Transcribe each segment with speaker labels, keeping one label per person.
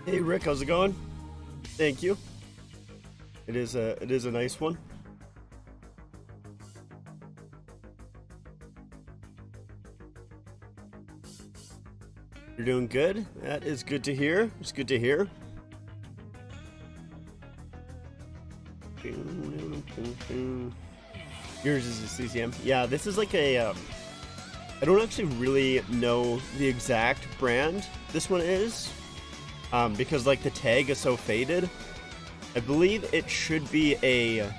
Speaker 1: Hey Rick, how's it going? Thank you. It is a nice one. You're doing good. That is good to hear. It's good to hear. Yours is a CCM. Yeah, this is like a. I don't actually really know the exact brand this one is, because like the tag is so faded. I believe it should be a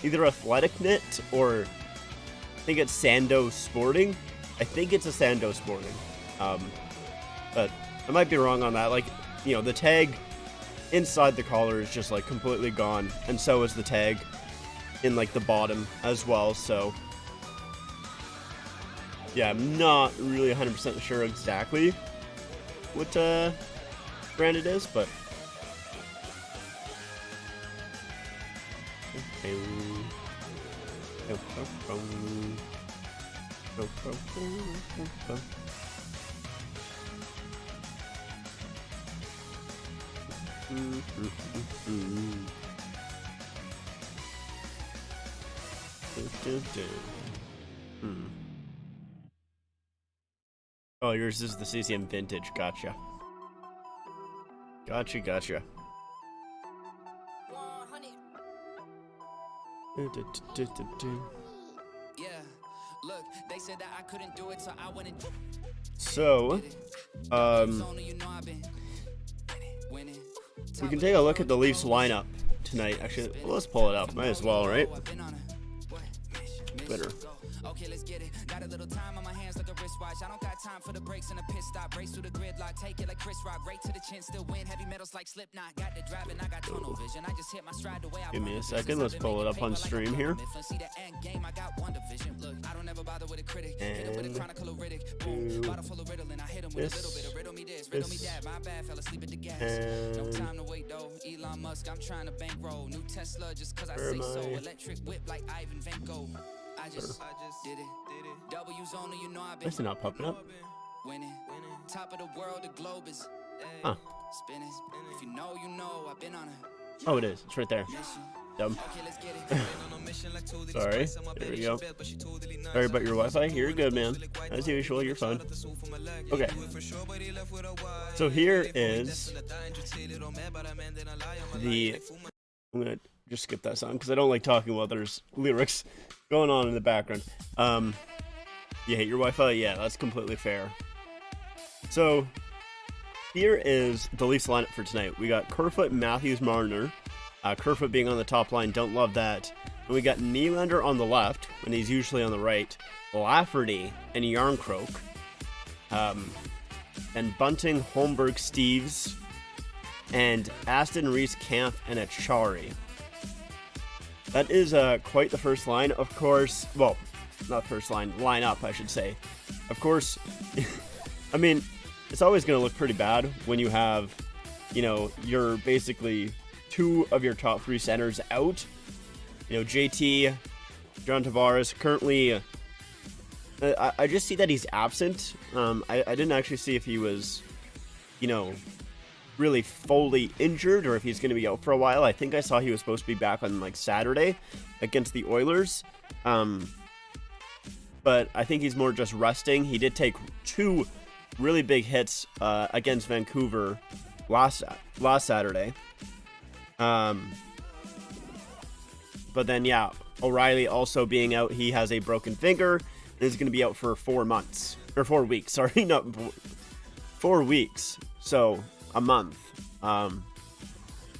Speaker 1: either Athletic Knit or I think it's Sando Sporting. I think it's a Sando Sporting, but I might be wrong on that. Like, you know, the tag inside the collar is just like completely gone, and so is the tag in like the bottom as well. So yeah, I'm not really 100% sure exactly what brand it is, but Oh, yours is the CCM Vintage. Gotcha. Gotcha. So, we can take a look at the Leafs lineup tonight. Actually, well, let's pull it up. Might as well, right? Twitter. Okay, let's get it. Got a little time on my hands like a wristwatch. I don't got time for the breaks and the pit stop. Race through the gridlock, take it like Chris Rock. Right to the chin, still win. Heavy metals like Slipknot. Got the driving, I got tunnel vision. I just hit my stride the way I. Give me a second. Let's pull it up on stream here. See the end game. I got one division. Look, I don't ever bother with a critic. Hit him with a chronicle of Riddick. Boom, bottle full of Ritalin. I hit him with a little bit of riddle me this, riddle me that. My bad, fell asleep at the gas. No time to wait though. Elon Musk, I'm trying to bankroll. New Tesla just cause I say so. Electric whip like Ivan Vanko. I just did it. W's only, you know I've been. Why is it not popping up? Winning. Top of the world, the globe is spinning. If you know, I've been on it. Oh, it is. It's right there. Dumb. Sorry. There we go. Sorry about your Wi-Fi. You're good, man. As usual, you're fine. Okay. So here is the. I'm gonna just skip that song because I don't like talking while there's lyrics going on in the background. You hate your Wi-Fi? Yeah, that's completely fair. So here is the Leafs lineup for tonight. We got Kerfoot, Matthews, Marner. Kerfoot being on the top line, don't love that. And we got Nylander on the left, when he's usually on the right. Lafferty and Yarncroke. And Bunting, Holmberg, Steves, and Aston Reese, Camp, and Achari. That is quite the first line, of course. Well, not first line, lineup, I should say. Of course, I mean, it's always going to look pretty bad when you have, you know, you're basically two of your top three centers out. You know, JT, John Tavares, currently, I just see that he's absent. I didn't actually see if he was, you know, really fully injured or if he's going to be out for a while. I think I saw he was supposed to be back on like Saturday against the Oilers. But I think he's more just resting. He did take two really big hits against Vancouver last Saturday. But then, yeah, O'Reilly also being out. He has a broken finger and is going to be out for 4 months. Or 4 weeks, sorry. Not 4 weeks. So, a month. And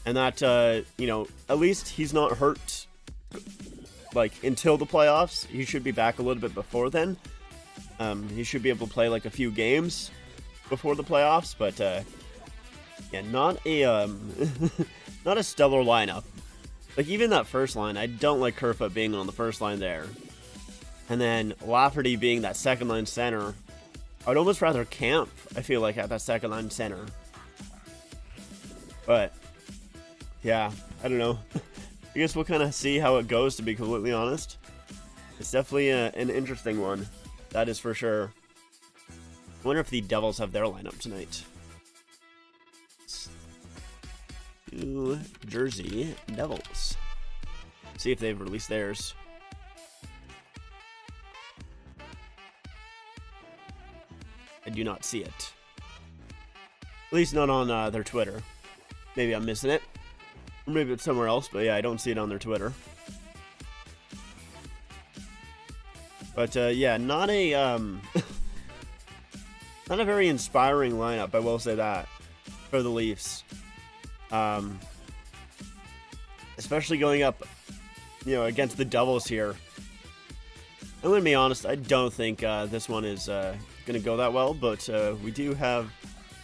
Speaker 1: that, you know, at least he's not hurt like until the playoffs. He should be back a little bit before then. He should be able to play like a few games before the playoffs, but yeah, not a not a stellar lineup. Like even that first line, I don't like Kerfoot being on the first line there, and then Lafferty being that second line center. I'd almost rather Camp, I feel like, at that second line center. But yeah, I don't know. I guess we'll kind of see how it goes, to be completely honest. It's definitely an interesting one. That is for sure. I wonder if the Devils have their lineup tonight.
Speaker 2: New Jersey Devils. See if they've released theirs. I do not see it. At least not on their Twitter. Maybe I'm missing it. Or maybe it's somewhere else, but yeah, I don't see it on their Twitter. But yeah, not a not a very inspiring lineup, I will say that, for the Leafs. Especially going up, you know, against the Devils here. I'm going to be honest, I don't think this one is going to go that well, but we do have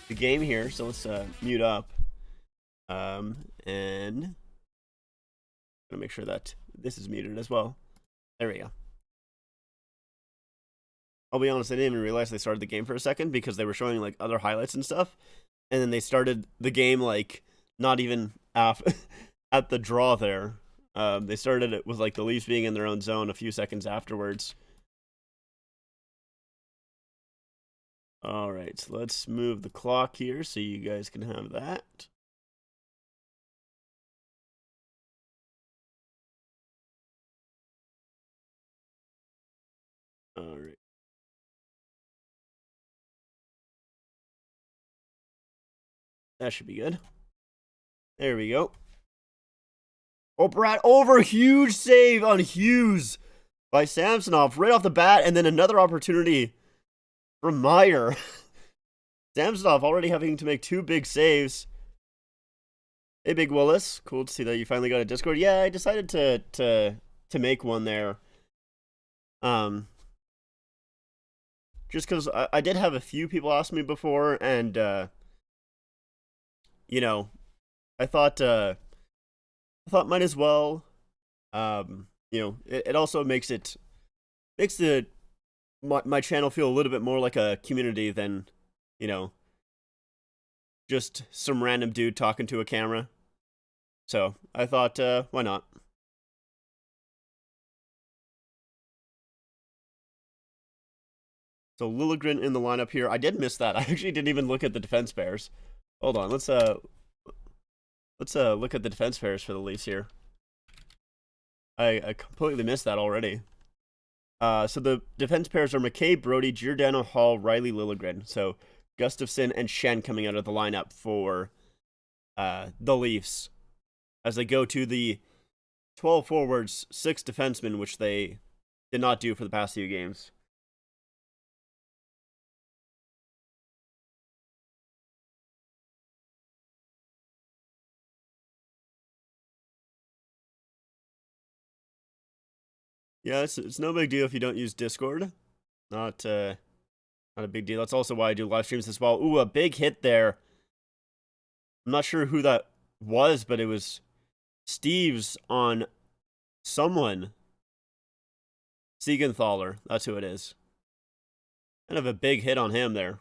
Speaker 2: the game here, so let's mute up. And I'm going to make sure that this is muted as well. There we go. I'll be honest, I didn't even realize they started the game for a second because they were showing like other highlights and stuff. And then they started the game like not even at the draw there. They started it with like the Leafs being in their own zone a few seconds afterwards. All right, so let's move the clock here so you guys can have that. All right. That should be good. There we go. Oh, Brad over, huge save on Hughes by Samsonov right off the bat, and then another opportunity from Meyer. Samsonov already having to make 2 big saves. Hey, Big Willis. Cool to see that you finally got a Discord. Yeah, I decided to make one there. Just because I did have a few people ask me before, and you know, I thought might as well. You know, it also makes my channel feel a little bit more like a community than, you know, just some random dude talking to a camera. So I thought, why not? So Liljegren in the lineup here. I did miss that. I actually didn't even look at the defense pairs. Hold on, let's look at the defense pairs for the Leafs here. I completely missed that already. So the defense pairs are McKay, Brody, Giordano, Hall, Riley, Liljegren. So Gustafsson and Schenn coming out of the lineup for the Leafs as they go to the 12 forwards, 6 defensemen, which they did not do for the past few games. Yeah, it's no big deal if you don't use Discord. Not a big deal. That's also why I do live streams as well. Ooh, a big hit there. I'm not sure who that was, but it was Steve's on someone. Siegenthaler, that's who it is. Kind of a big hit on him there.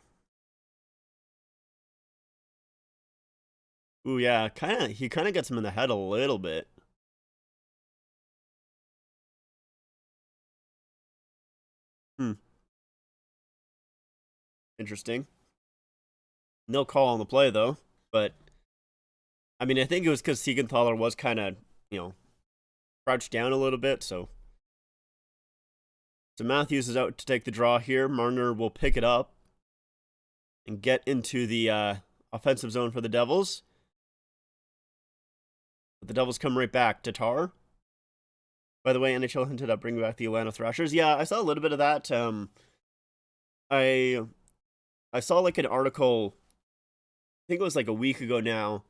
Speaker 2: Ooh, yeah, he kind of gets him in the head a little bit. Interesting. No call on the play, though. But, I mean, I think it was because Siegenthaler was kind of, you know, crouched down a little bit, so. So Matthews is out to take the draw here. Marner will pick it up and get into the offensive zone for the Devils. But the Devils come right back. Tatar. By the way, NHL hinted at bringing back the Atlanta Thrashers. Yeah, I saw a little bit of that. I saw like an article, I think it was like a week ago now,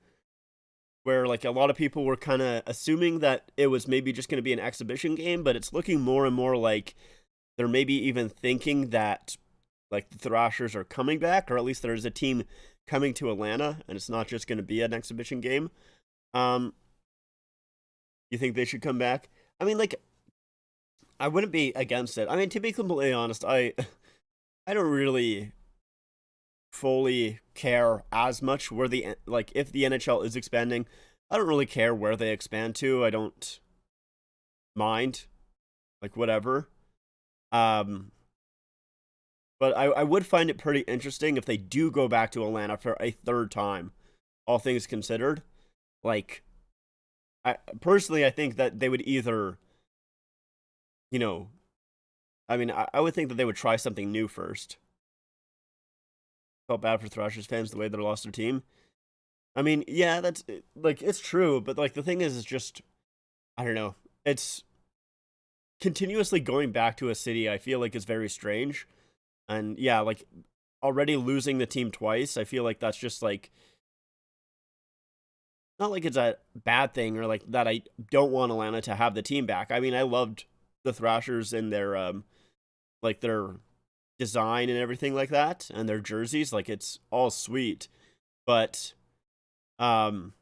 Speaker 2: where like a lot of people were kind of assuming that it was maybe just going to be an exhibition game, but it's looking more and more like they're maybe even thinking that like the Thrashers are coming back, or at least there's a team coming to Atlanta, and it's not just going to be an exhibition game. You think they should come back? I mean, like, I wouldn't be against it. I mean, to be completely honest, I don't really fully care as much where if the NHL is expanding. I don't really care where they expand to. I don't mind, like, whatever. But I would find it pretty interesting if they do go back to Atlanta for a 3rd time, all things considered. like, I personally, I think that they would either, you know, I mean, I would think that they would try something new first. Felt bad for Thrashers fans the way they lost their team. I mean, yeah, that's like it's true, but like the thing is just I don't know. It's continuously going back to a city. I feel like is very strange, and yeah, like already losing the team twice. I feel like that's just like not like it's a bad thing or like that. I don't want Atlanta to have the team back. I mean, I loved the Thrashers and their like their design and everything like that, and their jerseys. Like it's all sweet, but um,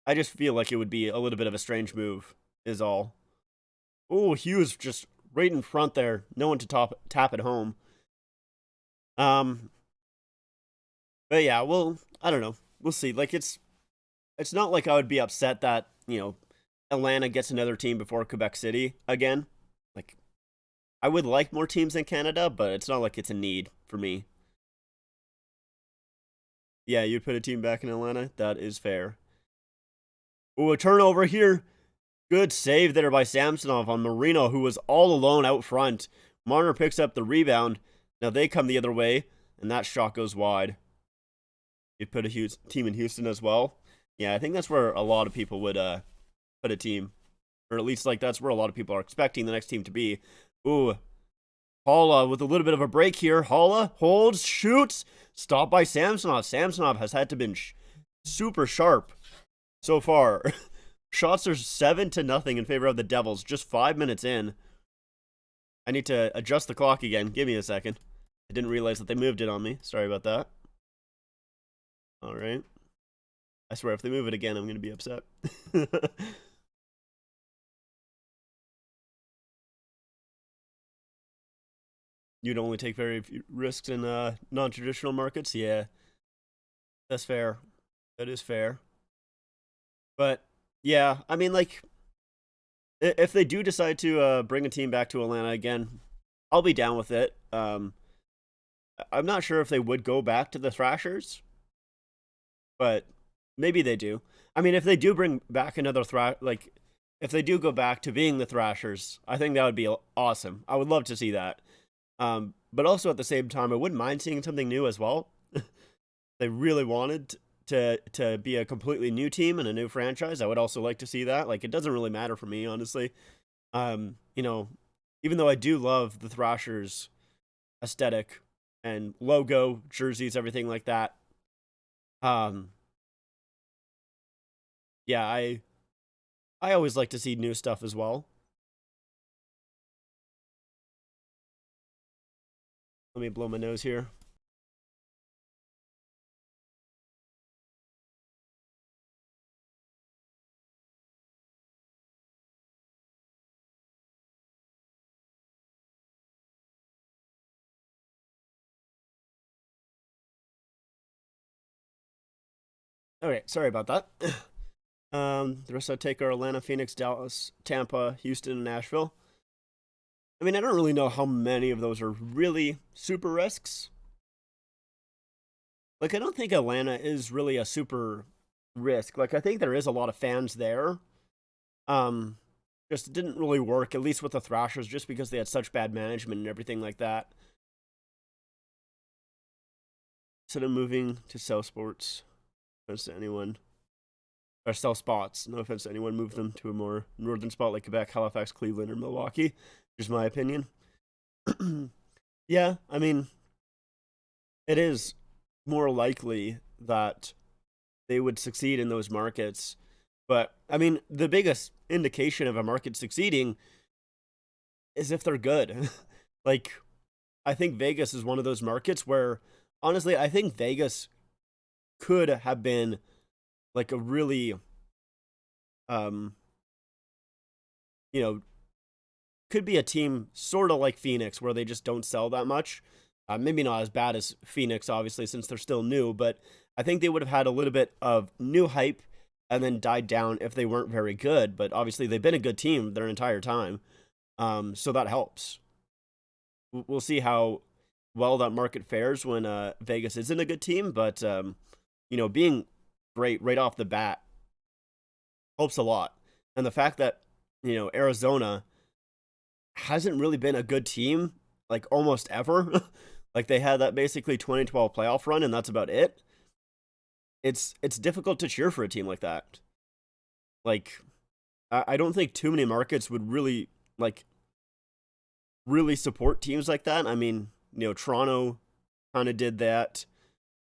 Speaker 2: I just feel like it would be a little bit of a strange move. Is all. Oh, Hughes just right in front there. No one to tap it home. Um, but yeah, well, I don't know. We'll see. Like it's not like I would be upset that, Atlanta gets another team before Quebec City again. Like I would like more teams in Canada, but it's not like it's a need for me. Yeah, you'd put a team back in Atlanta. That is fair. Oh, a turnover here. Good save there by Samsonov on Marino, who was all alone out front. Marner picks up the rebound. Now they come the other way, and that shot goes wide. You'd put a team in Houston as well. Yeah, I think that's where a lot of people would put a team. Or at least, like, that's where a lot of people are expecting the next team to be. Ooh. Halla with a little bit of a break here. Halla holds, shoots. Stopped by Samsonov. Samsonov has had to been super sharp so far. Shots are 7-0 in favor of the Devils. Just 5 minutes in. I need to adjust the clock again. Give me a second. I didn't realize that they moved it on me. Sorry about that. All right. I swear, if they move it again, I'm going to be upset. You'd only take very few risks in non-traditional markets? Yeah, that's fair. That is fair. But, yeah, I mean, like, if they do decide to bring a team back to Atlanta again, I'll be down with it. I'm not sure if they would go back to the Thrashers, but maybe they do. I mean, if they do bring back another if they do go back to being the Thrashers, I think that would be awesome. I would love to see that. But also at the same time, I wouldn't mind seeing something new as well. They really wanted to be a completely new team and a new franchise. I would also like to see that. Like, it doesn't really matter for me, honestly. Even though I do love the Thrashers aesthetic and logo, jerseys, everything like that. Yeah, I always like to see new stuff as well. Let me blow my nose here. Okay, sorry about that. The rest I take are Atlanta, Phoenix, Dallas, Tampa, Houston, and Nashville. I mean, I don't really know how many of those are really super risks. Like, I don't think Atlanta is really a super risk. Like, I think there is a lot of fans there. Um, just didn't really work, at least with the Thrashers, just because they had such bad management and everything like that. Instead of moving to South Sports, no offense to anyone, or South Spots, no offense to anyone, move them to a more northern spot like Quebec, Halifax, Cleveland, or Milwaukee. Just my opinion. Yeah, I mean, it is more likely that they would succeed in those markets. But, I mean, the biggest indication of a market succeeding is if they're good. Like, I think Vegas is one of those markets where, honestly, I think Vegas could have been like a really, um, you know, could be a team sort of like Phoenix where they just don't sell that much. Maybe not as bad as Phoenix, obviously, since they're still new, but I think they would have had a little bit of new hype and then died down if they weren't very good. But obviously, they've been a good team their entire time. So that helps. We'll see how well that market fares when Vegas isn't a good team, but being great right off the bat helps a lot. And the fact that, Arizona hasn't really been a good team, like, almost ever. Like, they had that basically 2012 playoff run, and that's about it. It's difficult to cheer for a team like that. Like, I don't think too many markets would really, like, really support teams like that. I mean, Toronto kind of did that.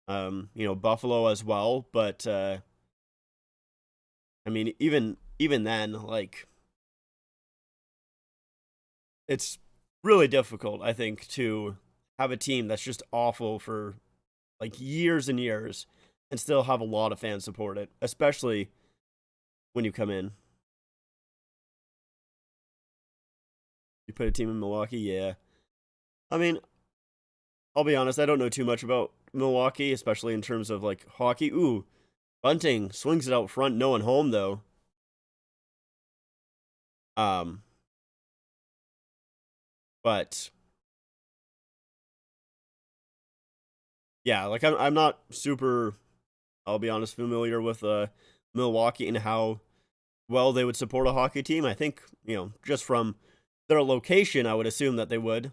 Speaker 2: Buffalo as well, but I mean, even then, like, it's really difficult, I think, to have a team that's just awful for like years and years and still have a lot of fans support it, especially when you come in. You put a team in Milwaukee, yeah. I mean, I'll be honest, I don't know too much about Milwaukee, especially in terms of like hockey. Ooh, Bunting swings it out front, no one home though. Um, but yeah, like I'm not super, I'll be honest, familiar with Milwaukee and how well they would support a hockey team. I think, just from their location, I would assume that they would,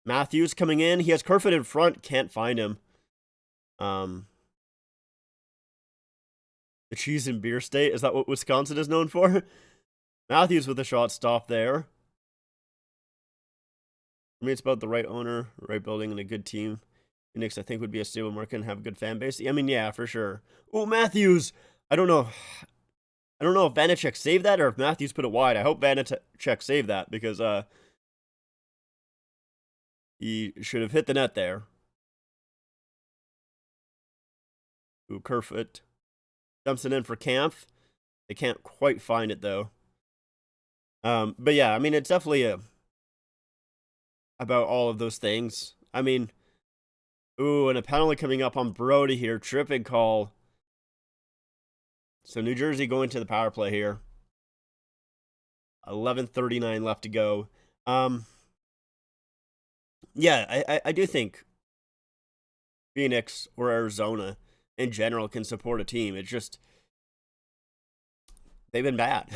Speaker 2: Matthews coming in, he has Kerfoot in front, can't find him. The cheese and beer state, is that what Wisconsin is known for? Matthews with a shot stop there. For me, it's about the right owner, right building, and a good team. Phoenix, I think, would be a stable market and have a good fan base. I mean, yeah, for sure. Oh, Matthews! I don't know. I don't know if Vanacek saved that or if Matthews put it wide. I hope Vanacek saved that because he should have hit the net there. Ooh, Kerfoot dumps it in for Kampf. They can't quite find it though. But yeah, I mean, it's definitely about all of those things. I mean, ooh, and a penalty coming up on Brody here. Tripping call. So New Jersey going to the power play here. 11:39 left to go. Yeah, I do think Phoenix or Arizona in general can support a team. It's just they've been bad.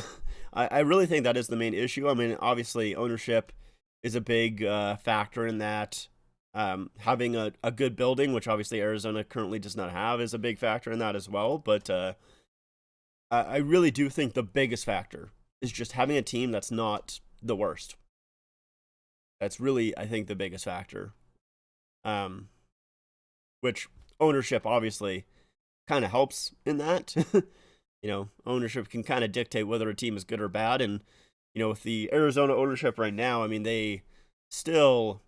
Speaker 2: I really think that is the main issue. I mean, obviously ownership is a big factor in that. Having a good building, which obviously Arizona currently does not have, is a big factor in that as well. But I really do think the biggest factor is just having a team that's not the worst. That's really, I think, the biggest factor. Which ownership obviously kind of helps in that. Ownership can kind of dictate whether a team is good or bad. And, with the Arizona ownership right now, I mean, they still,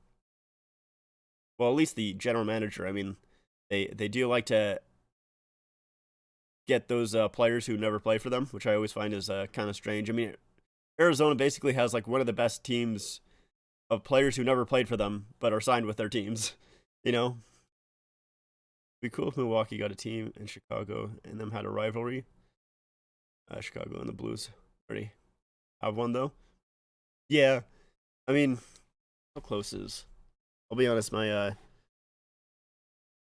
Speaker 2: well, at least the general manager, I mean, they do like to get those players who never play for them, which I always find is kind of strange. I mean, Arizona basically has like one of the best teams of players who never played for them but are signed with their teams. It'd be cool if Milwaukee got a team in Chicago and them had a rivalry. Chicago and the Blues already have one though. Yeah, I mean, how close is? I'll be honest, my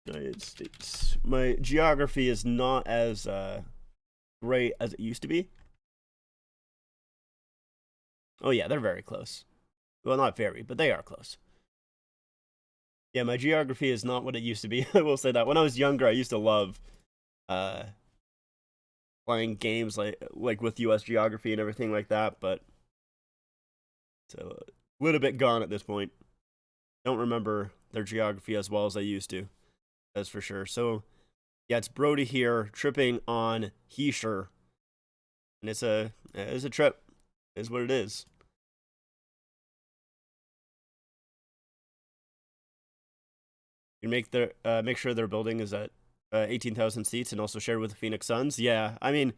Speaker 2: United States, my geography is not as great as it used to be. Oh yeah, they're very close. Well, not very, but they are close. Yeah, my geography is not what it used to be. I will say that. When I was younger, I used to love playing games like with US geography and everything like that, but it's a little bit gone at this point. Don't remember their geography as well as I used to. That's for sure. So, yeah, it's Brody here tripping on Hischier. And it's a trip. Is what it is. You make sure their building is at 18,000 seats and also shared with the Phoenix Suns. Yeah, I mean,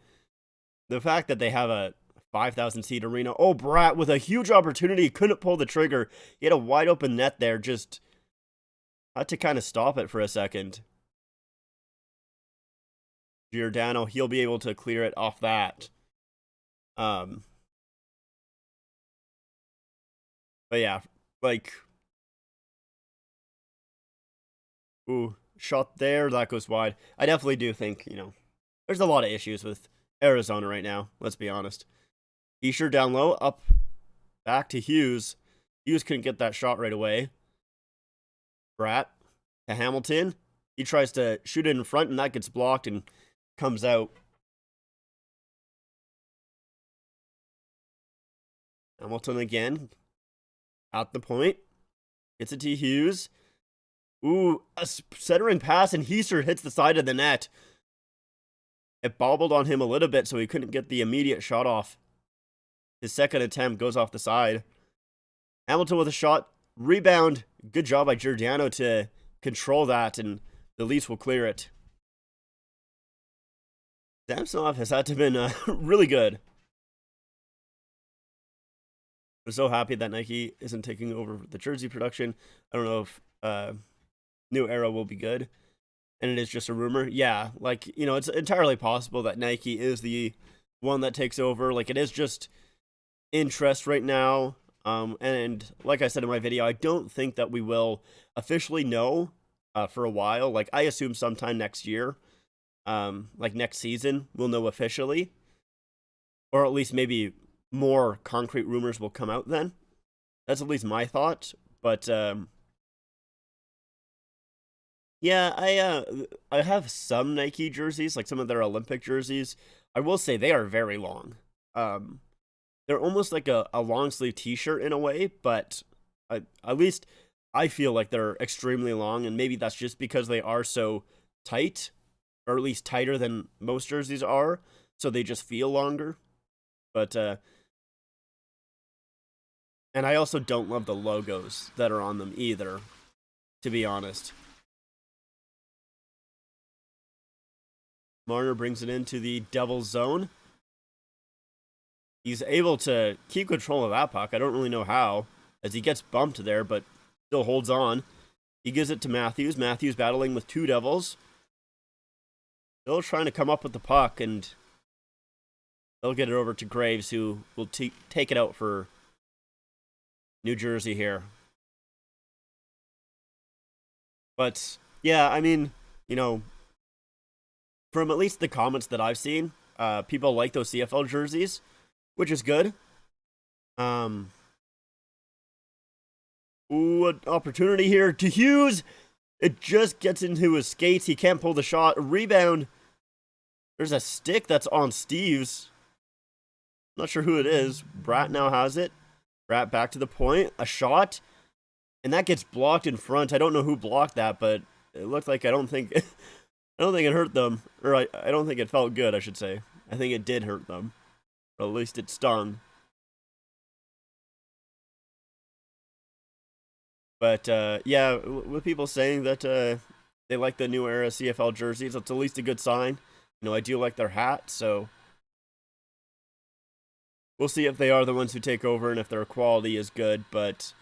Speaker 2: the fact that they have a 5,000 seat arena. Oh, Bratt with a huge opportunity, couldn't pull the trigger. He had a wide open net there, just had to kind of stop it for a second. Giordano, he'll be able to clear it off that. But yeah, like, ooh, shot there, that goes wide. I definitely do think, there's a lot of issues with Arizona right now. Let's be honest. Escher down low, up back to Hughes. Hughes couldn't get that shot right away. Bratt to Hamilton. He tries to shoot it in front, and that gets blocked and comes out. Hamilton again. At the point. Gets it to Hughes. Ooh, a centering pass, and Escher hits the side of the net. It bobbled on him a little bit, so he couldn't get the immediate shot off. His second attempt goes off the side. Hamilton with a shot. Rebound. Good job by Giordano to control that, and the Leafs will clear it. Samsonov has had to have been really good. I'm so happy that Nike isn't taking over the jersey production. I don't know if New Era will be good, and it is just a rumor. Yeah, like, you know, it's entirely possible that Nike is the one that takes over. Like, it is just interest right now. And like I said in my video, I don't think that we will officially know for a while. Like, I assume sometime next year, like next season, we'll know officially, or at least maybe more concrete rumors will come out then. That's at least my thought. But yeah, I have some Nike jerseys, like some of their Olympic jerseys. I will say they are very long. They're almost like a long sleeve t-shirt in a way, but at least I feel like they're extremely long, and maybe that's just because they are so tight, or at least tighter than most jerseys are, so they just feel longer. But and I also don't love the logos that are on them either, to be honest. Marner brings it into the Devils zone. He's able to keep control of that puck. I don't really know how, as he gets bumped there, but still holds on. He gives it to Matthews. Matthews battling with two Devils. Still trying to come up with the puck, and they'll get it over to Graves, who will take it out for New Jersey here. But, yeah, I mean, you know, from at least the comments that I've seen, people like those CFL jerseys, which is good. Ooh, an opportunity here to Hughes. It just gets into his skates. He can't pull the shot. A rebound. There's a stick that's on Steves. Not sure who it is. Bratt now has it. Bratt back to the point. A shot. And that gets blocked in front. I don't know who blocked that, but it looked like I don't think it hurt them. Or I don't think it felt good, I should say. I think it did hurt them. Or at least it stung. But yeah, with people saying that they like the New Era CFL jerseys, that's at least a good sign. You know, I do like their hat, so we'll see if they are the ones who take over and if their quality is good. But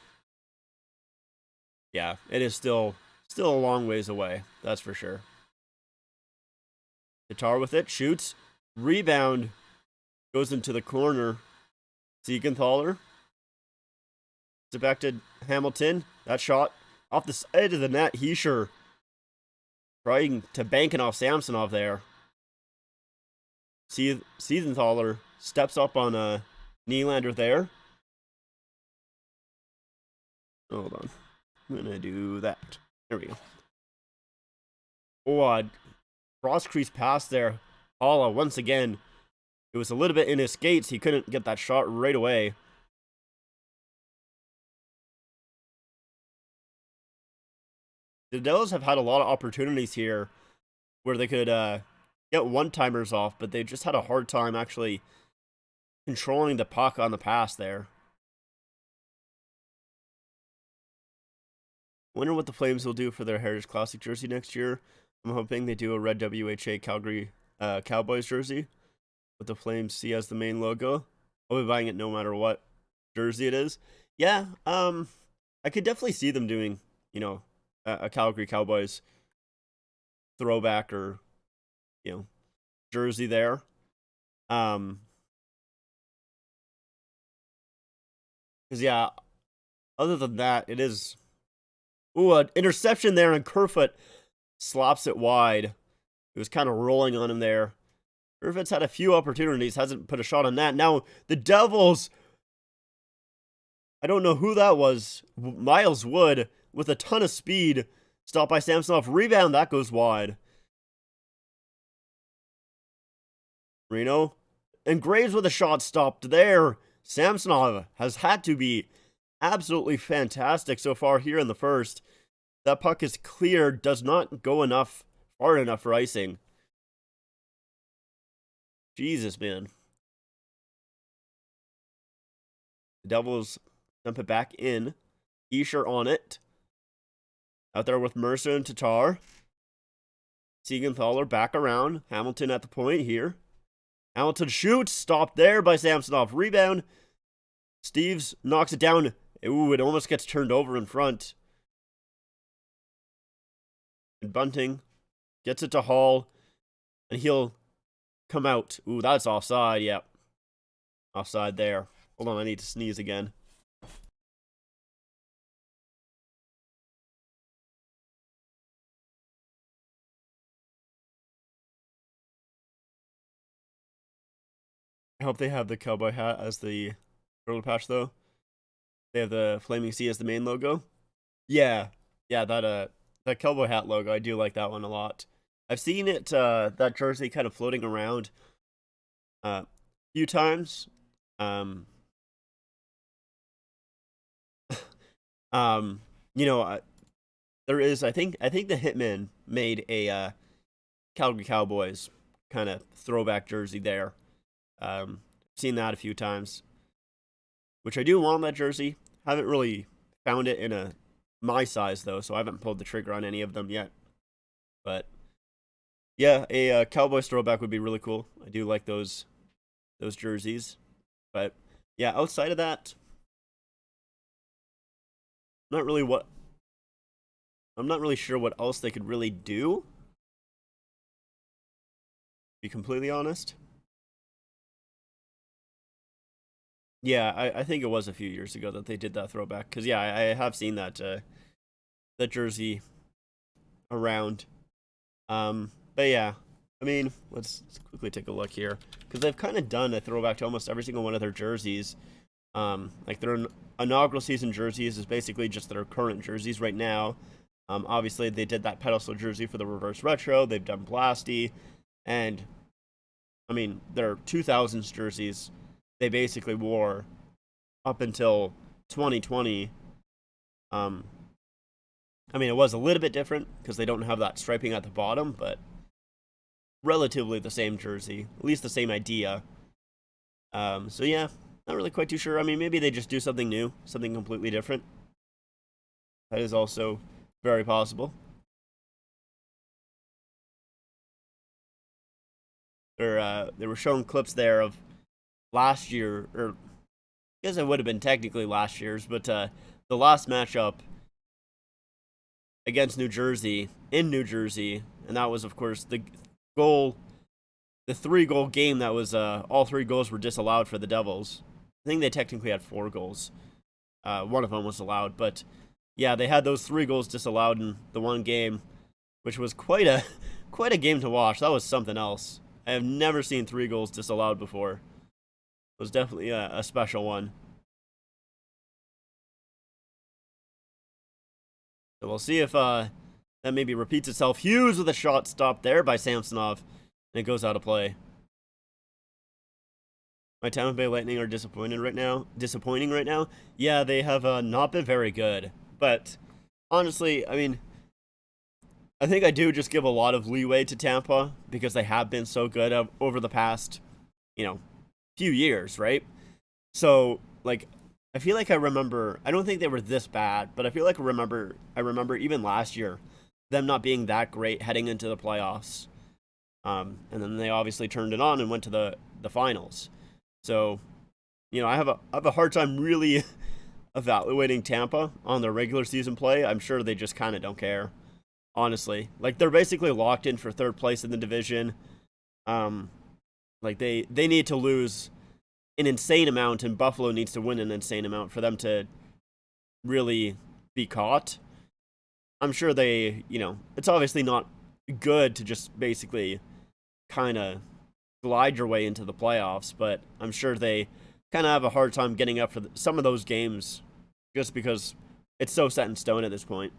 Speaker 2: yeah, it is still a long ways away. That's for sure. Tatar with it, shoots, rebound, goes into the corner. Siegenthaler. It's back to Hamilton. That shot off the side of the net. Escher trying to bank it off Samsonov there. Siegenthaler steps up on a Nylander there. Hold on. I'm going to do that. There we go. Oh, cross crease pass there. Paula once again. It was a little bit in his skates. He couldn't get that shot right away. The Devils have had a lot of opportunities here where they could get one-timers off, but they just had a hard time actually controlling the puck on the pass there. Wonder what the Flames will do for their Heritage Classic jersey next year. I'm hoping they do a red WHA Calgary Cowboys jersey with the Flames C as the main logo. I'll be buying it no matter what jersey it is. Yeah, I could definitely see them doing, you know, a Calgary Cowboys throwback or, you know, jersey there. Because, yeah, other than that, it is... Ooh, an interception there, and Kerfoot slops it wide. It was kind of rolling on him there. Irvitz had a few opportunities, hasn't put a shot on that. Now, the Devils, I don't know who that was. Miles Wood with a ton of speed. Stopped by Samsonov. Rebound, that goes wide. Reno. And Graves with a shot stopped there. Samsonov has had to be absolutely fantastic so far here in the first. That puck is cleared, does not go far enough for icing. Jesus, man. The Devils dump it back in. Escher on it. Out there with Mercer and Tatar. Siegenthaler back around. Hamilton at the point here. Hamilton shoots. Stopped there by Samsonov. Rebound. Steves knocks it down. Ooh, it almost gets turned over in front. And Bunting gets it to Hall. And he'll come out. Ooh, that's offside. Yep. Offside there. Hold on, I need to sneeze again. I hope they have the cowboy hat as the shoulder patch, though. They have the Flaming Sea as the main logo. Yeah, that cowboy hat logo, I do like that one a lot. I've seen it, that jersey kind of floating around a few times. You know, there is, I think the Hitman made a Calgary Cowboys kind of throwback jersey there. Seen that a few times, which I do want that jersey. Haven't really found it in my size though, so I haven't pulled the trigger on any of them yet. But yeah, a Cowboys throwback would be really cool. I do like those jerseys. But yeah, outside of that, I'm not really sure what else they could really do, to be completely honest. Yeah, I think it was a few years ago that they did that throwback. Because, yeah, I have seen that jersey around. But, yeah, I mean, let's quickly take a look here. Because they've kind of done a throwback to almost every single one of their jerseys. Like, their inaugural season jerseys is basically just their current jerseys right now. Obviously, they did that pedestal jersey for the reverse retro. They've done Blasty. And, I mean, their 2000s jerseys they basically wore up until 2020. I mean, it was a little bit different because they don't have that striping at the bottom, but relatively the same jersey, at least the same idea. So yeah, not really quite too sure. I mean, maybe they just do something new, something completely different. That is also very possible. They were showing clips there of last year, or I guess it would have been technically last year's, but the last matchup against New Jersey, in New Jersey, and that was, of course, the 3-goal game that was, all 3 goals were disallowed for the Devils. I think they technically had 4 goals. One of them was allowed, but yeah, they had those 3 goals disallowed in the one game, which was quite a game to watch. That was something else. I have never seen 3 goals disallowed before. Was definitely a special one. So we'll see if that maybe repeats itself. Hughes with a shot stopped there by Samsonov, and it goes out of play. My Tampa Bay Lightning are disappointing right now. Yeah, they have not been very good. But honestly, I mean, I think I do just give a lot of leeway to Tampa because they have been so good over the past, few years, right? So, like, I feel like I remember, I don't think they were this bad, but I feel like I remember even last year, them not being that great heading into the playoffs. And then they obviously turned it on and went to the finals. So, I have a hard time really evaluating Tampa on their regular season play. I'm sure they just kind of don't care, honestly. Like, they're basically locked in for 3rd place in the division. Like, they need to lose an insane amount, and Buffalo needs to win an insane amount for them to really be caught. I'm sure they, it's obviously not good to just basically kind of glide your way into the playoffs, but I'm sure they kind of have a hard time getting up for some of those games just because it's so set in stone at this point.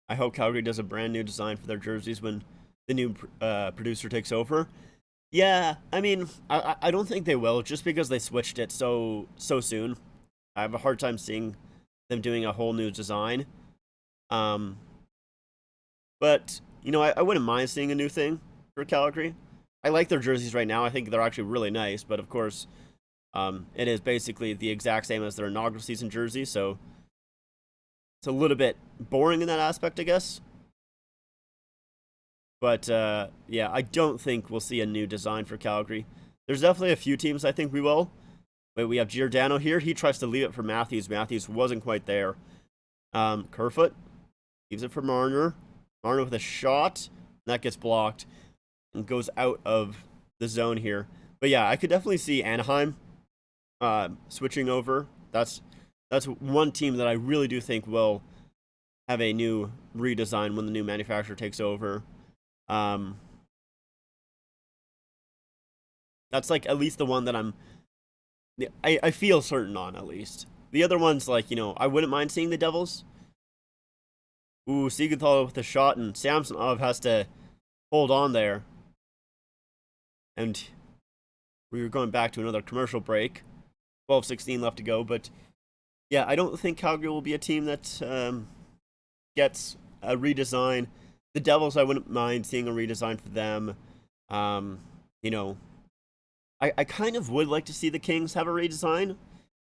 Speaker 2: I hope Calgary does a brand new design for their jerseys when the new producer takes over. Yeah, I mean, I don't think they will, just because they switched it so soon. I have a hard time seeing them doing a whole new design. But you know, I wouldn't mind seeing a new thing for Calgary. I like their jerseys right now. I think they're actually really nice, but of course, it is basically the exact same as their inaugural season jersey, so it's a little bit boring in that aspect, I guess. But yeah, I don't think we'll see a new design for Calgary. There's definitely a few teams I think we will. But we have Giordano here. He tries to leave it for Matthews. Matthews wasn't quite there. Kerfoot leaves it for Marner. Marner with a shot. That gets blocked and goes out of the zone here. But yeah, I could definitely see Anaheim switching over. That's one team that I really do think will have a new redesign when the new manufacturer takes over. That's like at least the one that I feel certain on, at least. The other ones, like, you know, I wouldn't mind seeing the Devils. Ooh, Siegenthaler with a shot, and Samsonov has to hold on there. And we were going back to another commercial break. 12:16 left to go, but yeah, I don't think Calgary will be a team that gets a redesign. The Devils, I wouldn't mind seeing a redesign for them. You know, I kind of would like to see the Kings have a redesign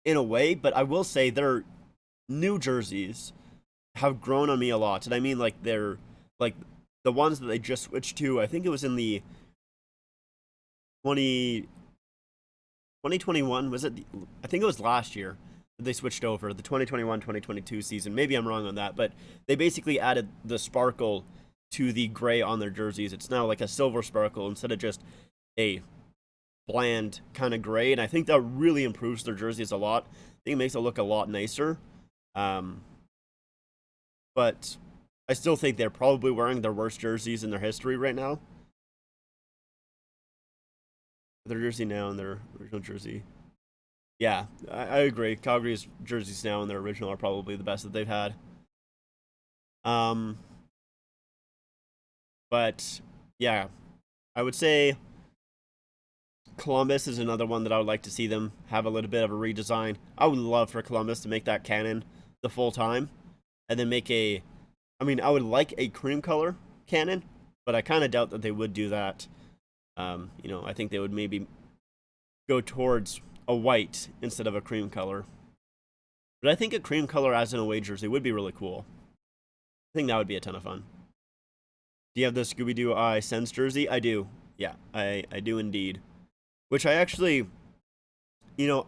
Speaker 2: in a way, but I will say their new jerseys have grown on me a lot. And I mean, like, they're like the ones that they just switched to. I think it was in the 2021, was it? I think it was last year that they switched over, the 2021-2022 season. Maybe I'm wrong on that, but they basically added the sparkle to the gray on their jerseys. It's now like a silver sparkle instead of just a bland kind of gray, and I think that really improves their jerseys a lot. I think it makes it look a lot nicer. But I still think they're probably wearing their worst jerseys in their history right now. Their jersey now and their original jersey. Yeah, I agree. Calgary's jerseys now and their original are probably the best that they've had. But yeah, I would say Columbus is another one that I would like to see them have a little bit of a redesign. I would love for Columbus to make that cannon the full time, and then make a, I mean, I would like a cream color cannon, but I kind of doubt that they would do that. You know, I think they would maybe go towards a white instead of a cream color. But I think a cream color as an away jersey would be really cool. I think that would be a ton of fun. Do you have the Scooby-Doo Eye Sens jersey? I do. Yeah, I do indeed. Which I actually, you know,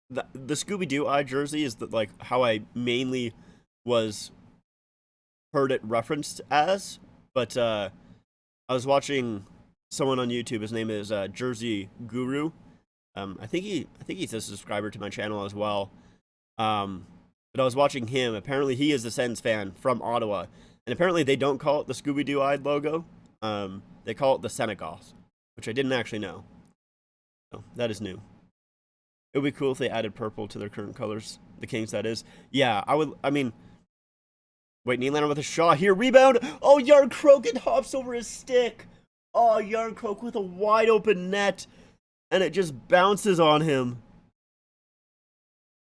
Speaker 2: the Scooby-Doo Eye jersey is like how I mainly was heard it referenced as. But I was watching someone on YouTube. His name is Jersey Guru. I think he's a subscriber to my channel as well. But I was watching him. Apparently, he is a Sens fan from Ottawa, and apparently they don't call it the Scooby-Doo Eyed logo. They call it the Senegoth, which I didn't actually know. So that is new. It would be cool if they added purple to their current colors. The Kings, that is. Yeah, I would. I mean, wait, Nylander with a shot here. Rebound. Oh, Yarncroke, it hops over his stick. Oh, Yarncroke with a wide open net, and it just bounces on him.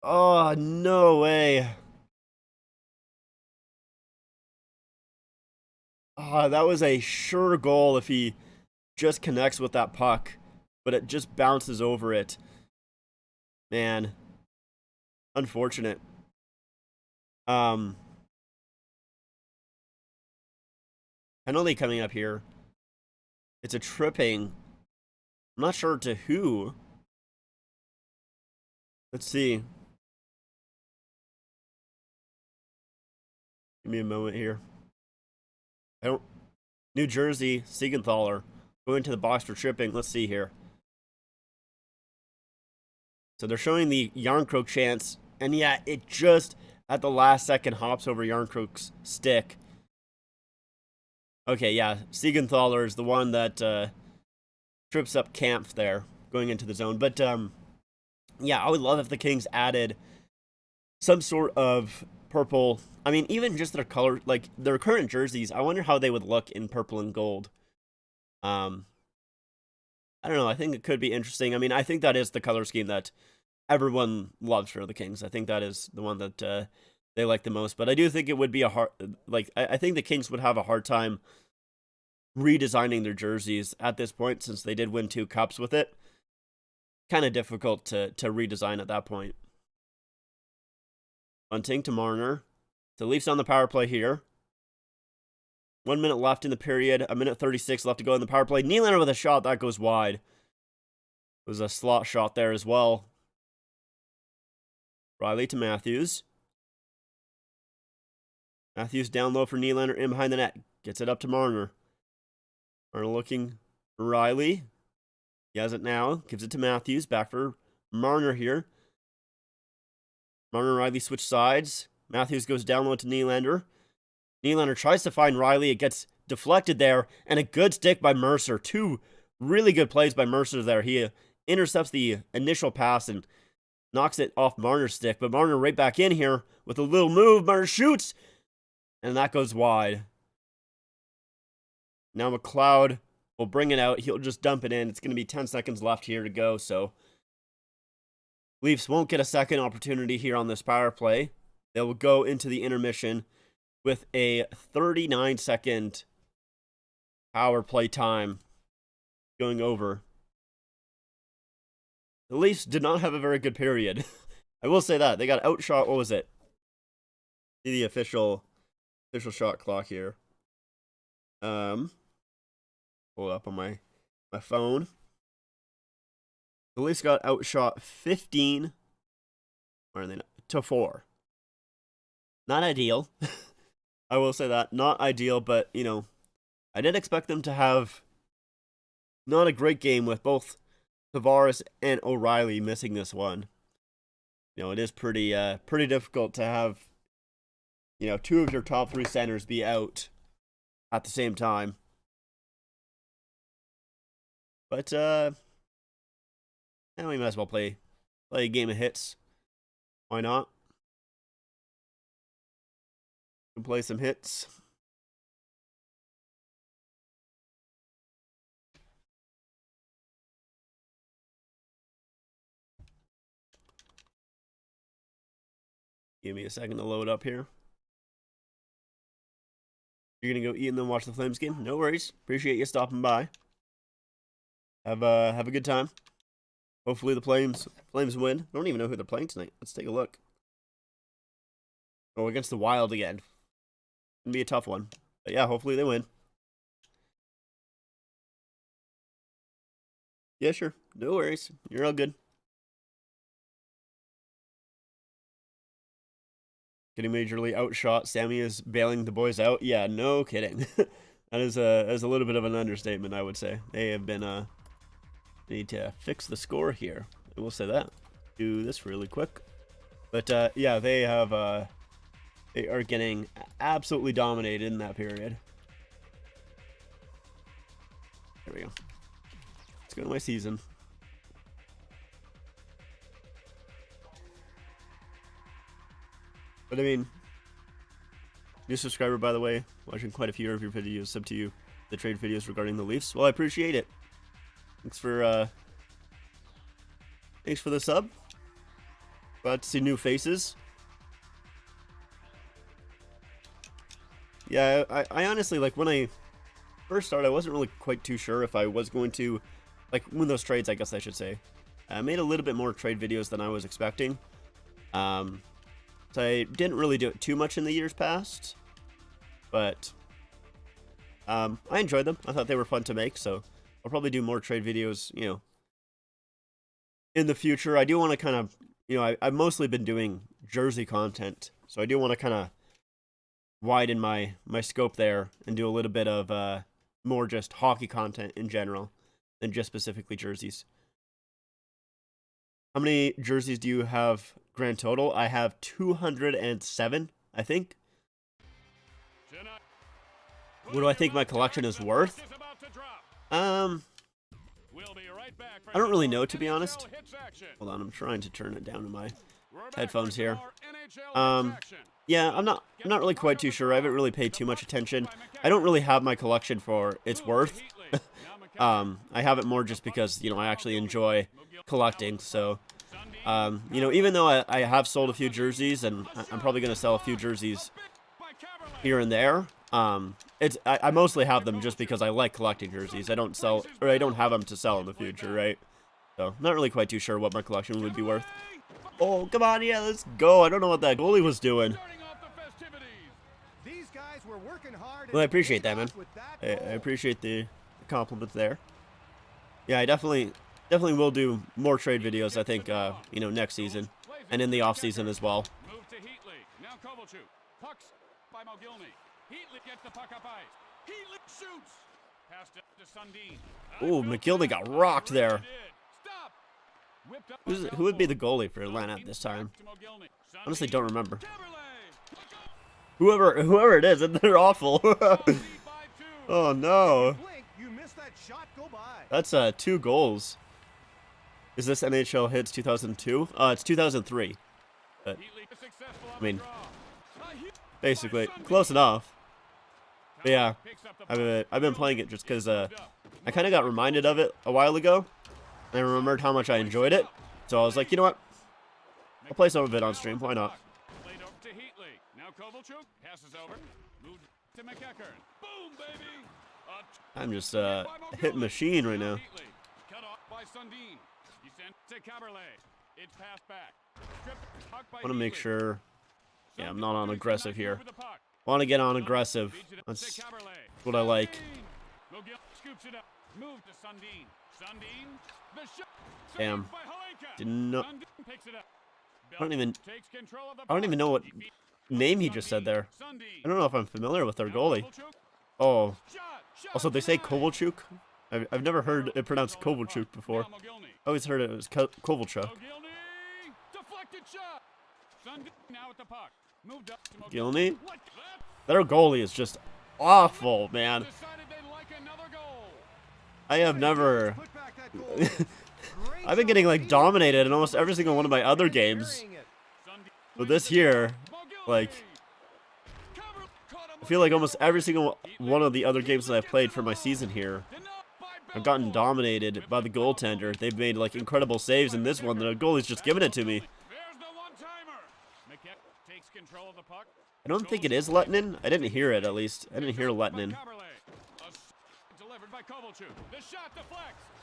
Speaker 2: Oh, no way. Oh, that was a sure goal if he just connects with that puck, but it just bounces over it. Man, unfortunate. Penalty coming up here. It's a tripping. I'm not sure to who. Let's see. Give me a moment here. New Jersey, Siegenthaler going to the box for tripping. Let's see here. So they're showing the Yarncroke chance, and yeah, it just at the last second hops over Yarncroke's stick. Okay, yeah, Siegenthaler is the one that trips up Kampf there, going into the zone. But, yeah, I would love if the Kings added some sort of purple. I mean, even just their color, like, their current jerseys, I wonder how they would look in purple and gold. I don't know, I think it could be interesting. I mean, I think that is the color scheme that everyone loves for the Kings. I think that is the one that they like the most. But I do think it would be a hard, like, I think the Kings would have a hard time redesigning their jerseys at this point, since they did win 2 cups with it. Kind of difficult to redesign at that point. Bunting to Marner. The Leafs on the power play here. 1 minute left in the period. 1:36 left to go in the power play. Nylander with a shot that goes wide. It was a slot shot there as well. Riley to Matthews. Matthews down low for Nylander, in behind the net. Gets it up to Marner. Marner looking for Riley. He has it now. Gives it to Matthews. Back for Marner here. Marner and Riley switch sides. Matthews goes down low to Nylander. Nylander tries to find Riley. It gets deflected there. And a good stick by Mercer. 2 really good plays by Mercer there. He intercepts the initial pass and knocks it off Marner's stick. But Marner right back in here with a little move. Marner shoots. And that goes wide. Now McLeod will bring it out. He'll just dump it in. It's going to be 10 seconds left here to go. So Leafs won't get a second opportunity here on this power play. They will go into the intermission with a 39-second power play time going over. The Leafs did not have a very good period. I will say that. They got outshot. What was it? See the official shot clock here. Pull it up on my phone. The Leafs got outshot 15 to 4. Not ideal. I will say that. Not ideal, but, you know, I did expect them to have not a great game with both Tavares and O'Reilly missing this one. You know, it is pretty difficult to have, you know, 2 of your top 3 centers be out at the same time. But, we might as well play a game of hits. Why not? We'll play some hits. Give me a second to load up here. You're gonna go eat and then watch the Flames game? No worries. Appreciate you stopping by. Have a good time. Hopefully the Flames win. I don't even know who they're playing tonight. Let's take a look. Oh, against the Wild again. Gonna be a tough one. But yeah, hopefully they win. Yeah, sure. No worries. You're all good. Getting majorly outshot. Sammy is bailing the boys out. Yeah, no kidding. That is a little bit of an understatement, I would say. They have been need to fix the score here. I will say that. Do this really quick. But yeah, they are getting absolutely dominated in that period. There we go. Let's go to my season. But I mean, new subscriber, by the way, watching quite a few of your videos, up to you, the trade videos regarding the Leafs. Well, I appreciate it. Thanks for the sub. Glad to see new faces. Yeah, I honestly, like, when I first started, I wasn't really quite too sure if I was going to, like, win those trades, I guess I should say. I made a little bit more trade videos than I was expecting. So I didn't really do it too much in the years past, but I enjoyed them. I thought they were fun to make, so I'll probably do more trade videos, you know, in the future. I do want to kind of, you know, I've mostly been doing jersey content, so I do want to kind of widen my scope there and do a little bit of more just hockey content in general than just specifically jerseys. How many jerseys do you have grand total? I have 207, I think. What do I think my collection is worth? I don't really know, to be honest. Hold on, I'm trying to turn it down to my headphones here. Yeah, I'm not really quite too sure. I haven't really paid too much attention. I don't really have my collection for its worth. I have it more just because, you know, I actually enjoy collecting. So, you know, even though I have sold a few jerseys, and I'm probably going to sell a few jerseys here and there, I mostly have them just because I like collecting jerseys. I don't have them to sell in the future, right? So, not really quite too sure what my collection would be worth. Oh, come on, yeah, let's go. I don't know what that goalie was doing. Well, I appreciate that, man. I appreciate the compliments there. Yeah, I definitely will do more trade videos, I think, you know, next season. And in the off season as well.
Speaker 3: Move to Heatley. Now Kovalchuk. Pucks by Mogilny. Heatley gets the puck up ice. Heatley shoots. Pass to Sundin.
Speaker 2: Ooh, McGillney got rocked there.
Speaker 3: Stop.
Speaker 2: Who would be the goalie for Atlanta at this time? Honestly, don't remember. Whoever it is, they're awful. Oh no. That's 2 goals. Is this NHL Hits 2002? It's 2003. But, I mean, basically, close enough. But yeah, I've been playing it just because I kind of got reminded of it a while ago. And I remembered how much I enjoyed it. So I was like, you know what? I'll play some of it on stream. Why not?
Speaker 3: Played over to Heatley. Now Kovalchuk passes over. Moved to McEachern. Boom, baby.
Speaker 2: I'm just a hit machine right now.
Speaker 3: Cut off by Sundin. He sent to Caberlet. It's passed back.
Speaker 2: I want to make sure. Yeah, I'm not on aggressive here. Want to get on aggressive. That's what I like.
Speaker 3: Scoops it up. Move to Sundin. Sundin. The shot.
Speaker 2: Damn. Didn't know. I don't even know what name he just said there. I don't know if I'm familiar with their goalie. Oh. Also, they say Kovalchuk. I've never heard it pronounced Kovalchuk before. I always heard it was Kovalchuk. Gilney? Their goalie is just awful, man. I have never... I've been getting, like, dominated in almost every single one of my other games. But this year, like... I feel like almost every single one of the other games that I've played for my season here, I've gotten dominated by the goaltender. They've made, like, incredible saves, and this one, the goalie's just giving it to me. I don't think it is Lettinen. I didn't hear it, at least. I didn't hear Lettinen.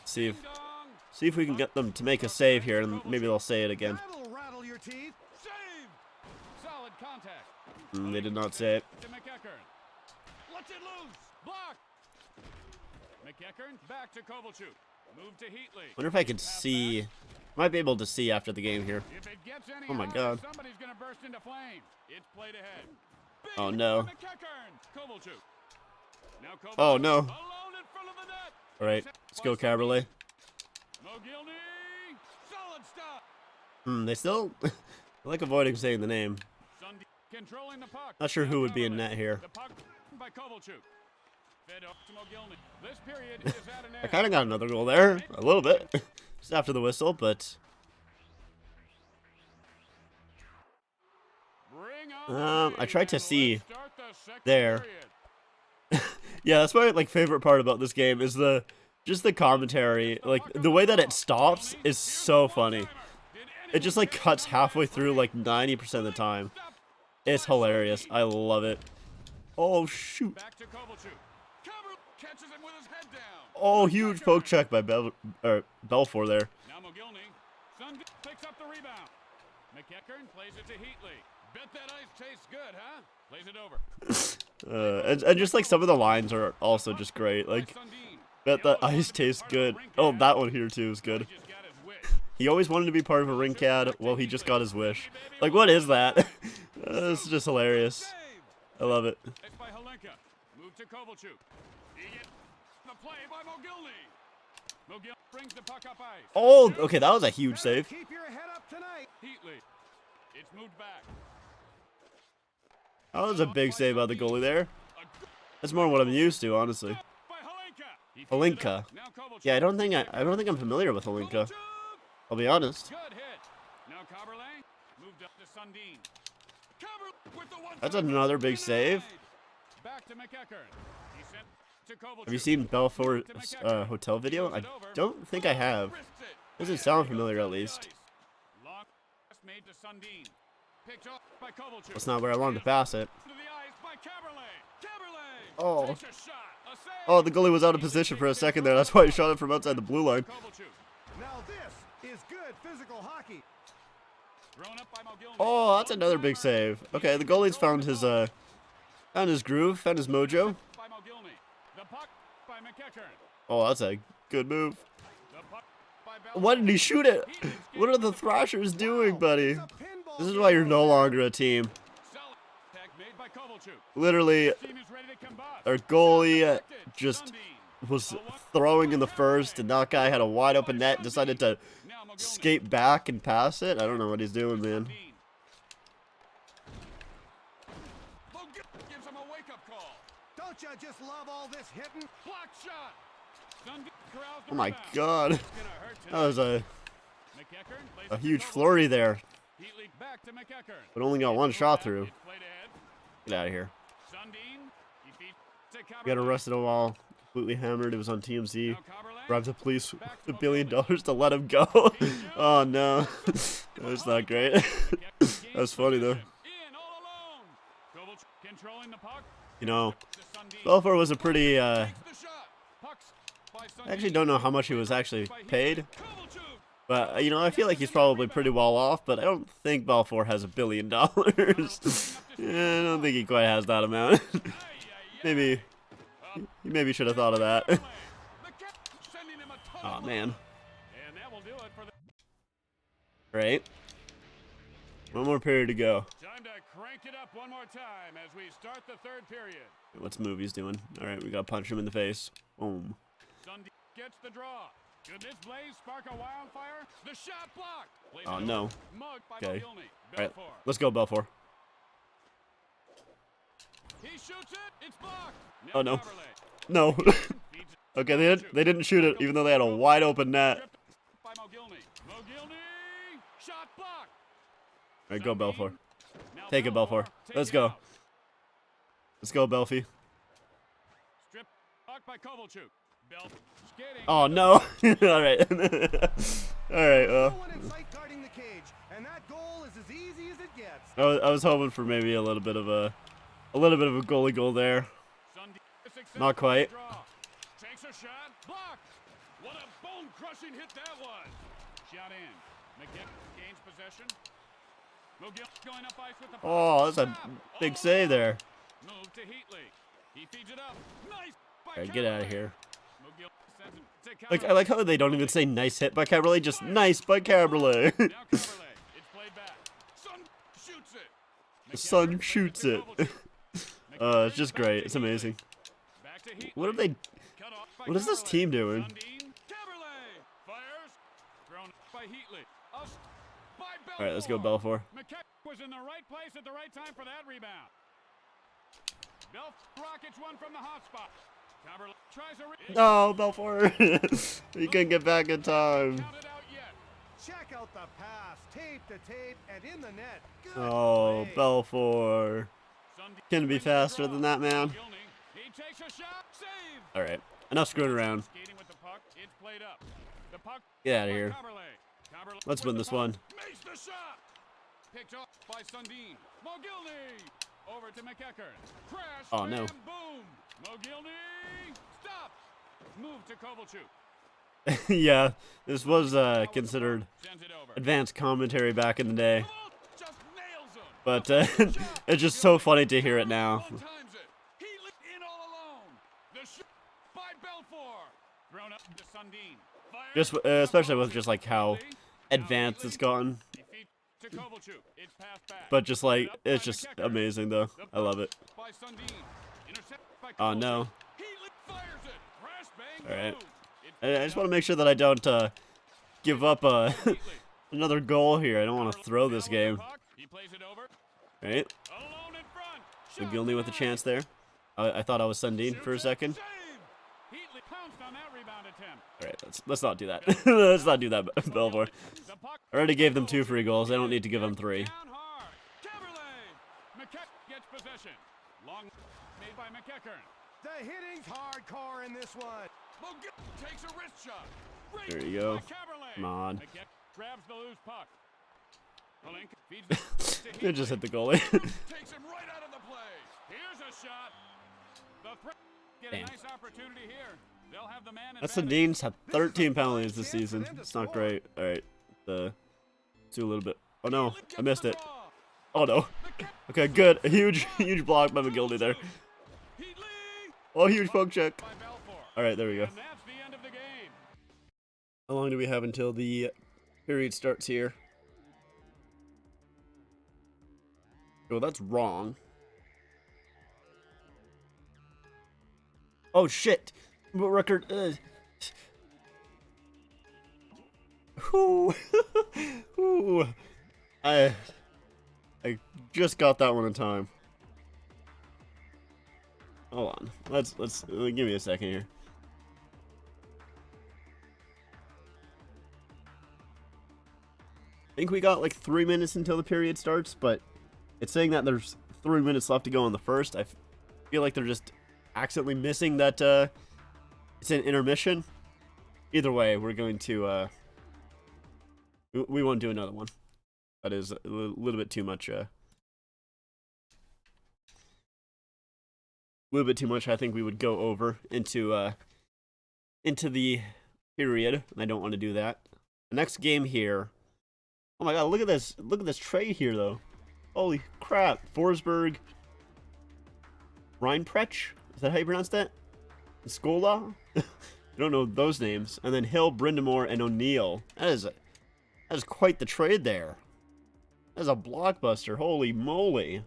Speaker 2: See if we can get them to make a save here, and maybe they'll say it again. They did not say it. Back to Kovalchuk. Move to Heatley. Wonder if I can see. Might be able to see after the game here. Oh my god. Oh no. Oh no. Alright, let's go Caberlet. They still I like avoiding saying the name. Not sure who would be in net here. I kind of got another goal there, a little bit, just after the whistle, but I tried to see there. Yeah, that's my like favorite part about this game is just the commentary. Like the way that it stops is so funny. It just like cuts halfway through like 90% of the time. It's hilarious. I love it. Oh shoot. Oh, huge poke check by Belfour there.
Speaker 3: Now Mogilny. Sundin picks up the rebound. McEachern plays it to Heatley. Bet that ice tastes good, huh? Plays it over.
Speaker 2: And just like some of the lines are also just great. Like, bet that ice tastes good. Oh, that one here too is good. He always wanted to be part of a Rinkad. Well, he just got his wish. Like, what is that? This is just hilarious. I love it.
Speaker 3: Move to Kovalchuk. The play by Mogilny. Mogilny brings the puck up ice.
Speaker 2: Oh, okay, that was a huge save.
Speaker 3: Keep your head up tonight. Heatley. It's moved back.
Speaker 2: That was a big save by the goalie there. That's more what I'm used to, honestly.
Speaker 3: By Holinka. He feeds it
Speaker 2: Holinka.
Speaker 3: up. Now Kovalchuk.
Speaker 2: Yeah, I don't think I'm familiar with Holinka.
Speaker 3: Kovalchuk.
Speaker 2: I'll be honest.
Speaker 3: Good hit. Now Kaberle moved up to Sundin. Kaberle with the one.
Speaker 2: That's another big save.
Speaker 3: Back to McEachern. He sent to Kovalchuk.
Speaker 2: Have you seen Belfort's hotel video? I don't think I have. Doesn't sound familiar, at least.
Speaker 3: Long pass made to Sundin. Picked up by Kovalchuk.
Speaker 2: That's not where I wanted to pass it.
Speaker 3: To the ice by Kaberle. Kaberle
Speaker 2: Oh.
Speaker 3: takes a shot. A save.
Speaker 2: Oh, the goalie was out of position for a second there. That's why he shot it from outside the blue line.
Speaker 3: Kovalchuk.
Speaker 4: Now this is good physical hockey.
Speaker 3: Thrown up by Mogilny.
Speaker 2: Oh, that's another big save. Okay, the goalie's found his groove, found his mojo.
Speaker 3: By Mogilny. The puck by McEachern.
Speaker 2: Oh, that's a good move.
Speaker 3: The puck by Bell.
Speaker 2: Why did he shoot it? What are the Thrashers doing, buddy? This is why you're no longer a team.
Speaker 3: Solid attack made by Kovalchuk.
Speaker 2: Literally,
Speaker 3: Team is ready to combust.
Speaker 2: our goalie just
Speaker 3: Sundin.
Speaker 2: was throwing in the first, and that guy had a wide open net, decided to
Speaker 3: Now Mogilny.
Speaker 2: skate back and pass it. I don't know what he's doing, man.
Speaker 3: Sundin. Mogilny gives him a wake-up call.
Speaker 4: Don't you just love all this hitting?
Speaker 3: Block shot. Sundin corrals the
Speaker 2: Oh my
Speaker 3: rebound.
Speaker 2: god.
Speaker 3: It's gonna hurt
Speaker 2: That was
Speaker 3: tonight. McEachern plays
Speaker 2: a
Speaker 3: it to
Speaker 2: huge
Speaker 3: Kovalchuk.
Speaker 2: flurry there,
Speaker 3: Heatley back to McEachern.
Speaker 2: but only got one shot through.
Speaker 3: It's played ahead.
Speaker 2: Get out of here.
Speaker 3: Sundin. He feeds to
Speaker 2: We got
Speaker 3: Kaberle.
Speaker 2: arrested a while, completely hammered. It was on TMZ.
Speaker 3: Now Kaberle.
Speaker 2: Bribed the police with $1 billion to let him go. Oh no, that's not great. That was funny though.
Speaker 3: In all alone. Kovalchuk controlling the puck.
Speaker 2: You know,
Speaker 3: To Sundin.
Speaker 2: Belfort was a pretty.
Speaker 3: Takes the shot. Pucks by
Speaker 2: I actually
Speaker 3: Sundin.
Speaker 2: don't know how much he was actually
Speaker 3: By Heatley.
Speaker 2: paid,
Speaker 3: Kovalchuk.
Speaker 2: but you know, I feel like he's probably pretty well off. But I don't think Belfort has $1 billion. Yeah, I don't think he quite has that amount.
Speaker 3: Ay, ay, ay.
Speaker 2: Maybe, he maybe should have thought of that.
Speaker 3: The cap sending him a ton
Speaker 2: Oh
Speaker 3: of
Speaker 2: man.
Speaker 3: love. And that will do it for the
Speaker 2: Right. One more period to go.
Speaker 3: time to crank it up one more time as we start the third period.
Speaker 2: What's movies doing? All right, we gotta punch him in the face. Boom.
Speaker 3: Sundin gets the draw. Could this blaze spark a wildfire? The shot blocked. Plays
Speaker 2: Oh
Speaker 3: it
Speaker 2: no.
Speaker 3: over. Mugged by
Speaker 2: Okay.
Speaker 3: Mogilny.
Speaker 2: All right,
Speaker 3: Belfour.
Speaker 2: let's go, Belfort.
Speaker 3: He shoots it. It's blocked. Now
Speaker 2: Oh, no.
Speaker 3: Kaberle
Speaker 2: No.
Speaker 3: feeds it to
Speaker 2: Okay, they didn't shoot it, even though they had a
Speaker 3: Mogilny.
Speaker 2: wide open net.
Speaker 3: Stripped by Mogilny. Mogilny. Shot blocked.
Speaker 2: All right, go,
Speaker 3: Sundin.
Speaker 2: Belfort.
Speaker 3: Now
Speaker 2: Take it, Belfort.
Speaker 3: Take
Speaker 2: Let's
Speaker 3: it
Speaker 2: go.
Speaker 3: out.
Speaker 2: Let's go, Belfie.
Speaker 3: Strip blocked by Kovalchuk. Bell skating.
Speaker 2: Oh no. All right. All right.
Speaker 4: No one in sight guarding the cage, and that goal is as easy as it gets.
Speaker 2: I was hoping for maybe a little bit of a goalie goal there.
Speaker 3: Sundin successful
Speaker 2: Not quite.
Speaker 3: draw. Takes a shot. Blocked. What a bone-crushing hit that was. Shot in. McEachern gains possession. Mogilny going up ice with the puck.
Speaker 2: Oh, that's a
Speaker 3: Stop.
Speaker 2: big
Speaker 3: All
Speaker 2: save
Speaker 3: over.
Speaker 2: there.
Speaker 3: Move to Heatley. He feeds it up. Nice by
Speaker 2: All right, get out of
Speaker 3: Kaberle.
Speaker 2: here.
Speaker 3: Mogilny sends it to
Speaker 2: Like I
Speaker 3: Kaberle.
Speaker 2: like how they don't even say nice hit by Caberlet, just nice by Caberlet.
Speaker 3: Now Kaberle. It's played back. Sun shoots it.
Speaker 2: The sun
Speaker 3: McEachern
Speaker 2: shoots
Speaker 3: plays
Speaker 2: it.
Speaker 3: to Kovalchuk.
Speaker 2: It's just great. It's amazing.
Speaker 3: Back to Heatley.
Speaker 2: What are they?
Speaker 3: Cut off by
Speaker 2: What is this
Speaker 3: Kaberle.
Speaker 2: team doing?
Speaker 3: Sundin. Kaberle fires. Thrown by Heatley. Us by Belfour.
Speaker 2: All right, let's go, Belfort.
Speaker 3: McKeck was in the right place at the right time for that rebound. Belfour rockets one from the hot spot. Kaberle tries a
Speaker 2: No, Belfort. He couldn't get back in time.
Speaker 3: Counted out yet.
Speaker 4: Check out the pass, tape to tape, and in the net. Good
Speaker 2: Oh,
Speaker 4: play.
Speaker 2: Belfort.
Speaker 3: Sundin
Speaker 2: Can it be
Speaker 3: wins the
Speaker 2: faster
Speaker 3: draw.
Speaker 2: than that, man?
Speaker 3: Mogilny. He takes a shot. Save.
Speaker 2: All right, enough screwing around.
Speaker 3: Skating with the puck. It's played up. The puck.
Speaker 2: Get outta
Speaker 3: by
Speaker 2: here.
Speaker 3: Kaberle. Kaberle
Speaker 2: Let's
Speaker 3: with
Speaker 2: win
Speaker 3: the
Speaker 2: this
Speaker 3: puck.
Speaker 2: one.
Speaker 3: Makes the shot. Picked up by Sundin. Mogilny. Over to McEachern. Crash.
Speaker 2: Oh, no.
Speaker 3: bam, Boom. Mogilny. Stop. Move to Kovalchuk.
Speaker 2: Yeah, this was considered
Speaker 3: Sends it over.
Speaker 2: advanced commentary back in the day,
Speaker 3: Koval just nails him.
Speaker 2: but it's just so funny to hear it now.
Speaker 3: One times it. He in all alone. The shot by Belfour. Thrown up to Sundin. Fires.
Speaker 2: Just especially with just like how advanced it's gotten,
Speaker 3: He feeds to Kovalchuk. It's passed back.
Speaker 2: but just like it's just amazing though. I love it.
Speaker 3: By Sundin. Intercepted by
Speaker 2: Oh no!
Speaker 3: He fires it. Crash bang.
Speaker 2: All right.
Speaker 3: boom. It's
Speaker 2: I just want to make sure that I don't give up another goal here. I don't want to throw this game.
Speaker 3: He plays it over.
Speaker 2: Right?
Speaker 3: Alone in front. Shot
Speaker 2: Mogilny with a
Speaker 3: blocked.
Speaker 2: chance there. I thought I was Sundin for a second.
Speaker 3: Heatley pounced on that rebound attempt.
Speaker 2: All right, let's not do that. Let's not do that, Belvoir.
Speaker 3: The puck
Speaker 2: I already gave them 2 free goals. I don't need to give them 3.
Speaker 3: down hard. Caberlet. McEachern gets possession. Long made by McEachern.
Speaker 4: The hitting's hardcore in this one.
Speaker 3: McGill takes a wrist shot. Great
Speaker 2: There you go.
Speaker 3: by Caberlet.
Speaker 2: Come on.
Speaker 3: McEachern grabs the loose puck. Palinka feeds the
Speaker 2: It just hit the goalie.
Speaker 3: takes him right out of the play. Here's a shot. The threat get a
Speaker 2: Damn.
Speaker 3: nice opportunity here. They'll have the man
Speaker 2: That's
Speaker 3: advantage.
Speaker 2: Sundin's had 13 penalties this season. It's not great. All right, let's do a little bit. Oh no, I missed it. Oh no. Okay, good. A huge block by McGildy there.
Speaker 3: Heatley
Speaker 2: Oh, huge poke check.
Speaker 3: by Balfour.
Speaker 2: All right, there we go.
Speaker 3: And that's the end of the game.
Speaker 2: How long do we have until the period starts here? Oh, that's wrong. Oh shit! What record? Whoo! Whoo! I just got that one in time. Hold on. Let's give me a second here. I think we got like 3 minutes until the period starts, but it's saying that there's 3 minutes left to go in the first. I feel like they're just accidentally missing that it's an intermission. Either way, we're going to we won't do another one. That is a little bit too much. A little bit too much. I think we would go over into the period, and I don't want to do that. The next game here. Oh my god! Look at this! Look at this trade here, though. Holy crap! Forsberg, Reinprecht. Is that how you pronounce that? Scola? I don't know those names. And then Hill, Brindamore, and O'Neill. That is quite the trade there. That is a blockbuster. Holy moly.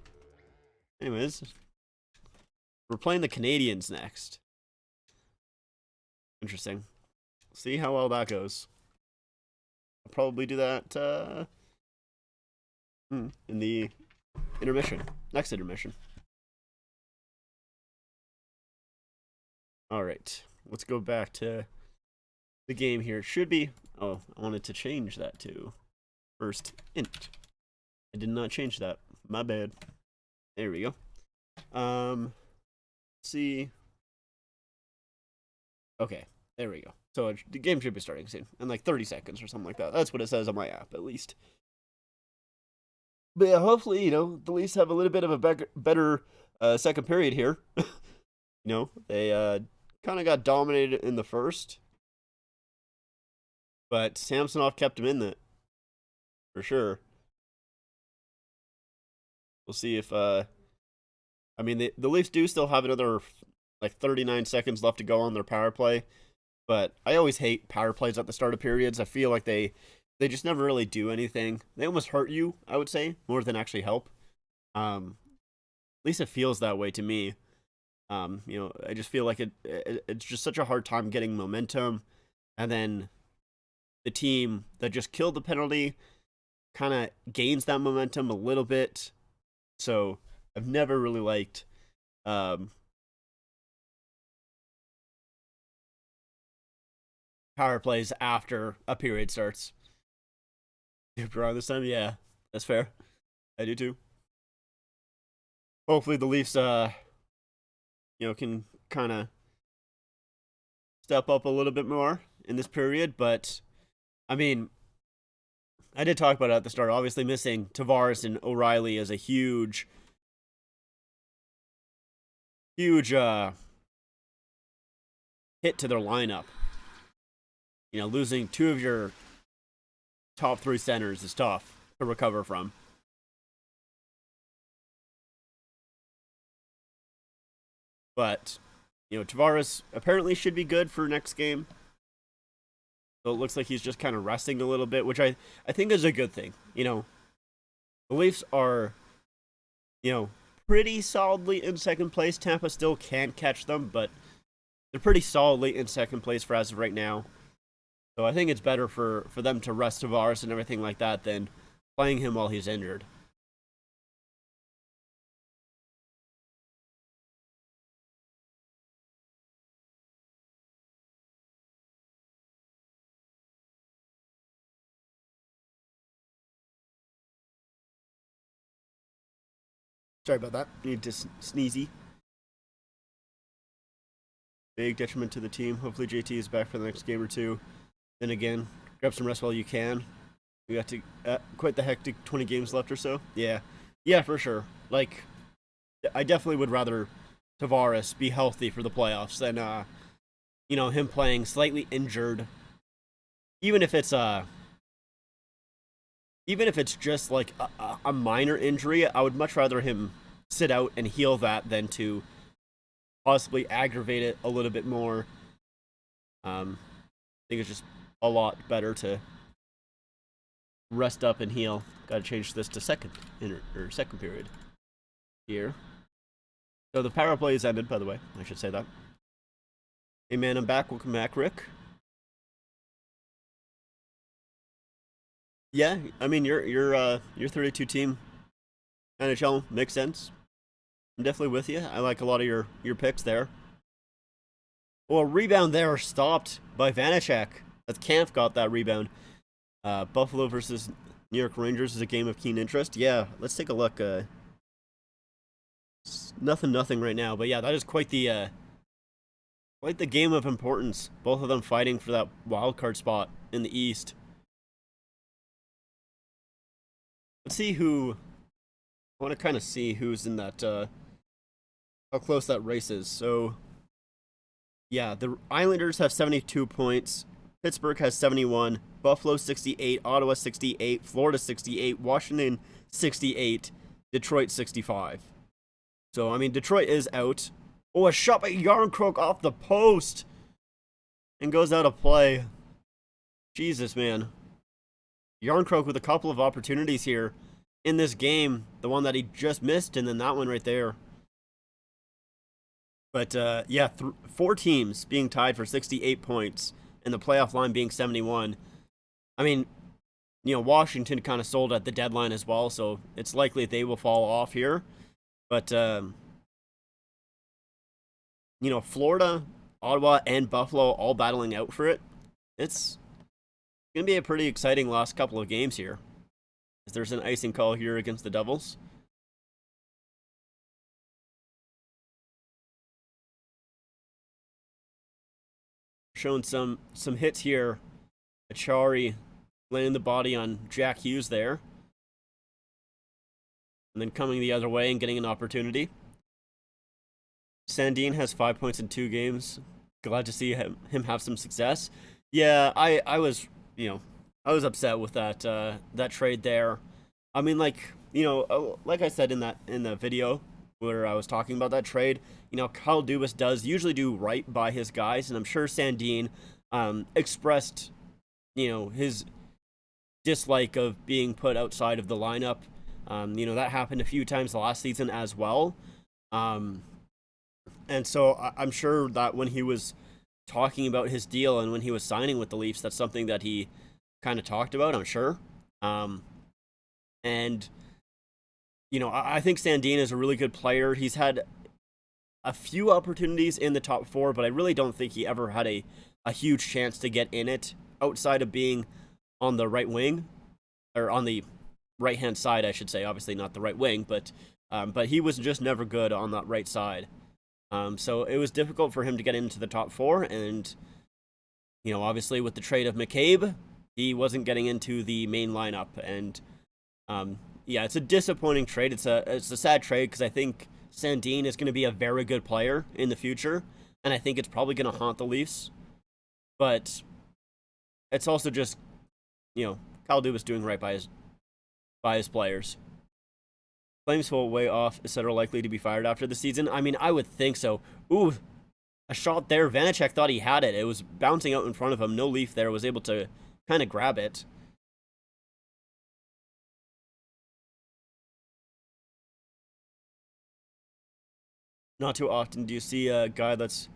Speaker 2: Anyways, we're playing the Canadians next. Interesting. See how well that goes. I'll probably do that in the intermission. Next intermission. Alright, let's go back to the game here. It should be... Oh, I wanted to change that to first int. I did not change that. My bad. There we go. Let's see. Okay, there we go. So the game should be starting soon. In like 30 seconds or something like that. That's what it says on my app, at least. But yeah, hopefully, you know, the Leafs have a little bit of a better second period here. You know, they kind of got dominated in the first. But Samsonov kept him in it. For sure. We'll see if... I mean, the Leafs do still have another, like, 39 seconds left to go on their power play. But I always hate power plays at the start of periods. I feel like they just never really do anything. They almost hurt you, I would say, more than actually help. At least it feels that way to me. You know, I just feel like it's just such a hard time getting momentum. And then the team that just killed the penalty kind of gains that momentum a little bit. So I've never really liked power plays after a period starts. Around this time, yeah, that's fair. I do too. Hopefully the Leafs, you know, can kind of step up a little bit more in this period. But I mean, I did talk about it at the start. Obviously, missing Tavares and O'Reilly is a huge hit to their lineup. You know, losing two of your top three centers is tough to recover from. But, you know, Tavares apparently should be good for next game. So it looks like he's just kind of resting a little bit, which I think is a good thing. You know, the Leafs are, you know, pretty solidly in second place. Tampa still can't catch them, but they're pretty solidly in second place for as of right now. So I think it's better for them to rest Tavares and everything like that than playing him while he's injured. Sorry about that. Need to sneezy. Big detriment to the team. Hopefully JT is back for the next game or two. Then again, grab some rest while you can. We got to quite the hectic 20 games left or so. Yeah, for sure. Like, I definitely would rather Tavares be healthy for the playoffs than him playing slightly injured. Even if it's just like a minor injury, I would much rather him sit out and heal that than to possibly aggravate it a little bit more. I think it's just a lot better to rest up and heal. Got to change this to second period here. So the power play is ended, by the way. I should say that. Hey man, I'm back. Welcome back, Rick. Yeah, I mean your 32 team NHL makes sense. I'm definitely with you. I like a lot of your picks there. Well, rebound there stopped by Vanacek. That's Kampf got that rebound. Buffalo versus New York Rangers is a game of keen interest. Yeah, let's take a look. Nothing right now, but yeah, that is quite the game of importance. Both of them fighting for that wild card spot in the East. Let's see who. I want to kind of see who's in that. How close that race is. So, yeah, the Islanders have 72 points. Pittsburgh has 71. Buffalo 68. Ottawa 68. Florida 68. Washington 68. Detroit 65. So, I mean, Detroit is out. Oh, a shot by Yarncroke off the post. And goes out of play. Jesus, man. Yarncroke with a couple of opportunities here in this game. The one that he just missed, and then that one right there. But, yeah, 4 teams being tied for 68 points, and the playoff line being 71. I mean, Washington kind of sold at the deadline as well, so it's likely they will fall off here. But, Florida, Ottawa, and Buffalo all battling out for it. It's going to be a pretty exciting last couple of games here. As there's an icing call here against the Devils. Showing some hits here. Achari laying the body on Jack Hughes there. And then coming the other way and getting an opportunity. Sandin has 5 points in 2 games. Glad to see him have some success. Yeah, I was upset with that trade there. I mean, like I said in the video where I was talking about that trade, Kyle Dubas does usually do right by his guys, and I'm sure Sandin expressed, his dislike of being put outside of the lineup. That happened a few times last season as well. And so I'm sure that when he was talking about his deal and when he was signing with the Leafs, that's something that he kind of talked about, I'm sure. And I think Sandin is a really good player. He's had a few opportunities in the top 4, but I really don't think he ever had a huge chance to get in it outside of being on the right wing, or on the right-hand side, I should say. Obviously not the right wing, but he was just never good on that right side. So it was difficult for him to get into the top 4, and obviously with the trade of McCabe, he wasn't getting into the main lineup, and yeah, it's a disappointing trade. It's a sad trade because I think Sandin is going to be a very good player in the future, and I think it's probably going to haunt the Leafs. But it's also just, Kyle Dubas doing right by his players. Flames fall way off. Is Sutter likely to be fired after the season? I mean, I would think so. Ooh, a shot there. Vanacek thought he had it. It was bouncing out in front of him. No Leaf there was able to kind of grab it. Not too often do you see a guy that's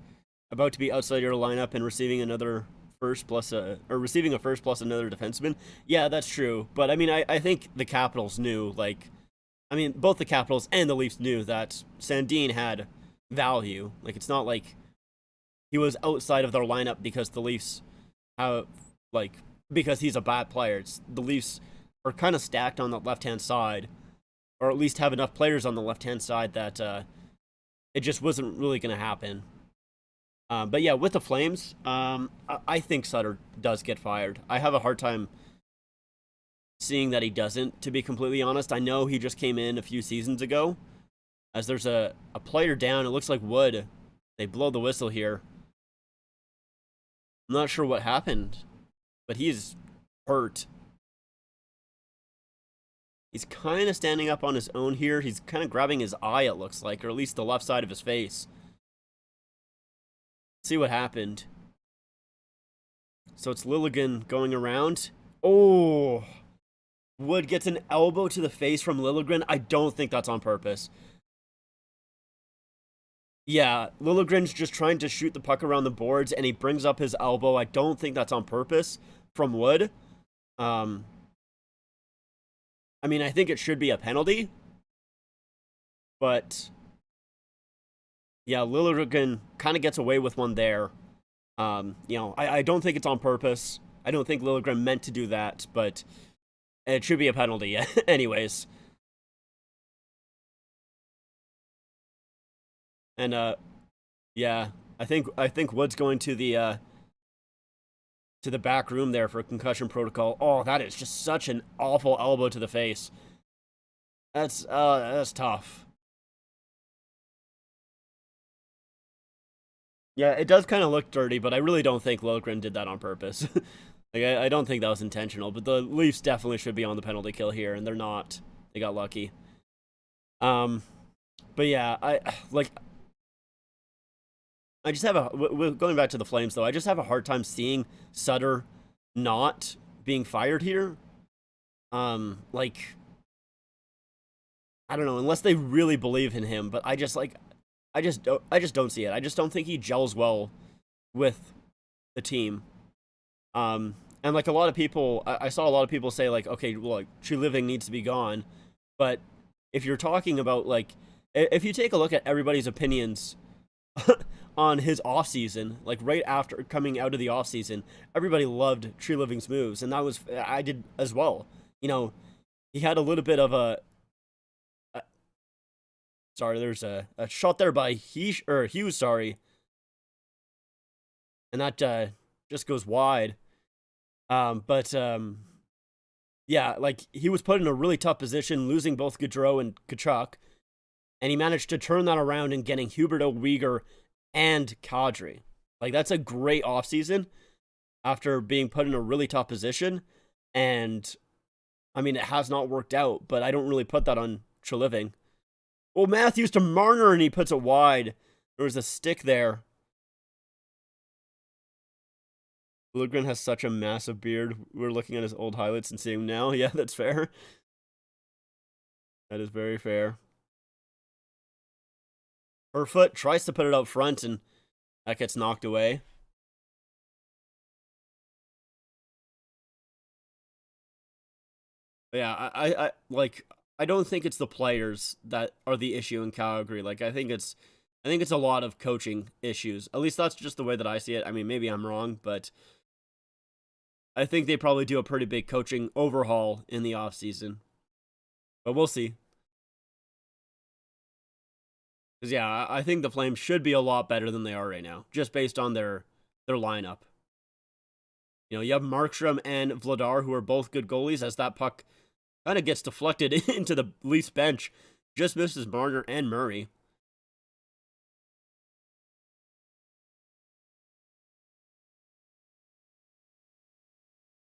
Speaker 2: about to be outside your lineup and receiving another first plus receiving a first plus another defenseman. Yeah, that's true. But I mean, I think the Capitals knew, both the Capitals and the Leafs knew that Sandin had value. Like, it's not like he was outside of their lineup because the Leafs have, because he's a bad player. The Leafs are kind of stacked on the left-hand side, or at least have enough players on the left-hand side that it just wasn't really going to happen. But yeah, with the Flames, I think Sutter does get fired. I have a hard time seeing that he doesn't, to be completely honest. I know he just came in a few seasons ago. As there's a player down, it looks like Wood. They blow the whistle here. I'm not sure what happened, but he's hurt. He's kind of standing up on his own here. He's kind of grabbing his eye, it looks like, or at least the left side of his face. See what happened. So it's Liljegren going around. Oh! Wood gets an elbow to the face from Liljegren. I don't think that's on purpose. Yeah, Liljegren's just trying to shoot the puck around the boards, and he brings up his elbow. I don't think that's on purpose from Wood. I mean, I think it should be a penalty. But yeah, Liljegren kind of gets away with one there. You know, I don't think it's on purpose. I don't think Liljegren meant to do that, but it should be a penalty anyways. And yeah, I think Wood's going to the back room there for concussion protocol. Oh, that is just such an awful elbow to the face. That's tough. Yeah, it does kind of look dirty, but I really don't think Liljegren did that on purpose. Like, I don't think that was intentional, but the Leafs definitely should be on the penalty kill here, and they're not. They got lucky. But yeah, I just have going back to the Flames, though, I just have a hard time seeing Sutter not being fired here. Like, I don't know, unless they really believe in him, but I just don't see it. I just don't think he gels well with the team. And like a lot of people, I saw a lot of people say like, okay, well, like, Treliving needs to be gone. But if you're talking about like, if you take a look at everybody's opinions on his offseason, like right after coming out of the offseason, everybody loved Treliving's moves. And I did as well. You know, he had a little bit of sorry, there's a shot there by Hughes, sorry. And that just goes wide. Yeah, like, he was put in a really tough position, losing both Gaudreau and Tkachuk, and he managed to turn that around and getting Huberdeau, Weegar, and Kadri. Like, that's a great offseason after being put in a really tough position, and, I mean, it has not worked out, but I don't really put that on Treliving. Well, Matthews to Marner, and he puts it wide. There was a stick there. Liljegren has such a massive beard. We're looking at his old highlights and seeing him now. Yeah, that's fair. That is very fair. Kerfoot tries to put it out front, and that gets knocked away. But yeah, I don't think it's the players that are the issue in Calgary. Like, I think it's a lot of coaching issues. At least that's just the way that I see it. I mean, maybe I'm wrong, but I think they probably do a pretty big coaching overhaul in the offseason. But we'll see. Because, yeah, I think the Flames should be a lot better than they are right now, just based on their lineup. You know, you have Markstrom and Vladar, who are both good goalies, as that puck kind of gets deflected into the Leafs bench. Just misses Marner and Murray.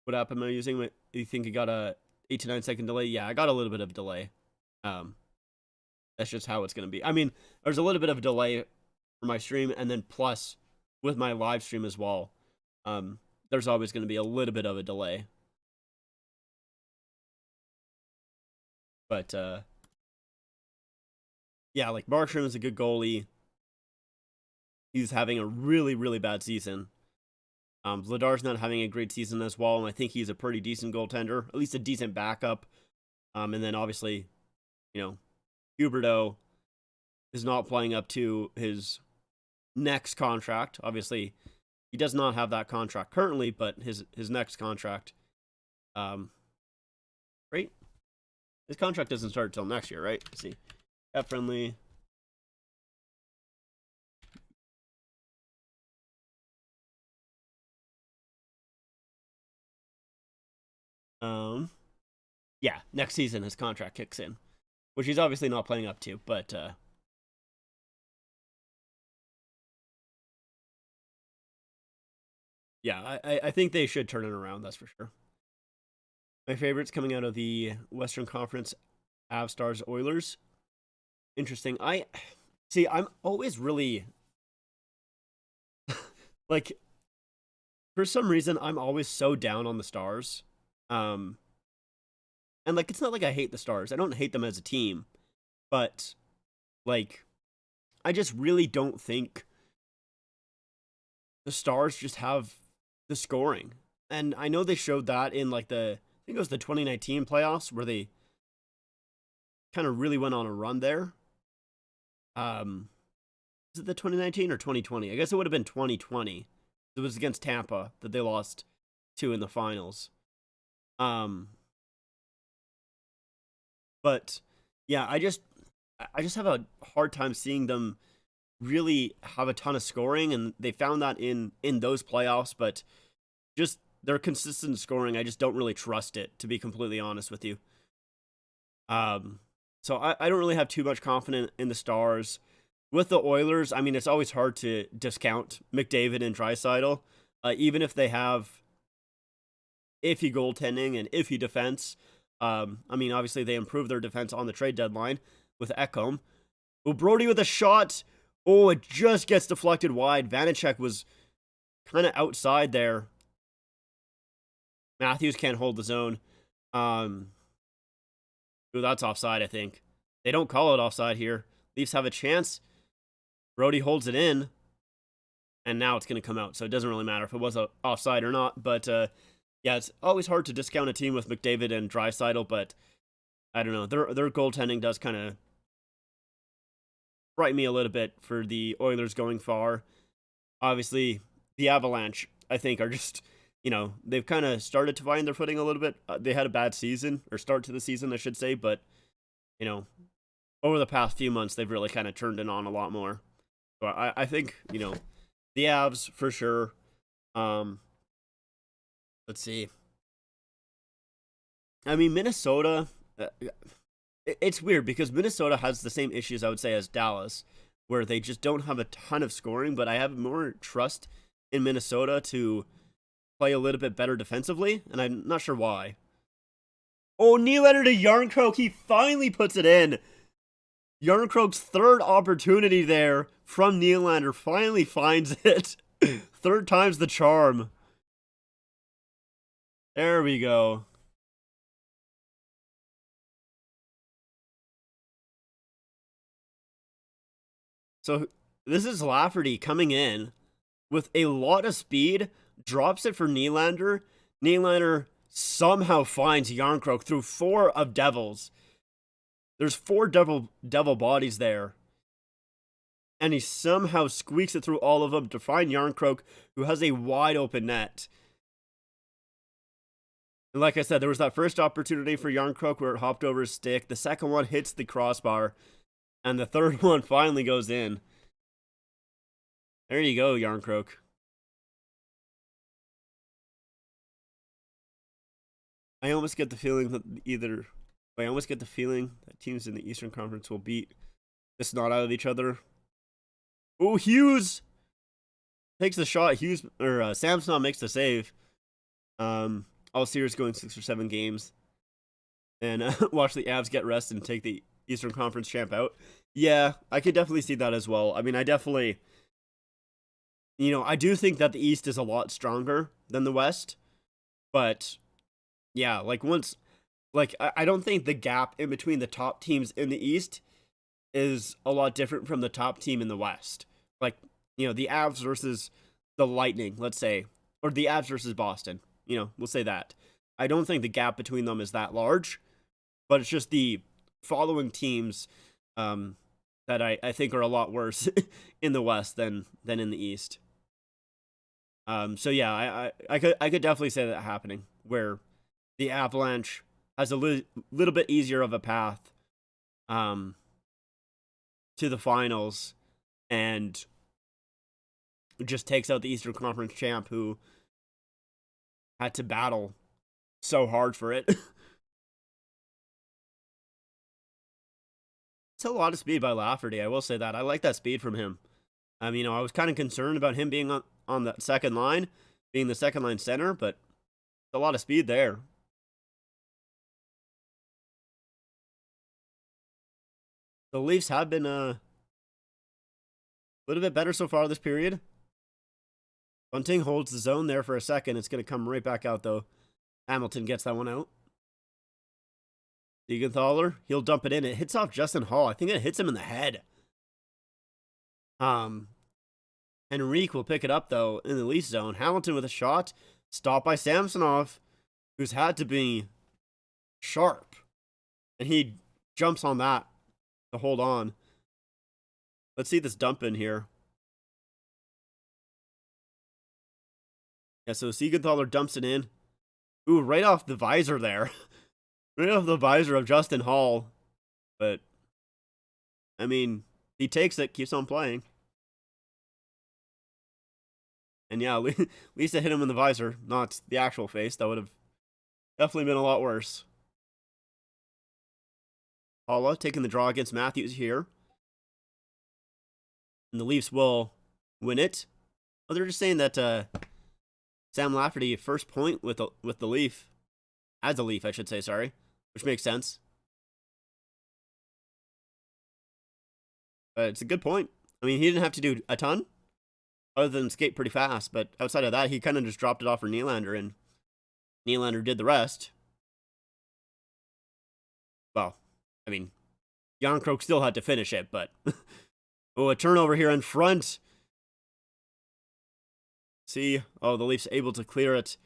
Speaker 2: What app am I using? You think you got a 8 to 9 second delay? Yeah, I got a little bit of delay. That's just how it's going to be. I mean, there's a little bit of a delay for my stream, and then plus with my live stream as well. There's always going to be a little bit of a delay. But, yeah, like, Markstrom is a good goalie. He's having a really, really bad season. Vladar's not having a great season as well, and I think he's a pretty decent goaltender, at least a decent backup. And then, obviously, you know, Huberdeau is not playing up to his next contract. Obviously, he does not have that contract currently, but his next contract. Great. His contract doesn't start until next year, right? Let's see. Cap friendly. Yeah, next season his contract kicks in, which he's obviously not playing up to, but yeah, I think they should turn it around, that's for sure. My favorites coming out of the Western Conference, Avs, Stars, Oilers. Interesting. I'm always really like, for some reason I'm always so down on the Stars. And like, it's not like I hate the Stars. I don't hate them as a team, but like, I just really don't think the Stars just have the scoring. And I know they showed that in like I think it was the 2019 playoffs where they kind of really went on a run there. Is it the 2019 or 2020? I guess it would have been 2020. It was against Tampa that they lost to in the finals. But yeah, I just have a hard time seeing them really have a ton of scoring, and they found that in those playoffs, but just their consistent scoring, I just don't really trust it, to be completely honest with you. So I don't really have too much confidence in the Stars. With the Oilers, I mean, it's always hard to discount McDavid and Draisaitl, even if they have iffy goaltending and iffy defense. I mean, obviously they improved their defense on the trade deadline with Ekholm. Oh, Brody with a shot. Oh, it just gets deflected wide. Vanacek was kind of outside there. Matthews can't hold the zone. Ooh, that's offside, I think. They don't call it offside here. Leafs have a chance. Brody holds it in. And now it's going to come out. So it doesn't really matter if it was offside or not. But yeah, it's always hard to discount a team with McDavid and Draisaitl. But I don't know. Their goaltending does kind of frighten me a little bit for the Oilers going far. Obviously, the Avalanche, I think, are just, they've kind of started to find their footing a little bit. They had a bad season, or start to the season, I should say, but, over the past few months, they've really kind of turned it on a lot more. So I think, the Avs, for sure. Let's see. I mean, Minnesota, it's weird because Minnesota has the same issues, I would say, as Dallas, where they just don't have a ton of scoring, but I have more trust in Minnesota to play a little bit better defensively, and I'm not sure why. Oh, Nylander to Järnkrok, he finally puts it in. Järnkrok's third opportunity there from Nylander finally finds it. Third time's the charm. There we go. So this is Lafferty coming in with a lot of speed, drops it for Nylander. Nylander somehow finds Järnkrok through 4 of Devils. There's 4 devil bodies there. And he somehow squeaks it through all of them to find Järnkrok, who has a wide open net. And like I said, there was that first opportunity for Järnkrok where it hopped over his stick. The second one hits the crossbar. And the third one finally goes in. There you go, Järnkrok. I almost get the feeling that teams in the Eastern Conference will beat the snot out of each other. Oh, Hughes takes the shot. Samsonov makes the save. All series going 6 or 7 games. And watch the Avs get rest and take the Eastern Conference champ out. Yeah, I could definitely see that as well. I mean, I definitely, I do think that the East is a lot stronger than the West. But yeah, I don't think the gap in between the top teams in the East is a lot different from the top team in the West. Like, the Avs versus the Lightning, let's say, or the Avs versus Boston. We'll say that. I don't think the gap between them is that large, but it's just the following teams that I think are a lot worse in the West than in the East. So yeah, I could definitely say that happening, where the Avalanche has a little bit easier of a path to the finals and just takes out the Eastern Conference champ who had to battle so hard for it. It's a lot of speed by Lafferty, I will say that. I like that speed from him. I was kind of concerned about him being on that second line, being the second line center, but a lot of speed there. The Leafs have been a little bit better so far this period. Bunting holds the zone there for a second. It's going to come right back out, though. Hamilton gets that one out. Siegenthaler, he'll dump it in. It hits off Justin Holl. I think it hits him in the head. Henrique will pick it up, though, in the Leafs zone. Hamilton with a shot. Stopped by Samsonov, who's had to be sharp. And he jumps on that to hold on. Let's see this dump in here. Yeah, so Siegenthaler dumps it in. Ooh, right off the visor there. Right off the visor of Justin Holl. But, he takes it, keeps on playing. And yeah, at least it hit him in the visor, not the actual face. That would have definitely been a lot worse. Holla taking the draw against Matthews here. And the Leafs will win it. Oh, they're just saying that Sam Lafferty, first point with the Leaf. As a Leaf, I should say, sorry. Which makes sense. But it's a good point. He didn't have to do a ton, other than skate pretty fast. But outside of that, he kind of just dropped it off for Nylander, and Nylander did the rest. Well, Jarnkrok still had to finish it, but... Oh, a turnover here in front. See? Oh, the Leafs able to clear it.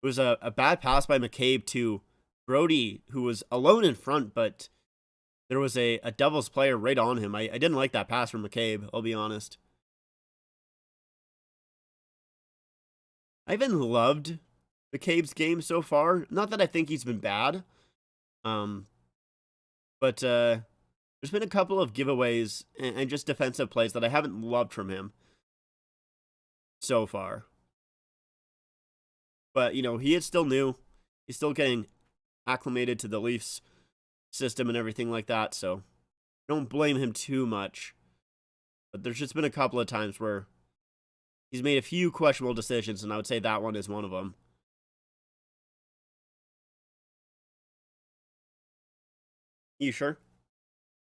Speaker 2: It was a bad pass by McCabe to Brody, who was alone in front, but there was a Devils player right on him. I didn't like that pass from McCabe, I'll be honest. I haven't loved McCabe's game so far. Not that I think he's been bad. But there's been a couple of giveaways and just defensive plays that I haven't loved from him so far. But, he is still new. He's still getting acclimated to the Leafs system and everything like that, so don't blame him too much. But there's just been a couple of times where he's made a few questionable decisions, and I would say that one is one of them. You sure?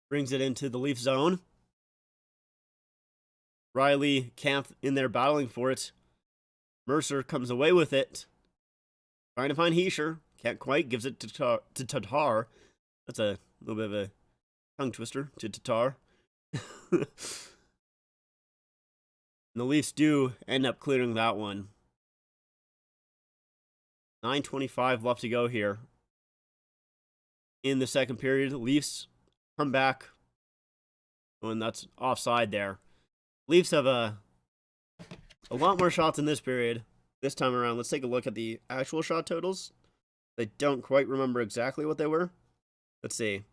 Speaker 2: Brings it into the Leaf zone. Riley, Kampf in there battling for it. Mercer comes away with it. Trying to find Hischier. Can't quite. Gives it to Tatar. That's a little bit of a tongue twister to Tatar. And the Leafs do end up clearing that one. 9:25 left to go here. In the second period, Leafs come back. Oh, and that's offside there. Leafs have a lot more shots in this period. This time around, let's take a look at the actual shot totals. I don't quite remember exactly what they were. Let's see.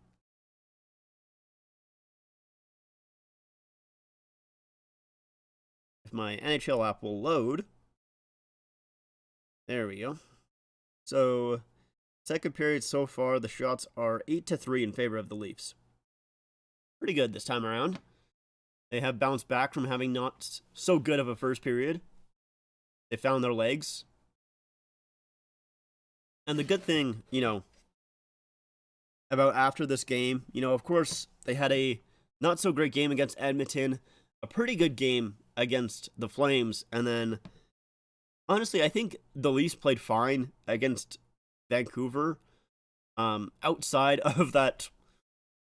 Speaker 2: If my NHL app will load. There we go. So, second period so far, the shots are 8-3 in favor of the Leafs. Pretty good this time around. They have bounced back from having not so good of a first period. They found their legs. And the good thing, about after this game, of course, they had a not so great game against Edmonton, a pretty good game against the Flames, and then, honestly, I think the Leafs played fine against Vancouver, outside of that,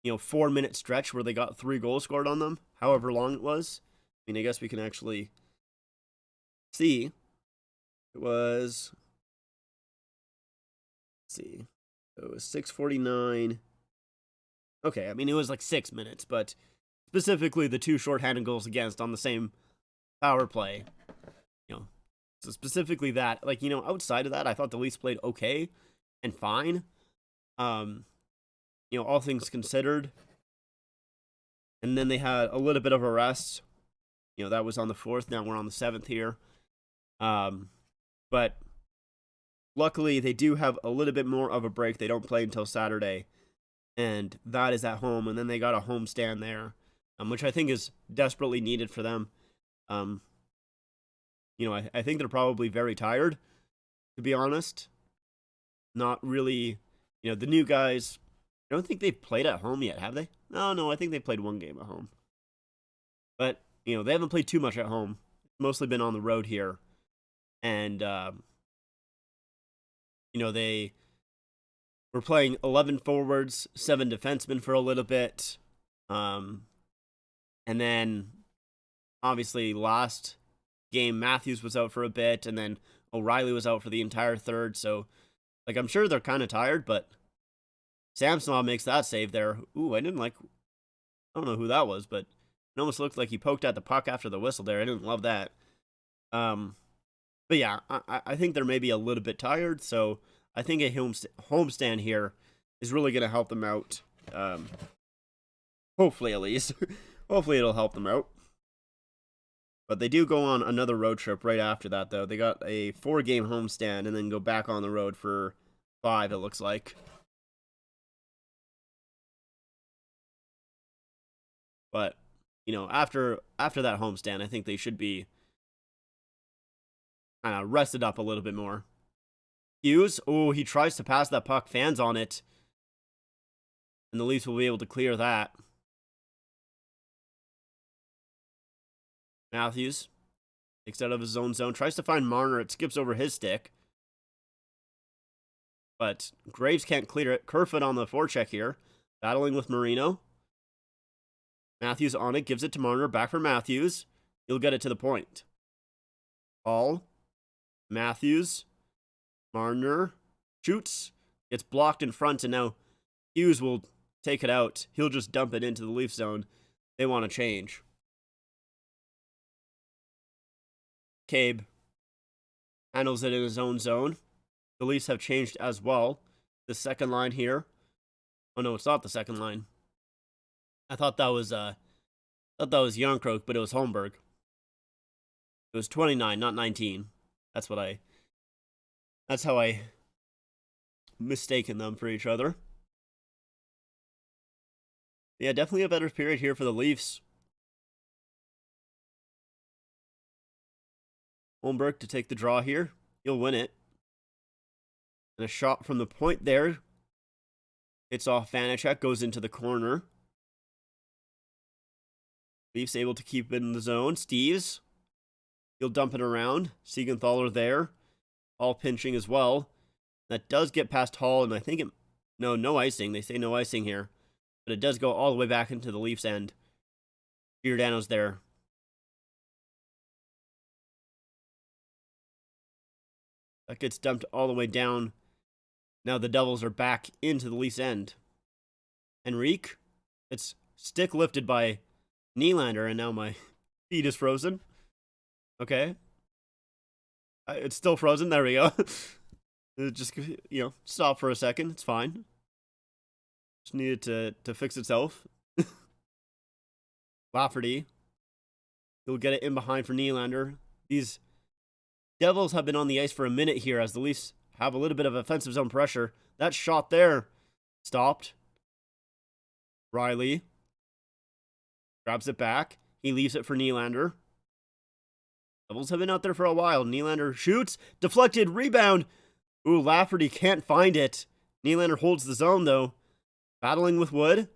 Speaker 2: 4-minute stretch where they got 3 goals scored on them, however long it was. I guess we can actually see. It was, let's see, it was 6:49. Okay, it was like 6 minutes, but specifically the 2 shorthanded goals against on the same power play. So specifically that, outside of that, I thought the Leafs played okay and fine. All things considered. And then they had a little bit of a rest. That was on the 4th. Now we're on the 7th here. But luckily, they do have a little bit more of a break. They don't play until Saturday. And that is at home. And then they got a homestand there, which I think is desperately needed for them. I think they're probably very tired, to be honest. Not really, the new guys, I don't think they've played at home yet, have they? No, I think they played one game at home. But, they haven't played too much at home. It's mostly been on the road here. And, they were playing 11 forwards, 7 defensemen for a little bit. And then, obviously, last game, Matthews was out for a bit, and then O'Reilly was out for the entire third. So, I'm sure they're kind of tired, but Samsonov makes that save there. Ooh, I don't know who that was, but it almost looked like he poked at the puck after the whistle there. I didn't love that. But yeah, I think they're maybe a little bit tired, so I think a homestand here is really going to help them out. Hopefully, at least. Hopefully, it'll help them out. But they do go on another road trip right after that, though. They got a 4-game homestand and then go back on the road for 5, it looks like. But, after that homestand, I think they should be rested up a little bit more. Hughes, he tries to pass that puck, fans on it. And the Leafs will be able to clear that. Matthews takes out of his own zone, tries to find Marner. It skips over his stick. But Graves can't clear it. Kerfoot on the forecheck here, battling with Marino. Matthews on it, gives it to Marner, back for Matthews. He'll get it to the point. Ball. Matthews. Marner. Shoots. Gets blocked in front, and now Hughes will take it out. He'll just dump it into the Leaf zone. They want to change. Cabe handles it in his own zone. The Leafs have changed as well. The second line here. Oh no, it's not the second line. I thought that was Jarnkrok, but it was Holmberg. It was 29, not 19. That's how I mistaken them for each other. Yeah, definitely a better period here for the Leafs. Holmberg to take the draw here. He'll win it. And a shot from the point there. It's off Vanacek, goes into the corner. Leafs able to keep it in the zone. Steves. He'll dump it around. Siegenthaler there. All pinching as well. That does get past Hall, and I think no icing. They say no icing here. But it does go all the way back into the Leafs' end. Giordano's there. That gets dumped all the way down. Now the Devils are back into the Leafs' end. Henrique. It's stick lifted by Nylander, and now my feed is frozen. Okay. It's still frozen. There we go. It just, stop for a second. It's fine. Just needed to fix itself. Lafferty. He'll get it in behind for Nylander. These Devils have been on the ice for a minute here as the Leafs have a little bit of offensive zone pressure. That shot there stopped. Riley grabs it back. He leaves it for Nylander. Devils have been out there for a while. Nylander shoots. Deflected. Rebound. Ooh, Lafferty can't find it. Nylander holds the zone, though. Battling with Wood.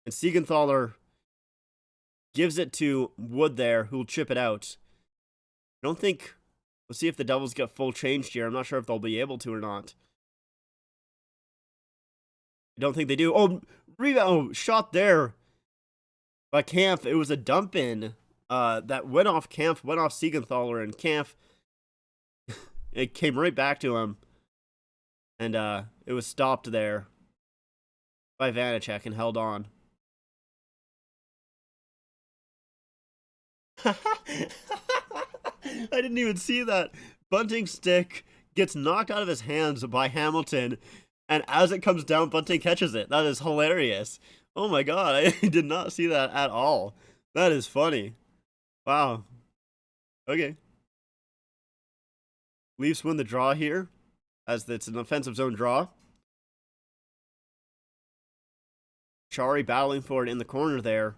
Speaker 2: And Siegenthaler gives it to Wood there, who'll chip it out. I don't think... We'll see if the Devils get full changed here. I'm not sure if they'll be able to or not. I don't think they do. Oh, rebound. Oh, shot there by Kampf. It was a dump in that went off Kampf, went off Siegenthaler, and Kampf, it came right back to him. And it was stopped there by Vanacek and held on. I didn't even see that. Bunting stick gets knocked out of his hands by Hamilton, and as it comes down, Bunting catches it. That is hilarious. Oh my god, I did not see that at all. That is funny. Wow. Okay. Leafs win the draw here, as it's an offensive zone draw. Chari battling for it in the corner there.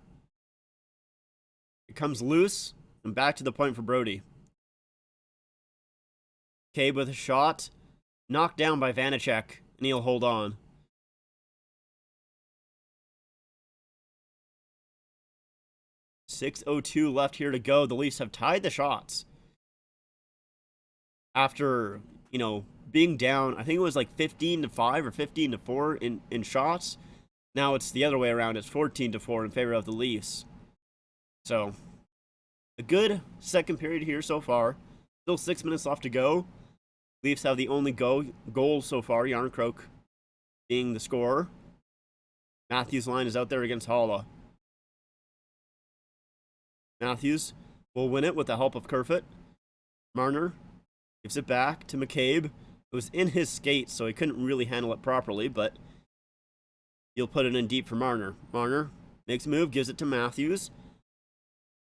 Speaker 2: It comes loose, and back to the point for Brody. Cabe with a shot. Knocked down by Vanacek, and he'll hold on. .602 left here to go. The Leafs have tied the shots. After, being down, I think it was like 15-5 or 15-4 in shots. Now it's the other way around. It's 14-4 in favor of the Leafs. So, a good second period here so far. Still 6 minutes left to go. Leafs have the only goal so far. Järnkrok being the scorer. Matthews' line is out there against Haula. Matthews will win it with the help of Kerfoot. Marner gives it back to McCabe. It was in his skates, so he couldn't really handle it properly, but he'll put it in deep for Marner. Marner makes a move, gives it to Matthews.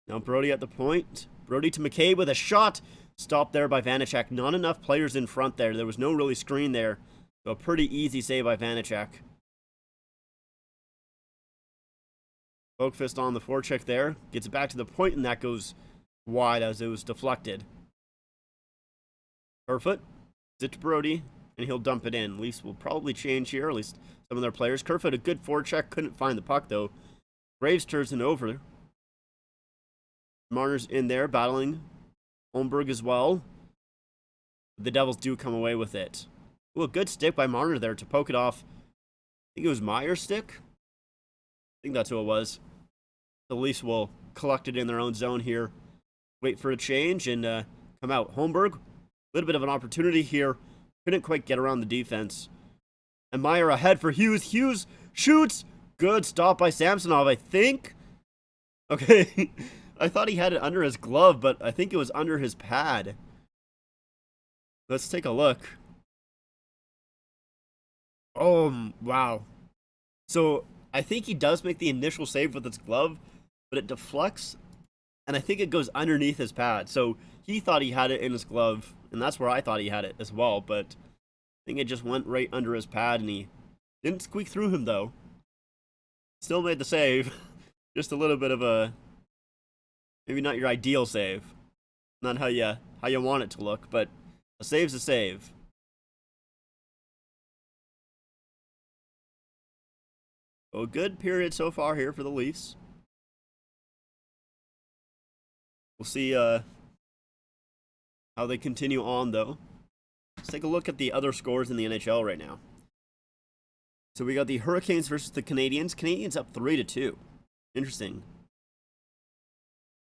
Speaker 2: Now Brody at the point. Brody to McCabe with a shot. Stopped there by Vanacek. Not enough players in front there. There was no really screen there. So a pretty easy save by Vanacek. Boakfist on the forecheck there. Gets it back to the point, and that goes wide as it was deflected. Kerfoot. Gives it to Brody, and he'll dump it in. Leafs will probably change here, at least some of their players. Kerfoot, a good forecheck. Couldn't find the puck, though. Graves turns it over. Marner's in there, battling Holmberg as well. The Devils do come away with it. Ooh, a good stick by Marner there to poke it off. I think it was Meyer's stick. I think that's who it was. The Leafs will collect it in their own zone here. Wait for a change and come out. Holmberg, a little bit of an opportunity here. Couldn't quite get around the defense. And Meyer ahead for Hughes. Hughes shoots. Good stop by Samsonov, I think. Okay. I thought he had it under his glove, but I think it was under his pad. Let's take a look. Oh, wow. So, I think he does make the initial save with his glove, but it deflects, and I think it goes underneath his pad. So, he thought he had it in his glove, and that's where I thought he had it as well, but I think it just went right under his pad, and he didn't squeak through him, though. Still made the save. Just a little bit of a... maybe not your ideal save. Not how you want it to look, but a save's a save. So a good period so far here for the Leafs. We'll see how they continue on, though. Let's take a look at the other scores in the NHL right now. So we got the Hurricanes versus the Canadiens. Canadiens up 3-2. Interesting.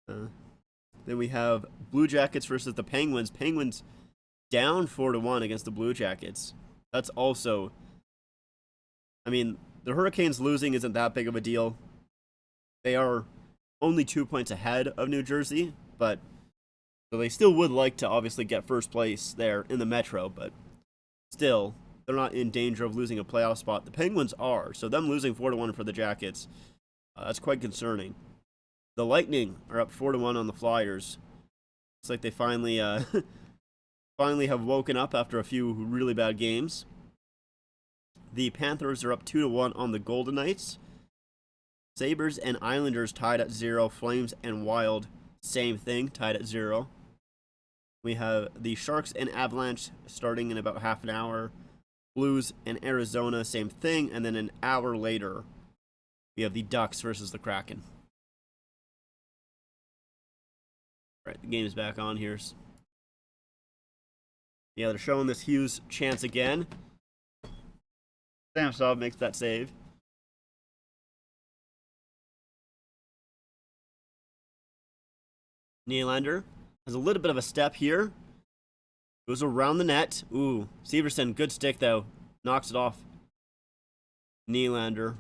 Speaker 2: Then we have Blue Jackets versus the Penguins. Penguins down 4-1 against the Blue Jackets. That's also... I mean, the Hurricanes losing isn't that big of a deal. They are only 2 points ahead of New Jersey, but so they still would like to obviously get first place there in the Metro, but still, they're not in danger of losing a playoff spot. The Penguins are, so them losing 4-1 for the Jackets, that's quite concerning. The Lightning are up 4-1 on the Flyers. Looks like they finally have woken up after a few really bad games. The Panthers are up 2-1 on the Golden Knights. Sabres and Islanders tied at 0. Flames and Wild, same thing, tied at 0. We have the Sharks and Avalanche starting in about half an hour. Blues and Arizona, same thing. And then an hour later, we have the Ducks versus the Kraken. All right, the game is back on here. Yeah, they're showing this Hughes chance again. Samsonov makes that save. Nylander has a little bit of a step here. Goes around the net. Ooh, Severson, good stick though. Knocks it off. Nylander.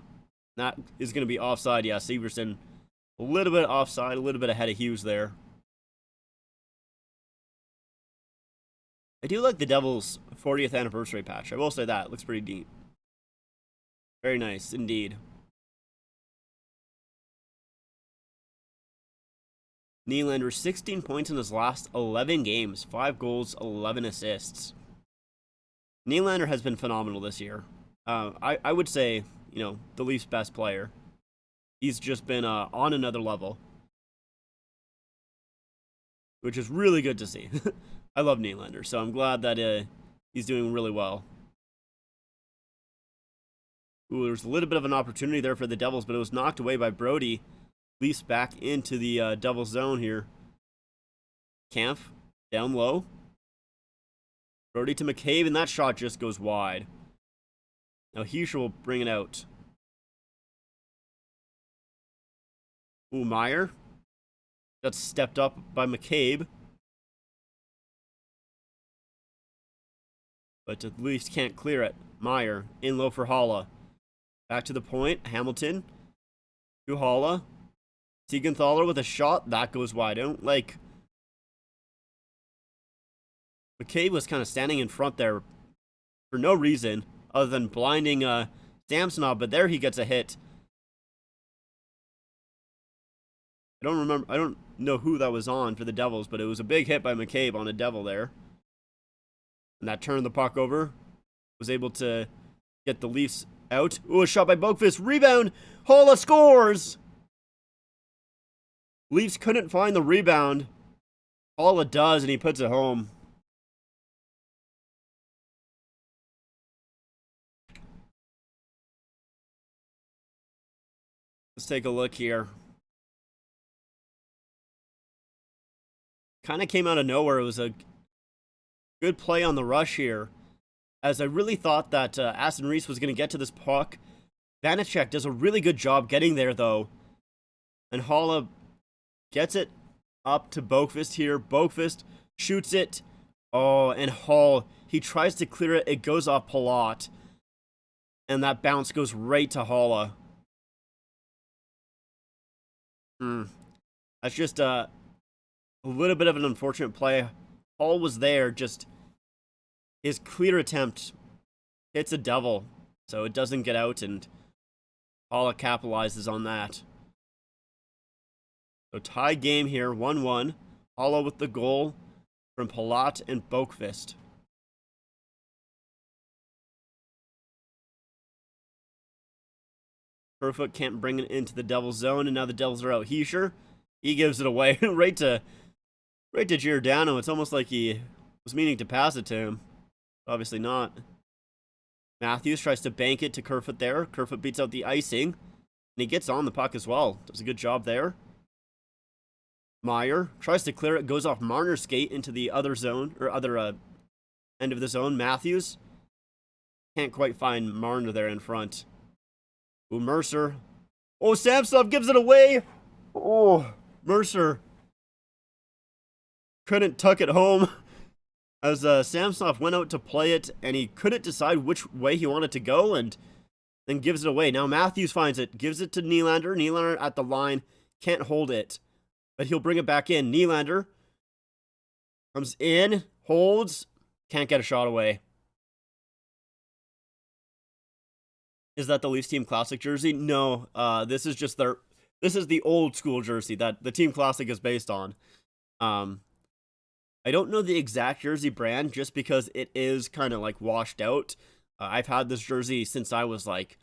Speaker 2: That is going to be offside. Yeah, Severson a little bit offside, a little bit ahead of Hughes there. I do like the Devils' 40th anniversary patch. I will say that. It looks pretty neat. Very nice, indeed. Nylander, 16 points in his last 11 games. 5 goals, 11 assists. Nylander has been phenomenal this year. I would say, you know, the Leafs' best player. He's just been on another level, which is really good to see. I love Nylander, so I'm glad that he's doing really well. Ooh, there's a little bit of an opportunity there for the Devils, but it was knocked away by Brody. Leafs back into the Devils zone here. Kampf down low. Brody to McCabe, and that shot just goes wide. Now Hischier will bring it out. Ooh, Meyer. That's stepped up by McCabe. But the Leafs can't clear it. Meyer in low for Haula. Back to the point. Hamilton to Haula. Siegenthaler with a shot. That goes wide. I don't like... McCabe was kind of standing in front there for no reason other than blinding Samsonov, but there he gets a hit. I don't know who that was on for the Devils, but it was a big hit by McCabe on a Devil there. And that turned the puck over. Was able to get the Leafs out. Ooh, a shot by Boqvist. Rebound. Haula scores. Leafs couldn't find the rebound. Haula does, and he puts it home. Let's take a look here. Kind of came out of nowhere. It was a good play on the rush here, as I really thought that Aston Reese was going to get to this puck. Vanacek does a really good job getting there, though. And Haula gets it up to Boqvist here. Boqvist shoots it. Oh, and Hall, he tries to clear it. It goes off Palat. And that bounce goes right to Haula. That's just a little bit of an unfortunate play. Hall was there, just his clear attempt hits a Devil, so it doesn't get out, and Haula capitalizes on that. So tie game here, 1-1. Haula with the goal from Palat and Boqvist. Kerfoot can't bring it into the Devils zone, and now the Devils are out. Hischier, he gives it away right to Giordano. It's almost like he was meaning to pass it to him. Obviously not. Matthews tries to bank it to Kerfoot there. Kerfoot beats out the icing, and he gets on the puck as well. Does a good job there. Meyer tries to clear it, goes off Marner's skate into the other zone, or other end of the zone. Matthews can't quite find Marner there in front. Ooh, Mercer. Oh, Samsonov gives it away. Oh, Mercer couldn't tuck it home as Samsonov went out to play it, and he couldn't decide which way he wanted to go, and then gives it away. Now Matthews finds it, gives it to Nylander. Nylander at the line, can't hold it, but he'll bring it back in. Nylander comes in, holds, can't get a shot away. Is that the Leafs Team Classic jersey? No, this is just this is the old school jersey that the Team Classic is based on. I don't know the exact jersey brand just because it is kind of like washed out. I've had this jersey since I was like,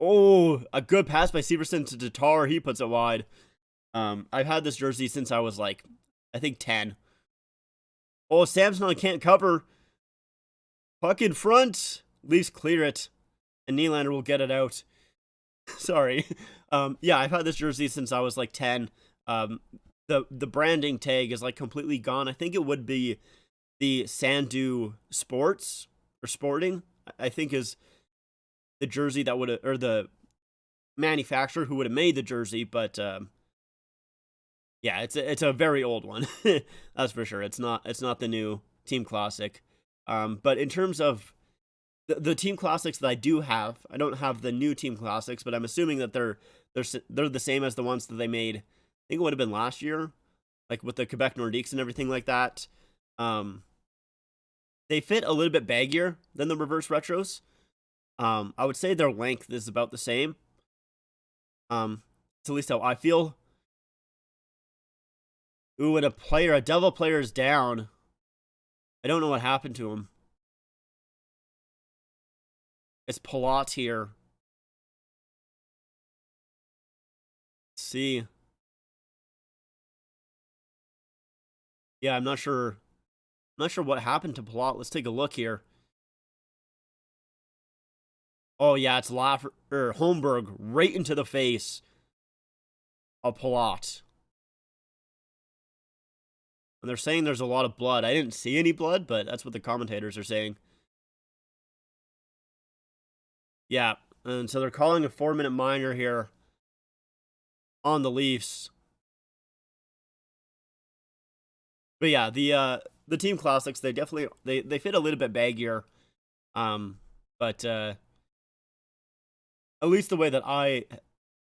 Speaker 2: oh, a good pass by Severson to Tatar. He puts it wide. I've had this jersey since I was like, I think 10. Oh, Samson can't cover. Puck in front. Leafs clear it. And Nylander will get it out. Sorry. Yeah, I've had this jersey since I was like 10. The branding tag is like completely gone. I think it would be the Sandu Sports or Sporting, I think is the jersey that would, or the manufacturer who would have made the jersey. But yeah, it's a very old one. That's for sure. It's not the new Team Classic. But in terms of the Team Classics that I do have, I don't have the new Team Classics, but I'm assuming that they're the same as the ones that they made. I think it would have been last year, like with the Quebec Nordiques and everything like that. they fit a little bit baggier than the reverse retros. I would say their length is about the same. It's at least how I feel. Ooh, and a devil player is down. I don't know what happened to him. It's Palat here. Let's see. Yeah, I'm not sure. I'm not sure what happened to Palat. Let's take a look here. Oh yeah, it's Holmberg right into the face of Palat. And they're saying there's a lot of blood. I didn't see any blood, but that's what the commentators are saying. Yeah, and so they're calling a 4-minute minor here on the Leafs. But yeah, the team classics, they definitely they fit a little bit baggier. But at least the way that I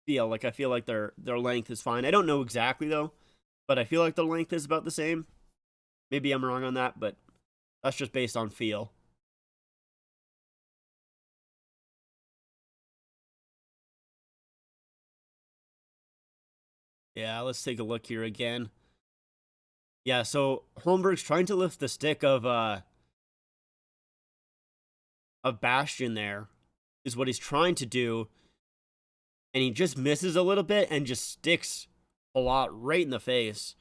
Speaker 2: feel like their length is fine. I don't know exactly though, but I feel like the length is about the same. Maybe I'm wrong on that, but that's just based on feel. Yeah, let's take a look here again. Yeah, so Holmberg's trying to lift the stick of Bastian there, is what he's trying to do. And he just misses a little bit and just sticks a lot right in the face.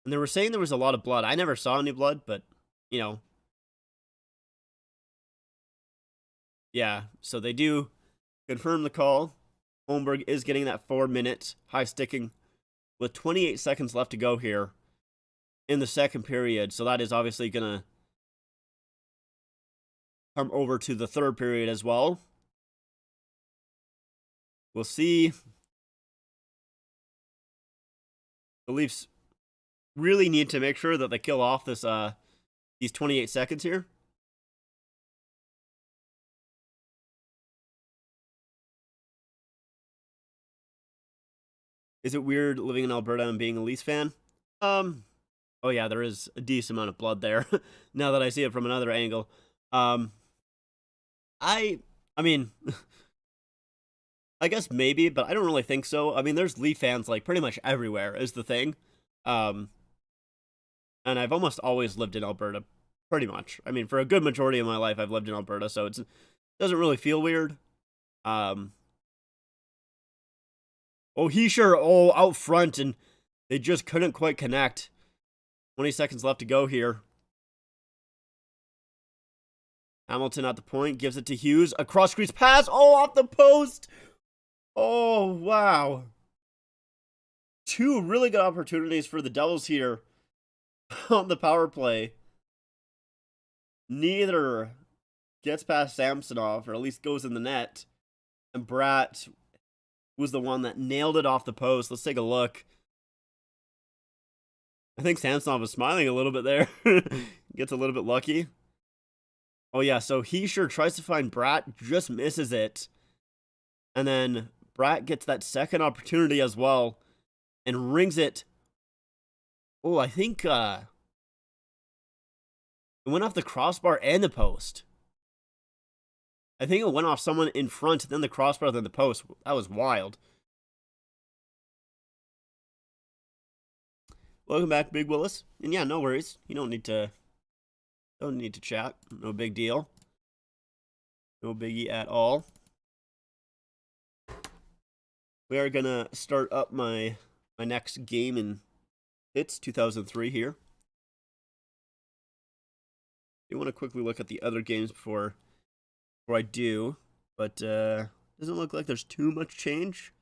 Speaker 2: And they were saying there was a lot of blood. I never saw any blood, but, you know. Yeah, so they do confirm the call. Holmberg is getting that 4-minute high sticking with 28 seconds left to go here in the second period. So that is obviously going to come over to the third period as well. We'll see. The Leafs really need to make sure that they kill off this these 28 seconds here. Is it weird living in Alberta and being a Leafs fan? Oh yeah, there is a decent amount of blood there. Now that I see it from another angle. I mean, I guess maybe, but I don't really think so. I mean, there's Leaf fans like pretty much everywhere is the thing. And I've almost always lived in Alberta, pretty much. I mean, for a good majority of my life, I've lived in Alberta, so it doesn't really feel weird. Oh, out front, and they just couldn't quite connect. 20 seconds left to go here. Hamilton at the point, gives it to Hughes. A cross-crease pass. Oh, off the post. Oh, wow. Two really good opportunities for the Devils here on the power play. Neither gets past Samsonov, or at least goes in the net. And Bratt was the one that nailed it off the post. Let's take a look. I think Samsonov was smiling a little bit there. Gets a little bit lucky. Oh yeah, so Hischier tries to find Bratt, just misses it. And then Bratt gets that second opportunity as well and rings it. Oh, I think it went off the crossbar and the post. I think it went off someone in front, then the crossbar, then the post. That was wild. Welcome back, Big Willis. And yeah, no worries. You don't need to chat. No big deal. No biggie at all. We are gonna start up my next game in Hits 2003 here. I want to quickly look at the other games before I do, but doesn't look like there's too much change.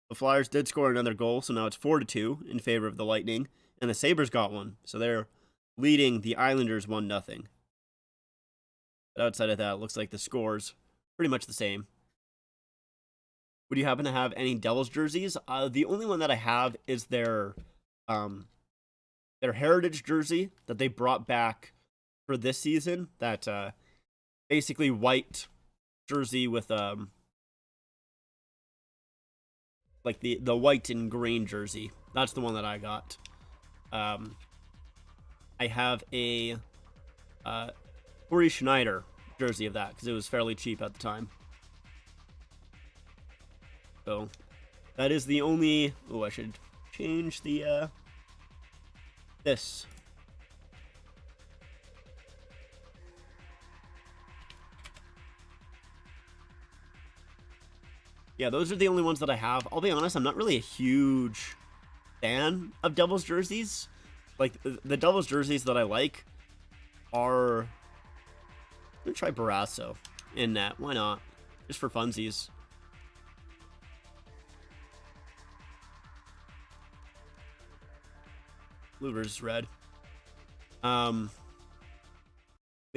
Speaker 2: The Flyers did score another goal, so now it's 4-2 in favor of the Lightning, and the Sabres got one, so they're leading the Islanders 1-0. But outside of that, it looks like the score's pretty much the same. Would you happen to have any Devils jerseys? The only one that I have is their Heritage jersey that they brought back for this season. That basically white jersey with like the white and green jersey. That's the one that I got. I have a Corey Schneider jersey of that because it was fairly cheap at the time. So that is the only. Oh, I should change the this. Yeah, those are the only ones that I have. I'll be honest, I'm not really a huge fan of Devils jerseys. Like, the Devils jerseys that I like are... I'm going to try Barrasso in that. Why not? Just for funsies. Blue versus red. Yeah,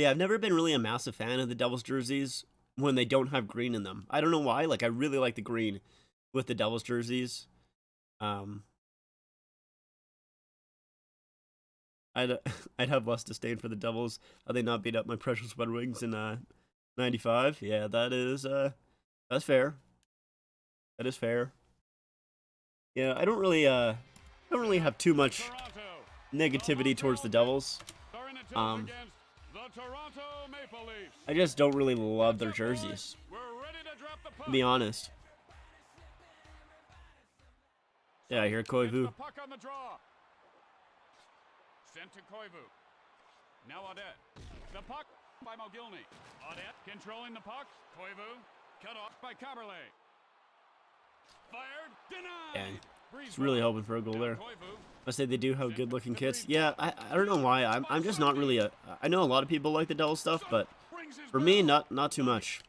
Speaker 2: I've never been really a massive fan of the Devils jerseys when they don't have green in them. I don't know why. Like, I really like the green with the Devils jerseys. I'd have less disdain for the Devils had they not beat up my precious Red Wings in 95. Yeah, that's fair. That is fair. Yeah, I don't really have too much negativity towards the Devils. I just don't really love their jerseys, to be honest. Yeah, I hear Koivu.
Speaker 3: Sent to Koivu. Now Audette. The puck by Mogilny. Audette controlling the puck. Koivu. Cut off by Caberlet. Fired. Denied.
Speaker 2: Dang. Just really hoping for a goal there. I say they do have good-looking kits. Yeah, I don't know why. I'm just not really a. I know a lot of people like the Devil stuff, but for me, not too much.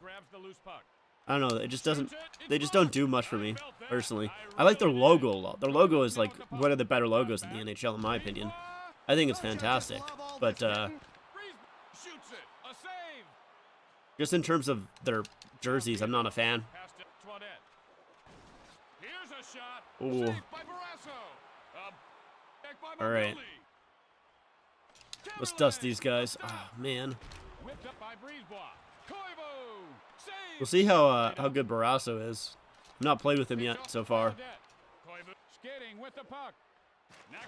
Speaker 2: I don't know. It just doesn't. They just don't do much for me personally. I like their logo a lot. Their logo is like one of the better logos in the NHL, in my opinion. I think it's fantastic, but just in terms of their jerseys, I'm not a fan. Ooh. All right. Let's dust these guys. Oh, man. We'll see how good Barrasso is. I've not played with him yet so far.
Speaker 3: Skating with the puck. Knock,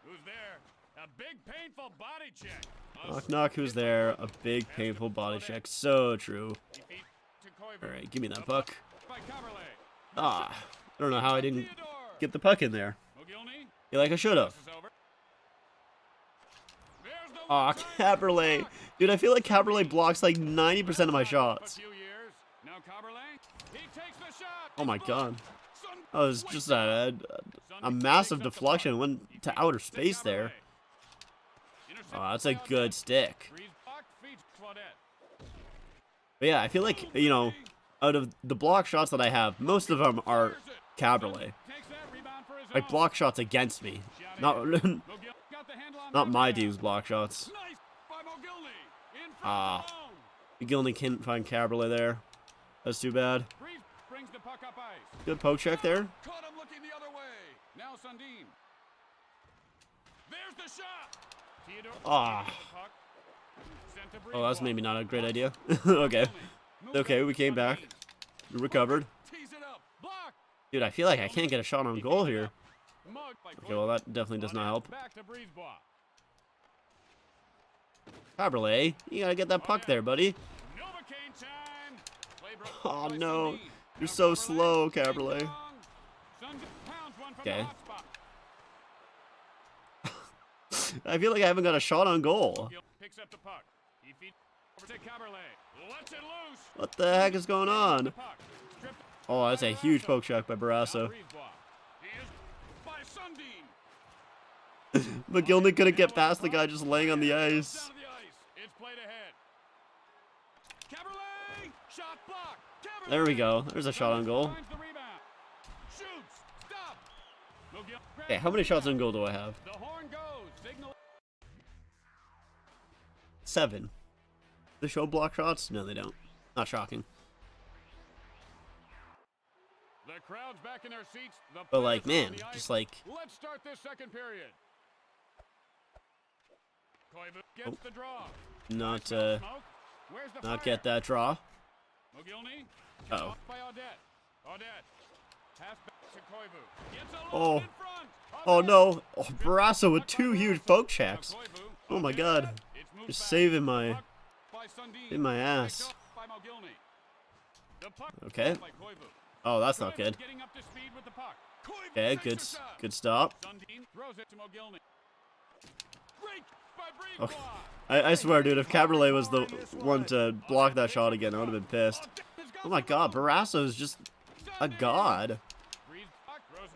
Speaker 3: who's there? A big painful body check.
Speaker 2: Knock, who's there? A big painful body check. So true. All right, give me that puck. Ah, I don't know how I didn't get the puck in there. Yeah, like I should have. Aw, Caberlet. Dude, I feel like Caberlet blocks like 90% of my shots. Oh my god. That was just a massive deflection. Went to outer space there. Oh, that's a good stick. But yeah, I feel like, you know, out of the block shots that I have, most of them are Caberlet. Like block shots against me. Not my team's block shots. Ah. Mogilny can't find Caberlet there. That's too bad. Good poke check there. Ah. Oh, that's maybe not a great idea. Okay. Okay, we came back. We recovered. Dude, I feel like I can't get a shot on goal here. Okay, well, that definitely does not help. Caberlet, you gotta get that puck there, buddy. Oh, no. You're so slow, Caberlet. Okay. I feel like I haven't got a shot on goal. What the heck is going on? Oh, that's a huge poke shot by Barrasso. Mogilny couldn't get past the guy just laying on the ice. There we go. There's a shot on goal. Okay, how many shots on goal do I have? 7. They show block shots? No, they don't. Not shocking.
Speaker 3: The crowd's back in their seats.
Speaker 2: But like, man, just like.
Speaker 3: Let's start this second period. Koivu gets the draw.
Speaker 2: Not get that draw.
Speaker 3: Mogilny.
Speaker 2: Uh-oh.
Speaker 3: By Audette. Audette. Pass back to Koivu. Gets a
Speaker 2: Oh.
Speaker 3: in front.
Speaker 2: Oh no. Oh, Barrasso with 2 huge poke checks. Oh my god.
Speaker 3: It's moved
Speaker 2: Just
Speaker 3: back.
Speaker 2: saving my
Speaker 3: Puck by Sundin.
Speaker 2: in my
Speaker 3: Picked
Speaker 2: ass.
Speaker 3: off by Mogilny. The puck
Speaker 2: Okay.
Speaker 3: by Koivu.
Speaker 2: Oh, that's not
Speaker 3: Koivu
Speaker 2: good.
Speaker 3: Getting up to speed with the puck. Koivu
Speaker 2: Okay,
Speaker 3: takes
Speaker 2: good
Speaker 3: a shot.
Speaker 2: good stop.
Speaker 3: Sundin throws it to Mogilny. Break by
Speaker 2: Okay.
Speaker 3: Brisebois.
Speaker 2: I swear, dude, if Caberlet was the one to block that shot again, I would have been pissed. Oh my god, Barrasso is just a god.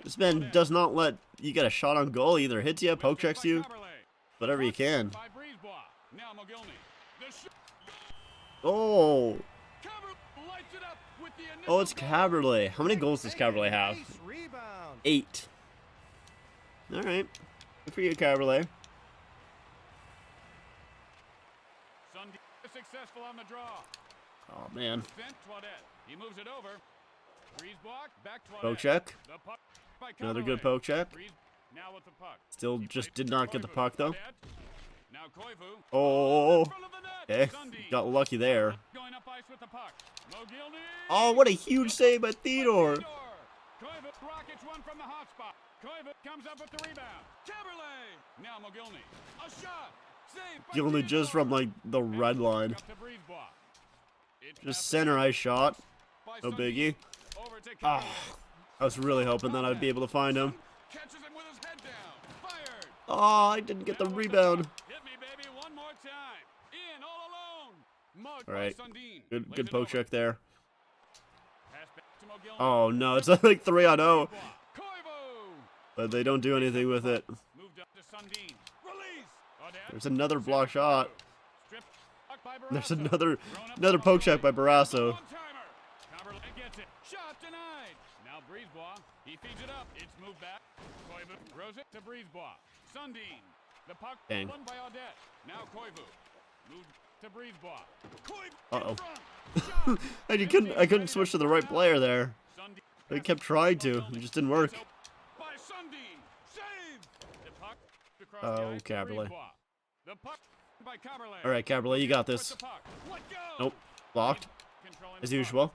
Speaker 2: This man does not let you get a shot on goal. Either hits you, poke checks you, whatever you can.
Speaker 3: By Brisebois. Now Mogilny. The shot.
Speaker 2: Oh,
Speaker 3: Caberlet lights it up with the
Speaker 2: oh, it's
Speaker 3: initial
Speaker 2: Caberlet. How many goals does Caberlet have?
Speaker 4: Nice rebound.
Speaker 2: 8. All right, good for you, Caberlet.
Speaker 3: Sundin is successful on the draw.
Speaker 2: Oh man,
Speaker 3: Sent Toadette. He moves it over. Brisebois back Toadette.
Speaker 2: poke check.
Speaker 3: The puck by
Speaker 2: Another good
Speaker 3: Caberlet.
Speaker 2: poke check.
Speaker 3: Now with the puck.
Speaker 2: Still
Speaker 3: He
Speaker 2: just
Speaker 3: plays
Speaker 2: did not get the
Speaker 3: Koivu.
Speaker 2: puck though.
Speaker 3: Toadette. Now Koivu.
Speaker 2: Oh,
Speaker 3: In front of the net.
Speaker 2: okay,
Speaker 3: Sundin.
Speaker 2: got lucky there.
Speaker 3: Going up ice with the puck. Mogilny.
Speaker 2: Oh, what a huge save by Theodore.
Speaker 3: Koivu rockets one from the hot spot. Koivu comes up with the rebound. Caberlet. Now Mogilny. A shot. Saved by
Speaker 2: Gilney just from
Speaker 3: Theodore.
Speaker 2: like the red line.
Speaker 3: Up to Brisebois. It's
Speaker 2: Just
Speaker 3: passed
Speaker 2: center ice shot.
Speaker 3: by
Speaker 2: No
Speaker 3: Sundin.
Speaker 2: biggie.
Speaker 3: Over to
Speaker 2: Ah,
Speaker 3: Caberlet.
Speaker 2: I was really hoping that I'd be able to find him.
Speaker 3: Catches him with his head down. Fired.
Speaker 2: Oh, I didn't get the
Speaker 3: Now with
Speaker 2: rebound.
Speaker 3: puck. Hit me, baby, one more time. In all alone. Mugged
Speaker 2: All right,
Speaker 3: by Sundin.
Speaker 2: good
Speaker 3: Plays
Speaker 2: good
Speaker 3: it
Speaker 2: poke
Speaker 3: over.
Speaker 2: check there.
Speaker 3: Pass back to Mogilny.
Speaker 2: Oh no, it's like 3 on 0,
Speaker 3: Koivu.
Speaker 2: but they don't do anything with it.
Speaker 3: Moved up to Sundin. Release. Odette.
Speaker 2: There's another block shot.
Speaker 3: Strip puck by
Speaker 2: There's
Speaker 3: Barrasso.
Speaker 2: another
Speaker 3: Thrown up
Speaker 2: another
Speaker 3: by
Speaker 2: poke check by
Speaker 3: Mogilny.
Speaker 2: Barrasso.
Speaker 3: One-timer. Caberlet gets it. Shot denied. Now Brisebois. He feeds it up. It's moved back. Koivu throws it to Brisebois. Sundin. The puck
Speaker 2: Dang.
Speaker 3: won by Odette. Now Koivu. Moved to Brisebois. Koivu
Speaker 2: Uh-oh.
Speaker 3: in front. Shot.
Speaker 2: And I couldn't switch to the right player there.
Speaker 3: Sundin
Speaker 2: I kept trying to, it just didn't work.
Speaker 3: By Sundin. Save. The puck across
Speaker 2: Oh,
Speaker 3: the ice to
Speaker 2: Caberlet.
Speaker 3: Brisebois. The puck by Caberlet.
Speaker 2: All right, Caberlet, you got
Speaker 3: With
Speaker 2: this.
Speaker 3: the puck. Let go.
Speaker 2: Nope, blocked
Speaker 3: Controlling
Speaker 2: as
Speaker 3: the puck.
Speaker 2: usual.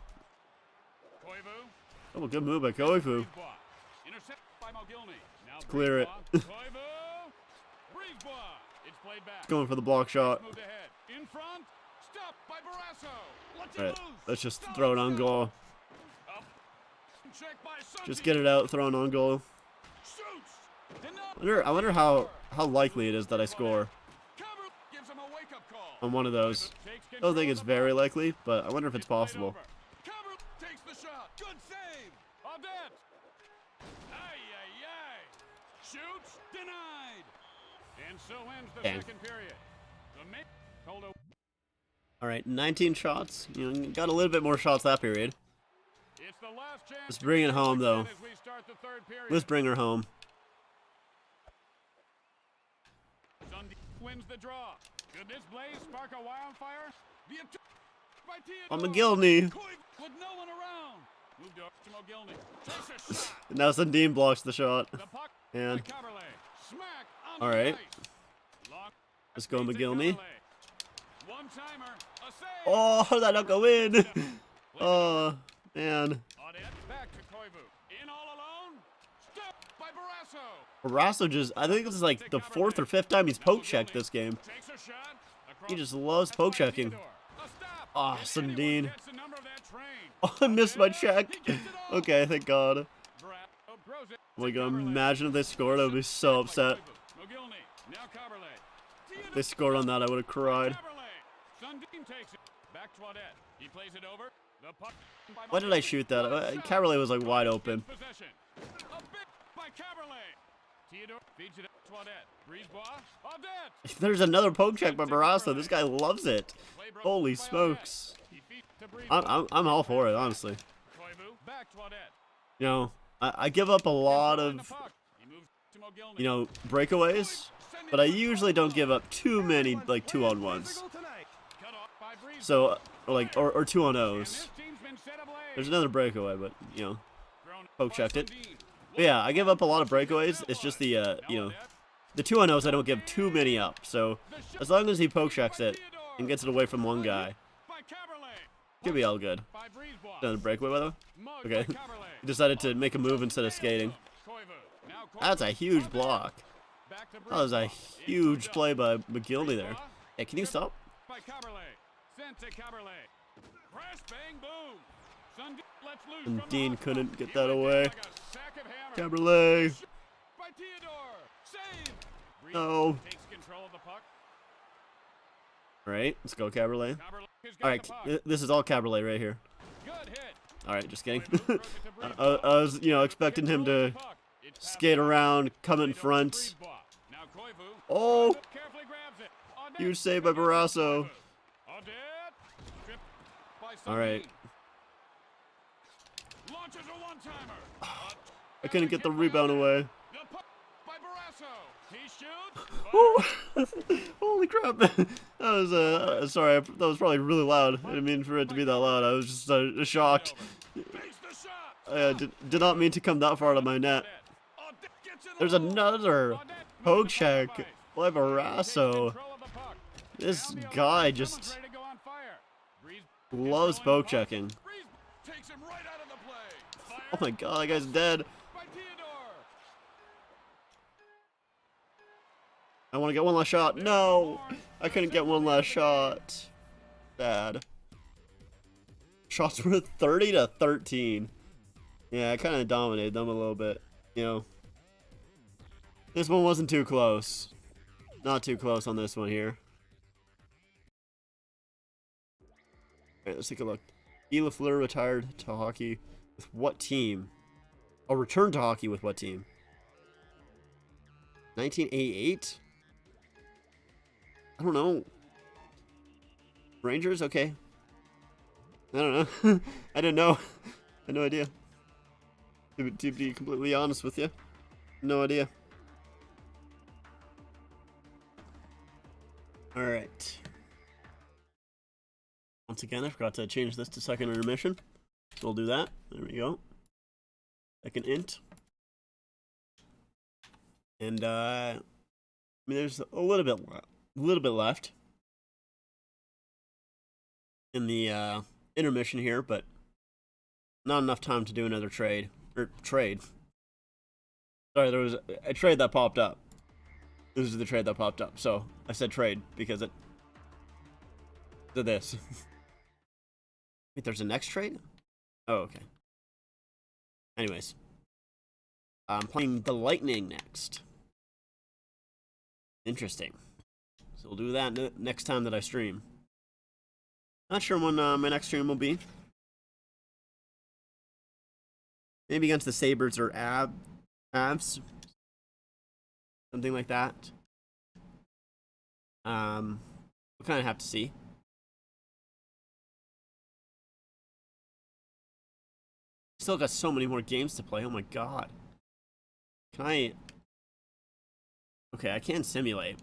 Speaker 3: Koivu.
Speaker 2: Oh, good move by Koivu.
Speaker 3: Brisebois. Intercept by Mogilny. Now
Speaker 2: Clear it.
Speaker 3: Brisebois. Koivu. Brisebois. It's played back.
Speaker 2: Going for the block shot.
Speaker 3: Moved ahead. In front. Stopped by Barrasso. Lets it
Speaker 2: All right,
Speaker 3: loose.
Speaker 2: let's just throw it on goal.
Speaker 3: Up. Check by
Speaker 2: Just
Speaker 3: Sundin.
Speaker 2: get it out, throw it on goal.
Speaker 3: Shoots. Enough.
Speaker 2: I wonder how likely it is that I score
Speaker 3: Caberlet gives him a wake-up call.
Speaker 2: on one of those.
Speaker 3: Takes
Speaker 2: I don't think
Speaker 3: control
Speaker 2: it's
Speaker 3: of the
Speaker 2: very
Speaker 3: puck.
Speaker 2: likely, but I wonder if it's possible.
Speaker 3: Caberlet takes the shot. Good save. Odette. Ay, ay, ay. Shoots. Denied. And so ends the
Speaker 2: Dang.
Speaker 3: second period. The main hold a
Speaker 2: All right, 19 shots. You know, got a little bit more shots that period.
Speaker 3: It's the last chance.
Speaker 2: Let's
Speaker 3: to
Speaker 2: bring
Speaker 3: get
Speaker 2: it home,
Speaker 3: points
Speaker 2: though.
Speaker 3: in as we start the third period.
Speaker 2: Let's bring her home.
Speaker 3: Sundin wins the draw. Could this blaze spark a wildfire? The attack by Theodore.
Speaker 2: On Mogilny.
Speaker 3: Koivu with no one around. Moved up to Mogilny. Takes a shot.
Speaker 2: Now Sundin blocks the shot.
Speaker 3: The puck
Speaker 2: And
Speaker 3: by Caberlet. Smack on
Speaker 2: all
Speaker 3: the
Speaker 2: right,
Speaker 3: ice. Long
Speaker 2: let's go
Speaker 3: feeds to
Speaker 2: Mogilny.
Speaker 3: Caberlet. One-timer. A save.
Speaker 2: Oh, how did that not go in? Oh man,
Speaker 3: Odette back to Koivu. In all alone. Stopped by Barrasso.
Speaker 2: Barrasso just, I think this is like the 4th or 5th time he's poke checked this game.
Speaker 3: Takes a shot.
Speaker 2: He
Speaker 3: Across
Speaker 2: just loves poke
Speaker 3: by
Speaker 2: checking.
Speaker 3: Theodore. A stop.
Speaker 2: Ah,
Speaker 3: If anyone
Speaker 2: Sundin.
Speaker 3: gets the number of that train,
Speaker 2: Oh, I missed my check.
Speaker 3: he gets it all.
Speaker 2: Okay, thank God.
Speaker 3: Barrasso throws it
Speaker 2: Oh my
Speaker 3: to
Speaker 2: God,
Speaker 3: Caberlet.
Speaker 2: imagine if they scored, I would be so upset.
Speaker 3: Mogilny. Now Caberlet.
Speaker 2: If they scored on that, I would have cried.
Speaker 3: Caberlet. Sundin takes it. Back to Odette. He plays it over. The puck by
Speaker 2: Why did I
Speaker 3: Mogilny.
Speaker 2: shoot that?
Speaker 3: What a shot.
Speaker 2: Caberlet was like wide open.
Speaker 3: Possession. A bit by Caberlet. Theodore feeds it up to Odette. Brisebois. Odette.
Speaker 2: There's another poke check by Barrasso. This guy loves it.
Speaker 3: Play broken
Speaker 2: Holy
Speaker 3: by
Speaker 2: smokes.
Speaker 3: Odette. He feeds to Brisebois.
Speaker 2: I'm all for it, honestly.
Speaker 3: Koivu back to Odette.
Speaker 2: You know, I give up a lot
Speaker 3: Controlling the
Speaker 2: of,
Speaker 3: puck. He moves to Mogilny.
Speaker 2: you know, breakaways, but I usually don't give up too many, like, 2-on-1s.
Speaker 4: Physical tonight.
Speaker 3: Cut off by Brisebois.
Speaker 2: So, or 2-on-0s.
Speaker 3: And this team's been set ablaze.
Speaker 2: There's another breakaway, but, you know,
Speaker 3: Thrown
Speaker 2: poke
Speaker 3: by
Speaker 2: checked it.
Speaker 3: Sundin.
Speaker 2: But yeah, I give up a lot of breakaways. It's just the, you know, the 2-on-0s I don't give too many up. So, as long as he poke checks it and gets it away from one guy,
Speaker 3: By Caberlet.
Speaker 2: he'll be all good.
Speaker 3: By Brisebois.
Speaker 2: Another breakaway, by the way.
Speaker 3: Mugged
Speaker 2: Okay.
Speaker 3: by Caberlet.
Speaker 2: He decided to make a move instead of skating.
Speaker 3: Koivu. Now Koivu.
Speaker 2: That's a huge block.
Speaker 3: Back to
Speaker 2: That was a
Speaker 3: Brisebois.
Speaker 2: huge play by McGilney there. Hey, can you stop?
Speaker 3: By Caberlet. Sent to Caberlet. Crash, bang, boom. Sundin lets loose
Speaker 2: And
Speaker 3: from
Speaker 2: Dean
Speaker 3: the hot
Speaker 2: couldn't
Speaker 3: spot.
Speaker 2: get
Speaker 3: He
Speaker 2: that
Speaker 3: went down
Speaker 2: away.
Speaker 3: like a sack of hammer.
Speaker 2: Caberlet.
Speaker 3: By Theodore. Save. Breeze
Speaker 2: No.
Speaker 3: takes control of the puck.
Speaker 2: All right, let's go, Caberlet.
Speaker 3: Caberlet has got
Speaker 2: All right,
Speaker 3: the puck.
Speaker 2: this is all Caberlet right here.
Speaker 3: Good hit.
Speaker 2: All right, just kidding.
Speaker 3: Koivu throws it to Breeze.
Speaker 2: I was, expecting him to
Speaker 3: It's passed
Speaker 2: skate
Speaker 3: back.
Speaker 2: around, come in
Speaker 3: Played over to
Speaker 2: front.
Speaker 3: Breezeball. Now Koivu
Speaker 2: Oh,
Speaker 3: carefully grabs it. Audette
Speaker 2: huge save by
Speaker 3: against
Speaker 2: Barrasso.
Speaker 3: Koivu. Audette tripped by
Speaker 2: All right.
Speaker 3: Sundin. Launches a one-timer.
Speaker 2: I couldn't get the rebound away.
Speaker 3: The puck by Barrasso. He shoots.
Speaker 2: Oh, holy crap! That was sorry, that was probably really loud. I didn't mean for it to be that loud. I was just shocked.
Speaker 3: Makes the shot.
Speaker 2: I did not mean to come that far out of my net.
Speaker 3: Audette gets in the
Speaker 2: There's
Speaker 3: hole.
Speaker 2: another
Speaker 3: Audette
Speaker 2: poke
Speaker 3: moves the
Speaker 2: check
Speaker 3: puck up ice.
Speaker 2: by
Speaker 3: Takes
Speaker 2: Barrasso.
Speaker 3: control of the puck.
Speaker 2: This
Speaker 3: Down the
Speaker 2: guy
Speaker 3: other side,
Speaker 2: just
Speaker 3: someone's ready to go on fire. Breeze
Speaker 2: loves
Speaker 3: controlling the
Speaker 2: poke
Speaker 3: puck.
Speaker 2: checking.
Speaker 3: Breeze takes him right out of the play. Fire
Speaker 2: Oh my god, that guy's dead.
Speaker 3: by Theodore.
Speaker 2: I want to get one last shot. No, I couldn't get one last shot. Sad. Shots were 30-13. Yeah, I kind of dominated them a little bit. This one wasn't too close. Not too close on this one here. Alright, let's take a look. Guy Lafleur retired to hockey with what team? Oh, returned to hockey with what team? 1988? I don't know. Rangers? Okay. I don't know. I didn't know. I had no idea. To be completely honest with you. No idea. Alright. Once again, I forgot to change this to second intermission. So we'll do that. There we go. Second int. And, there's a little bit left in the intermission here, but not enough time to do another trade. Sorry, there was a trade that popped up. This is the trade that popped up, so I said trade because it did this. Wait, there's a next trade? Oh, okay. Anyways, I'm playing the Lightning next. Interesting. So we'll do that next time that I stream. Not sure when my next stream will be. Maybe against the Sabres or Avs. Something like that. We'll kind of have to see. Still got so many more games to play. Oh my god. Can I... Okay, I can simulate.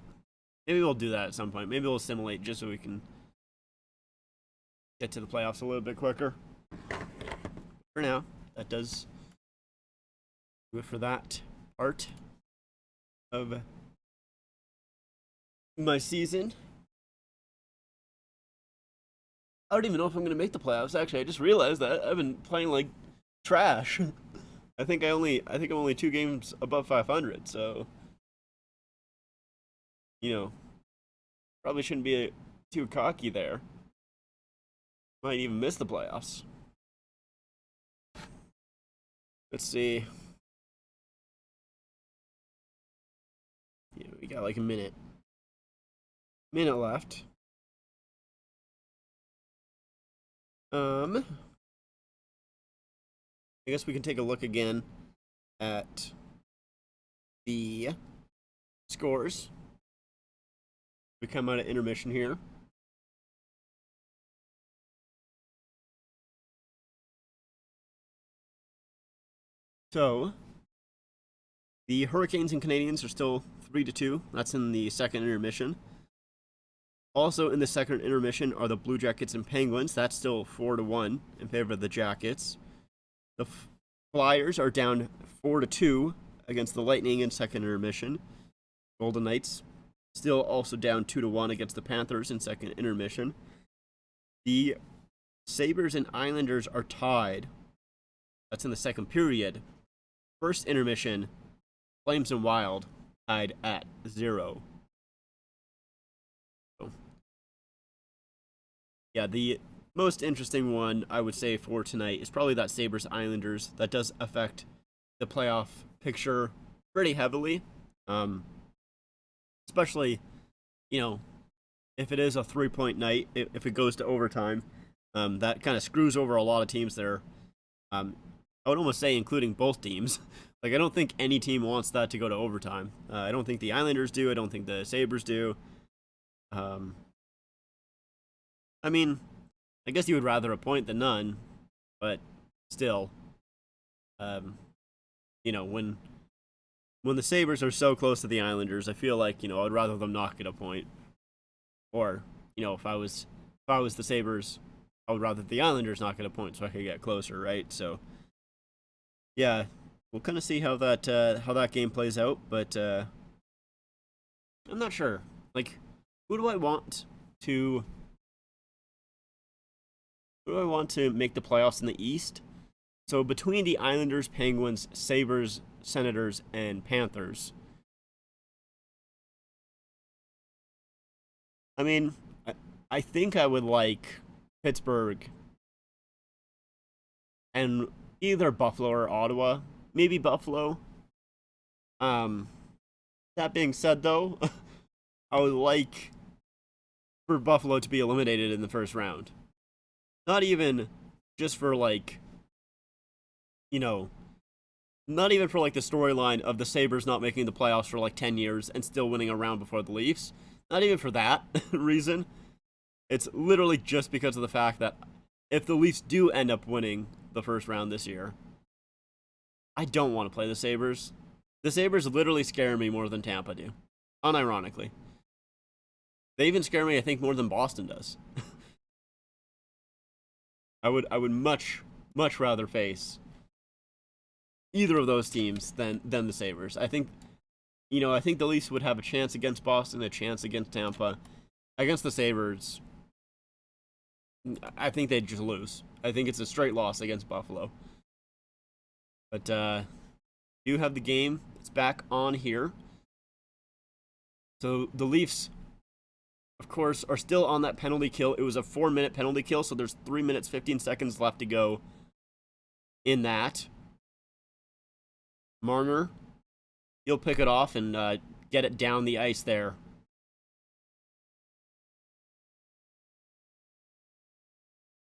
Speaker 2: Maybe we'll do that at some point. Maybe we'll simulate just so we can get to the playoffs a little bit quicker. For now, that does do it for that part of my season. I don't even know if I'm going to make the playoffs. Actually, I just realized that I've been playing like trash. I think I'm only 2 games above 500, so probably shouldn't be too cocky there. Might even miss the playoffs. Let's see. Yeah, we got like a minute left. I guess we can take a look again at the scores. We come out of intermission here. So, the Hurricanes and Canadiens are still 3-2. That's in the second intermission. Also in the second intermission are the Blue Jackets and Penguins. That's still 4-1 in favor of the Jackets. The Flyers are down 4-2 against the Lightning in second intermission. Golden Knights still also down 2-1 against the Panthers in second intermission. The Sabres and Islanders are tied. That's in the second period. First intermission, Flames and Wild tied at 0. So yeah, the most interesting one I would say for tonight is probably that Sabres Islanders. That does affect the playoff picture pretty heavily. Especially, you know, if it is a 3-point night, if it goes to overtime, that kind of screws over a lot of teams there. I would almost say including both teams. Like, I don't think any team wants that to go to overtime. I don't think the Islanders do. I don't think the Sabres do. I mean, I guess you would rather a point than none, but still, you know, when the Sabres are so close to the Islanders, I feel like, you know, I'd rather them not get a point. Or, you know, if I was the Sabres, I would rather the Islanders not get a point so I could get closer, right? So, yeah, we'll kind of see how that game plays out, but I'm not sure. Like, who do I want to make the playoffs in the East? So between the Islanders, Penguins, Sabres, Senators, and Panthers, I mean, I think I would like Pittsburgh and either Buffalo or Ottawa. Maybe Buffalo. That being said, though, I would like for Buffalo to be eliminated in the first round. Not even just for, like, you know, not even for, like, the storyline of the Sabres not making the playoffs for, like, 10 years and still winning a round before the Leafs. Not even for that reason. It's literally just because of the fact that if the Leafs do end up winning the first round this year, I don't want to play the Sabres. The Sabres literally scare me more than Tampa do, unironically. They even scare me, I think, more than Boston does. I would much rather face either of those teams than the Sabres. I think, you know, I think the Leafs would have a chance against Boston, a chance against Tampa. Against the Sabres, I think they'd just lose. I think it's a straight loss against Buffalo. But you have the game. It's back on here. So the Leafs, of course, are still on that penalty kill. It was a 4-minute penalty kill, so there's 3 minutes, 15 seconds left to go in that. Marner, he'll pick it off and get it down the ice there.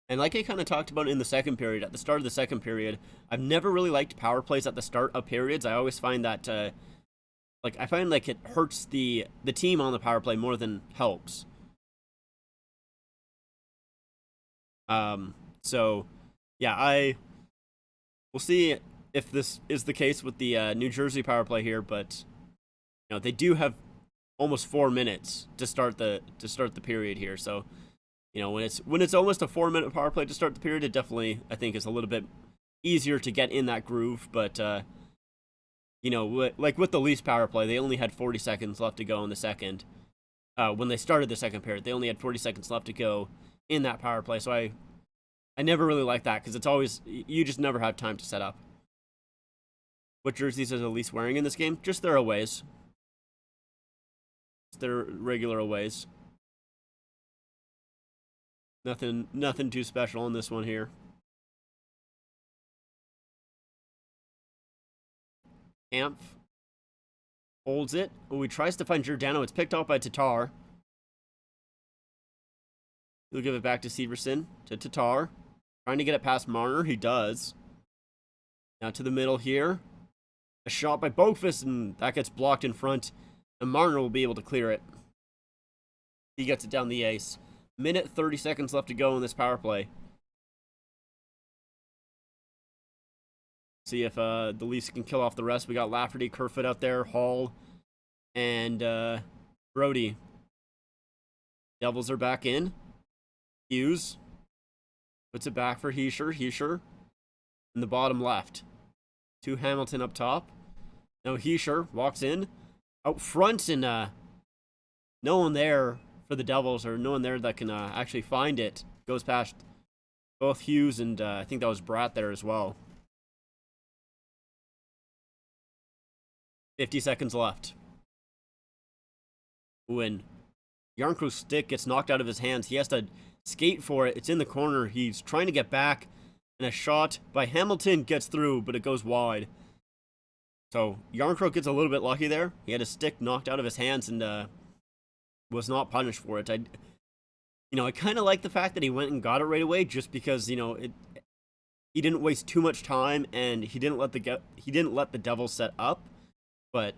Speaker 2: And like I kind of talked about in the second period, at the start of the second period, I've never really liked power plays at the start of periods. I always find that, I find like it hurts the team on the power play more than helps. So, yeah, we'll see if this is the case with the New Jersey power play here, but you know they do have almost 4 minutes to start the period here. So, you know, when it's almost a 4-minute power play to start the period, it definitely, I think, is a little bit easier to get in that groove. But you know, like with the Leafs power play, they only had 40 seconds left to go in the second. When they started the second period, they only had 40 seconds left to go in that power play. So I never really like that because it's always, you just never have time to set up. What jerseys are the Leafs wearing in this game? Just their aways. Just their regular aways. Nothing too special in this one here. Kampf holds it. Oh, he tries to find Giordano. It's picked off by Tatar. He'll give it back to Severson. To Tatar. Trying to get it past Marner. He does. Now to the middle here. A shot by Boqvist, and that gets blocked in front. And Marner will be able to clear it. He gets it down the ice. Minute 30 seconds left to go in this power play. See if the Leafs can kill off the rest. We got Lafferty, Kerfoot out there, Hall, and Brody. Devils are back in. Hughes puts it back for Hischier. Hischier in the bottom left. To Hamilton up top. Now Hischier walks in. Out front, and no one there for the Devils, or no one there that can actually find it. Goes past both Hughes and I think that was Bratt there as well. 50 seconds left. When Jarnkrok's stick gets knocked out of his hands, he has to skate for it. It's in the corner. He's trying to get back, and a shot by Hamilton gets through, but it goes wide. So Järnkrok gets a little bit lucky there. He had his stick knocked out of his hands and was not punished for it. I kind of like the fact that he went and got it right away, just because he didn't waste too much time, and he didn't let the Devils set up. But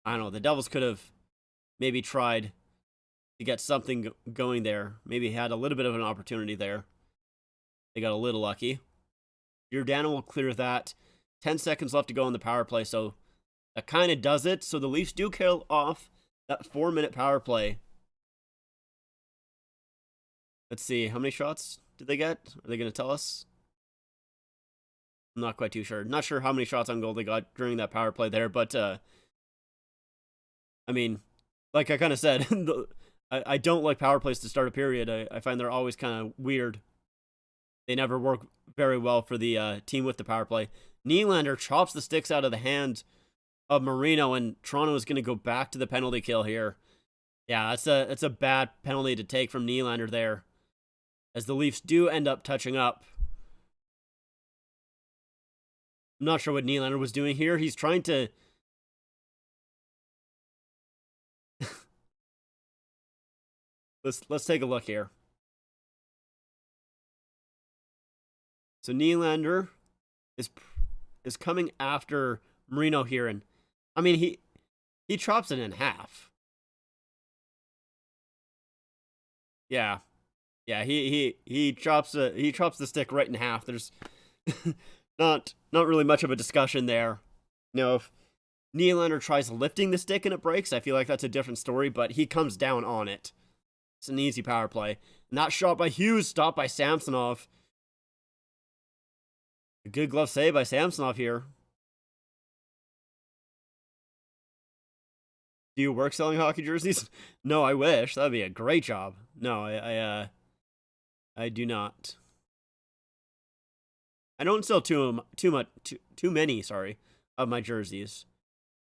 Speaker 2: I don't know, the Devils could have maybe tried to get something going there. Maybe had a little bit of an opportunity there. They got a little lucky. Giordano will clear that. 10 seconds left to go on the power play, so that kind of does it. So the Leafs do kill off that 4-minute power play. Let's see, how many shots did they get? Are they going to tell us? I'm not quite too sure. Not sure how many shots on goal they got during that power play there, but I mean, like I kind of said, I don't like power plays to start a period. I find they're always kind of weird. They never work very well for the team with the power play. Nylander chops the sticks out of the hand of Marino, and Toronto is going to go back to the penalty kill here. Yeah, that's a bad penalty to take from Nylander there, as the Leafs do end up touching up. I'm not sure what Nylander was doing here. He's trying to... Let's take a look here. So Nylander is coming after Marino here, and I mean he chops it in half. Yeah, he chops the stick right in half. There's not really much of a discussion there. If Nylander tries lifting the stick and it breaks, I feel like that's a different story, but he comes down on it. It's an easy power play. And that shot by Hughes, stopped by Samsonov. A good glove save by Samsonov here. Do you work selling hockey jerseys? No, I wish. That'd be a great job. No, I do not. I don't sell too many, of my jerseys.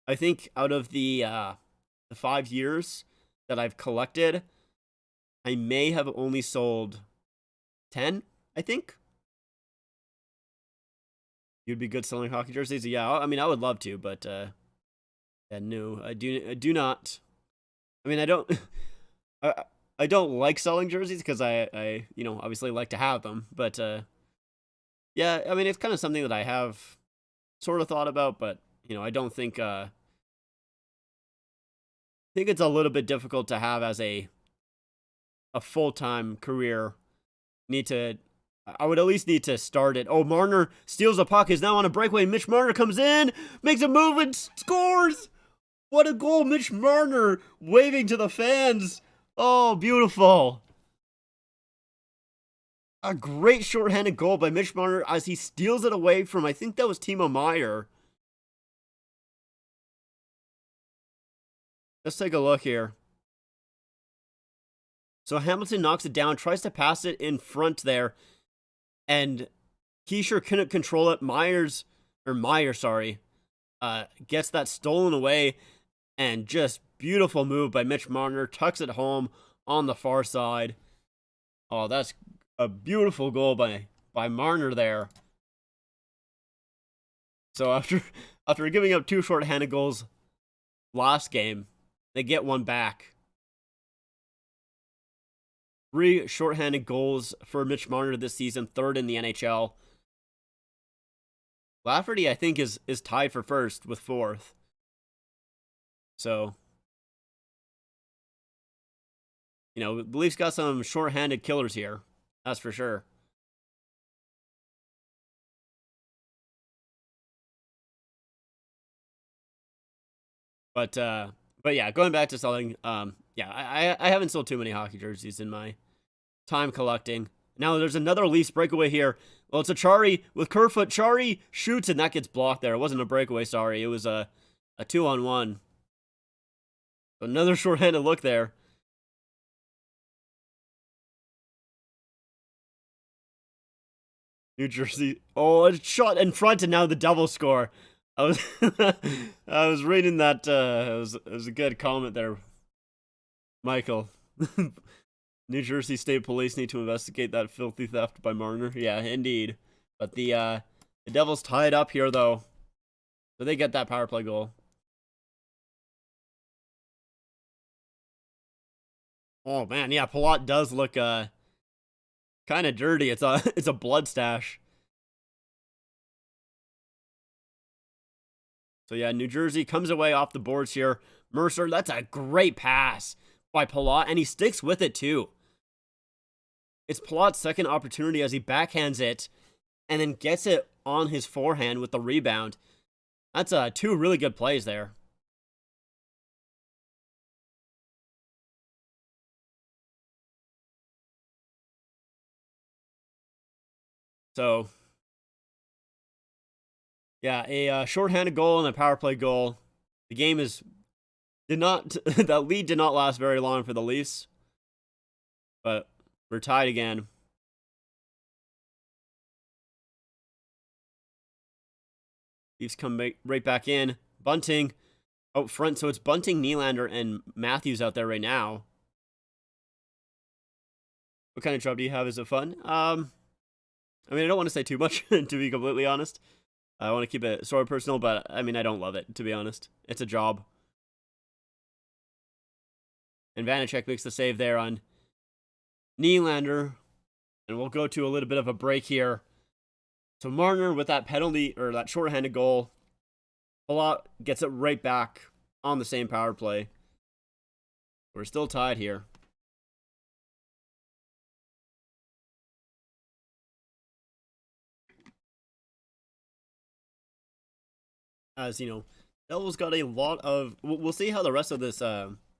Speaker 2: I think out of the 5 years that I've collected, I may have only sold 10, I think. You'd be good selling hockey jerseys? Yeah, I mean, I would love to, but yeah, no, I do not. I mean, I don't I don't like selling jerseys because I obviously like to have them, but yeah, I mean, it's kind of something that I have sort of thought about, but I don't think I think it's a little bit difficult to have as a full-time career. I would at least need to start it. Oh, Marner steals the puck, is now on a breakaway. Mitch Marner comes in, makes a move and scores! What a goal, Mitch Marner waving to the fans. Oh, beautiful. A great shorthanded goal by Mitch Marner as he steals it away from, I think that was Timo Meier. Let's take a look here. So Hamilton knocks it down, tries to pass it in front there, and Keisher couldn't control it. Meyer, gets that stolen away, and just beautiful move by Mitch Marner, tucks it home on the far side. Oh, that's a beautiful goal by Marner there. So after giving up 2 shorthanded goals last game, they get one back. 3 shorthanded goals for Mitch Marner this season, 3rd in the NHL. Lafferty, I think, is tied for 1st with 4th. So, the Leafs got some shorthanded killers here. That's for sure. But yeah, going back to selling, yeah, I haven't sold too many hockey jerseys in my time collecting. Now there's another Leafs breakaway here. Well, it's a Chari with Kerfoot. Chari shoots and that gets blocked there. It wasn't a breakaway, sorry. It was a 2-on-1. Another shorthanded look there. New Jersey. Oh, a shot in front and now the double score. I was reading that. It was a good comment there, Michael. New Jersey State Police need to investigate that filthy theft by Marner. Yeah, indeed. But the Devils tie it up here, though. So they get that power play goal. Oh, man. Yeah, Palat does look kind of dirty. It's a blood stash. So, yeah, New Jersey comes away off the boards here. Mercer, that's a great pass by Palat, and he sticks with it, too. It's Palat's second opportunity as he backhands it and then gets it on his forehand with the rebound. That's two really good plays there. So, yeah, a shorthanded goal and a power play goal. The game that lead did not last very long for the Leafs, but we're tied again. Leafs come right back in. Bunting out front, so it's Bunting, Nylander, and Matthews out there right now. What kind of job do you have? Is it fun? I mean, I don't want to say too much, to be completely honest. I want to keep it sort of personal, but I mean, I don't love it, to be honest. It's a job. And Vanacek makes the save there on Nylander. And we'll go to a little bit of a break here. So Marner with that penalty, or that shorthanded goal. Palat gets it right back on the same power play. We're still tied here. As you know, Devils got a lot of. We'll see how the rest of this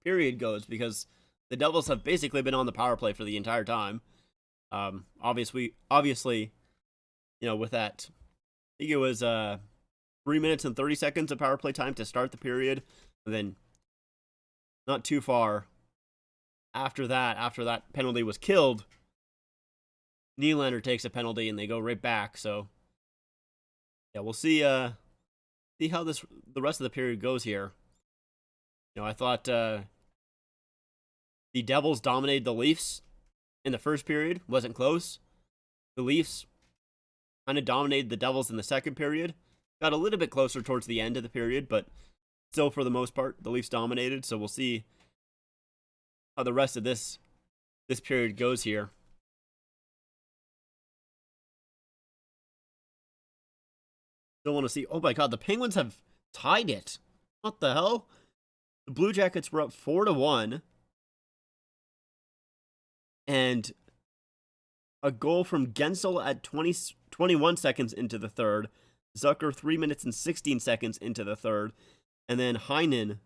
Speaker 2: period goes, because the Devils have basically been on the power play for the entire time. Obviously, you know, with that, I think it was 3 minutes and 30 seconds of power play time to start the period, and then not too far after that penalty was killed, Nylander takes a penalty and they go right back. So yeah, we'll see how the rest of the period goes here. You know, I thought the Devils dominated the Leafs in the first period. Wasn't close. The Leafs kind of dominated the Devils in the second period. Got a little bit closer towards the end of the period, but still, for the most part, the Leafs dominated. So we'll see how the rest of this period goes here. Still want to see. Oh my God, the Penguins have tied it. What the hell? The Blue Jackets were up 4-1. And a goal from Gensel at 21 seconds into the third. Zucker 3 minutes and 16 seconds into the third. And then Heinen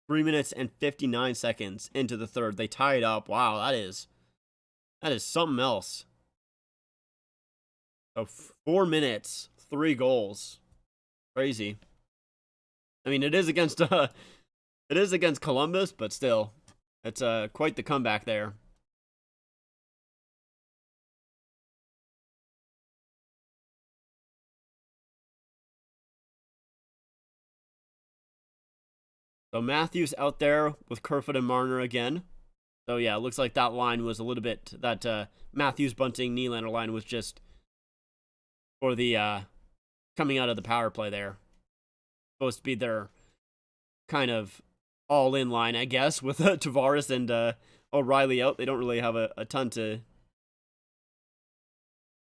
Speaker 2: 3 minutes and 59 seconds into the third. They tie it up. Wow, that is something else. So 4 minutes, 3 goals. Crazy. I mean, it is against Columbus, but still, it's quite the comeback there. So Matthews out there with Kerfoot and Marner again. So yeah, it looks like that line was a little bit, that Matthews, Bunting, Nylander line was just for the coming out of the power play there. Supposed to be their kind of all-in line, I guess, with Tavares and O'Reilly out. They don't really have a ton to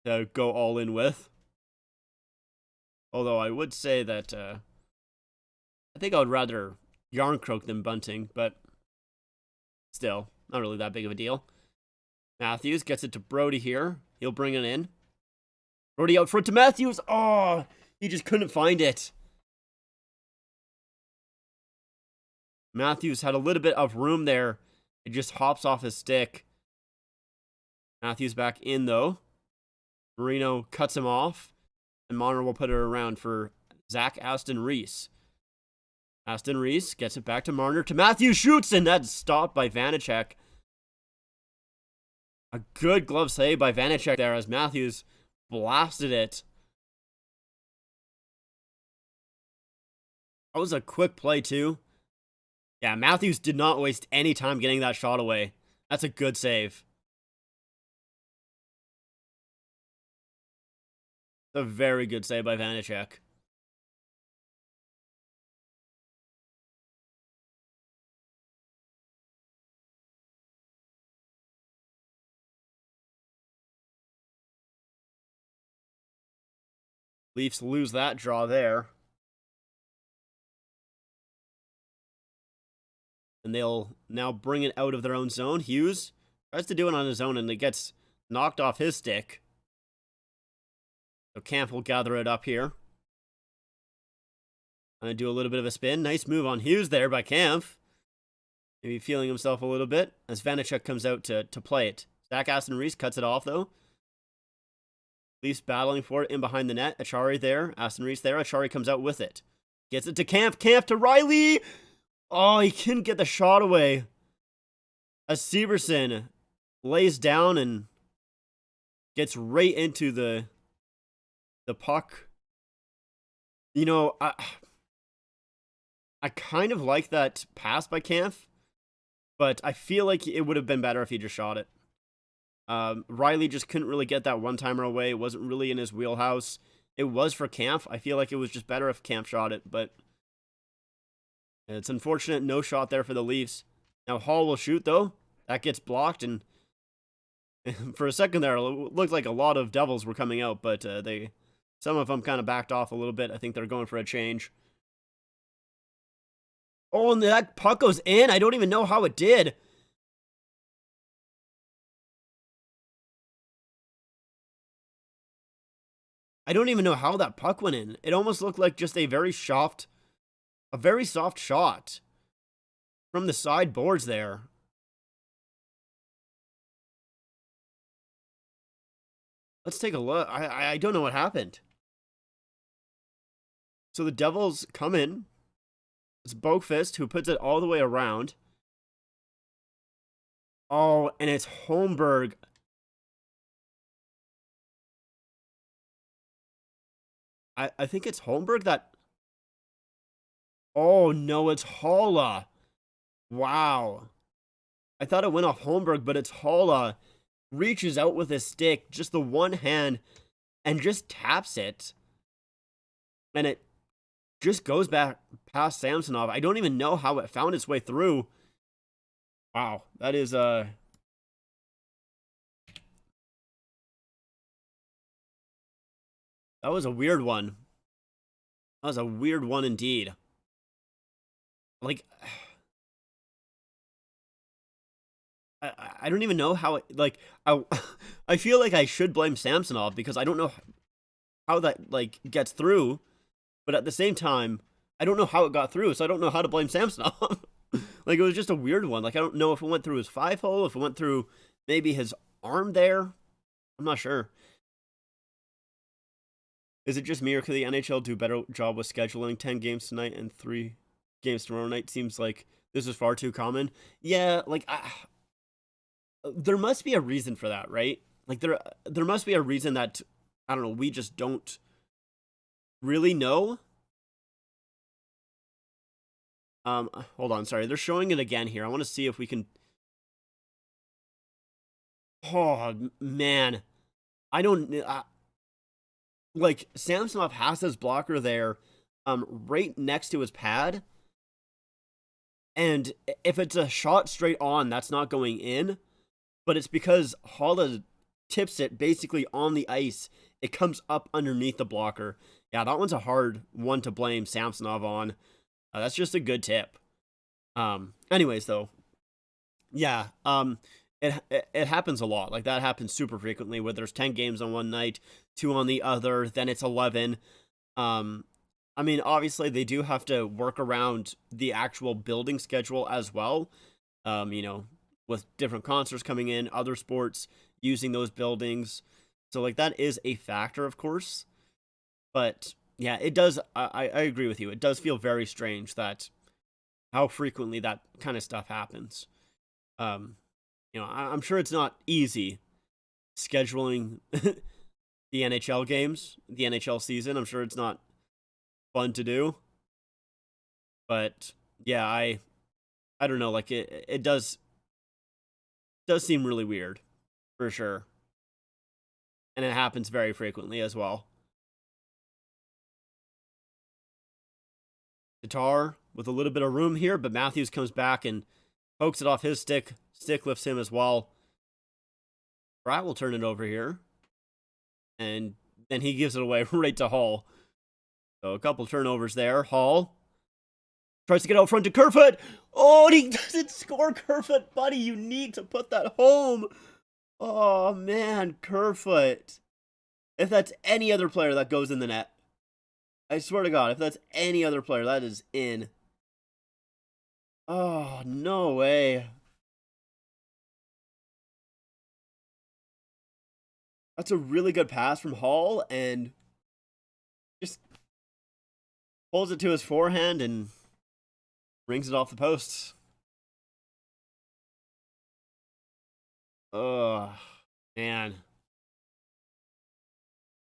Speaker 2: go all in with. Although I would say that I think I would rather Yarncroke than Bunting, but still, not really that big of a deal. Matthews gets it to Brody here. He'll bring it in. Brody out front to Matthews. Oh, he just couldn't find it. Matthews had a little bit of room there. It just hops off his stick. Matthews back in, though. Marino cuts him off. And Marner will put it around for Zach Aston Reese. Aston Reese gets it back to Marner. To Matthews, shoots, and that's stopped by Vanacek. A good glove save by Vanacek there as Matthews blasted it. That was a quick play, too. Yeah, Matthews did not waste any time getting that shot away. That's a good save. A very good save by Vanacek. Leafs lose that draw there. And they'll now bring it out of their own zone. Hughes tries to do it on his own, and it gets knocked off his stick. So Kampf will gather it up here. Gonna do a little bit of a spin. Nice move on Hughes there by Kampf. Maybe feeling himself a little bit as Vanacek comes out to play it. Zach Aston Reese cuts it off, though. Leafs battling for it in behind the net. Achari there. Aston Reese there. Achari comes out with it. Gets it to Kampf. Kampf to Riley. Oh, he couldn't get the shot away. As Severson lays down and gets right into the puck. You know, I kind of like that pass by Kampf, but I feel like it would have been better if he just shot it. Riley just couldn't really get that one-timer away. It wasn't really in his wheelhouse. It was for Kampf. I feel like it was just better if Kampf shot it, but it's unfortunate no shot there for the Leafs. Now Hall will shoot, though. That gets blocked, and for a second there, it looked like a lot of Devils were coming out, but some of them kind of backed off a little bit. I think they're going for a change. Oh, and that puck goes in. I don't even know how it did. I don't even know how that puck went in. It almost looked like just a very soft shot from the side boards there. Let's take a look. I don't know what happened. So the Devils come in. It's Boqvist who puts it all the way around. Oh, and it's Holmberg. I think it's Holmberg that... Oh, no, it's Haula. Wow. I thought it went off Holmberg, but it's Haula. Reaches out with his stick, just the one hand, and just taps it. And it just goes back past Samsonov. I don't even know how it found its way through. Wow, that is that was a weird one. That was a weird one indeed. Like, I don't even know how it, like, I feel like I should blame Samsonov because I don't know how that, like, gets through. But at the same time, I don't know how it got through, so I don't know how to blame Samsonov. Like, it was just a weird one. Like, I don't know if it went through his 5-hole, if it went through maybe his arm there. I'm not sure. Is it just me, or could the NHL do a better job with scheduling 10 games tonight and 3 games tomorrow night? Seems like this is far too common. Yeah, like, there must be a reason for that, right? Like, there must be a reason that, I don't know, we just don't really know. Hold on, sorry. They're showing it again here. I want to see if we can... Oh, man. I don't... like, Samsonov has his blocker there, right next to his pad. And if it's a shot straight on, that's not going in. But it's because Haula tips it basically on the ice. It comes up underneath the blocker. Yeah, that one's a hard one to blame Samsonov on. That's just a good tip. Anyways, though, yeah, it happens a lot. Like, that happens super frequently, where there's 10 games on one night, 2 on the other, then it's 11. I mean, obviously, they do have to work around the actual building schedule as well. You know, with different concerts coming in, other sports using those buildings. So, like, that is a factor, of course. But yeah, it does. I agree with you. It does feel very strange that how frequently that kind of stuff happens. You know, I'm sure it's not easy scheduling the NHL games, the NHL season. I'm sure it's not fun to do. But yeah, I don't know. Like, it does does seem really weird, for sure. And it happens very frequently as well. Tatar with a little bit of room here, but Matthews comes back and pokes it off his stick. Stick lifts him as well. Bratt will turn it over here. And then he gives it away right to Hall. So a couple turnovers there. Hall tries to get out front to Kerfoot. Oh, and he doesn't score. Kerfoot, buddy, you need to put that home. Oh, man, Kerfoot. If that's any other player, that goes in the net. I swear to God, if that's any other player, that is in. Oh, no way. That's a really good pass from Hall, and just pulls it to his forehand and rings it off the post. Oh, man.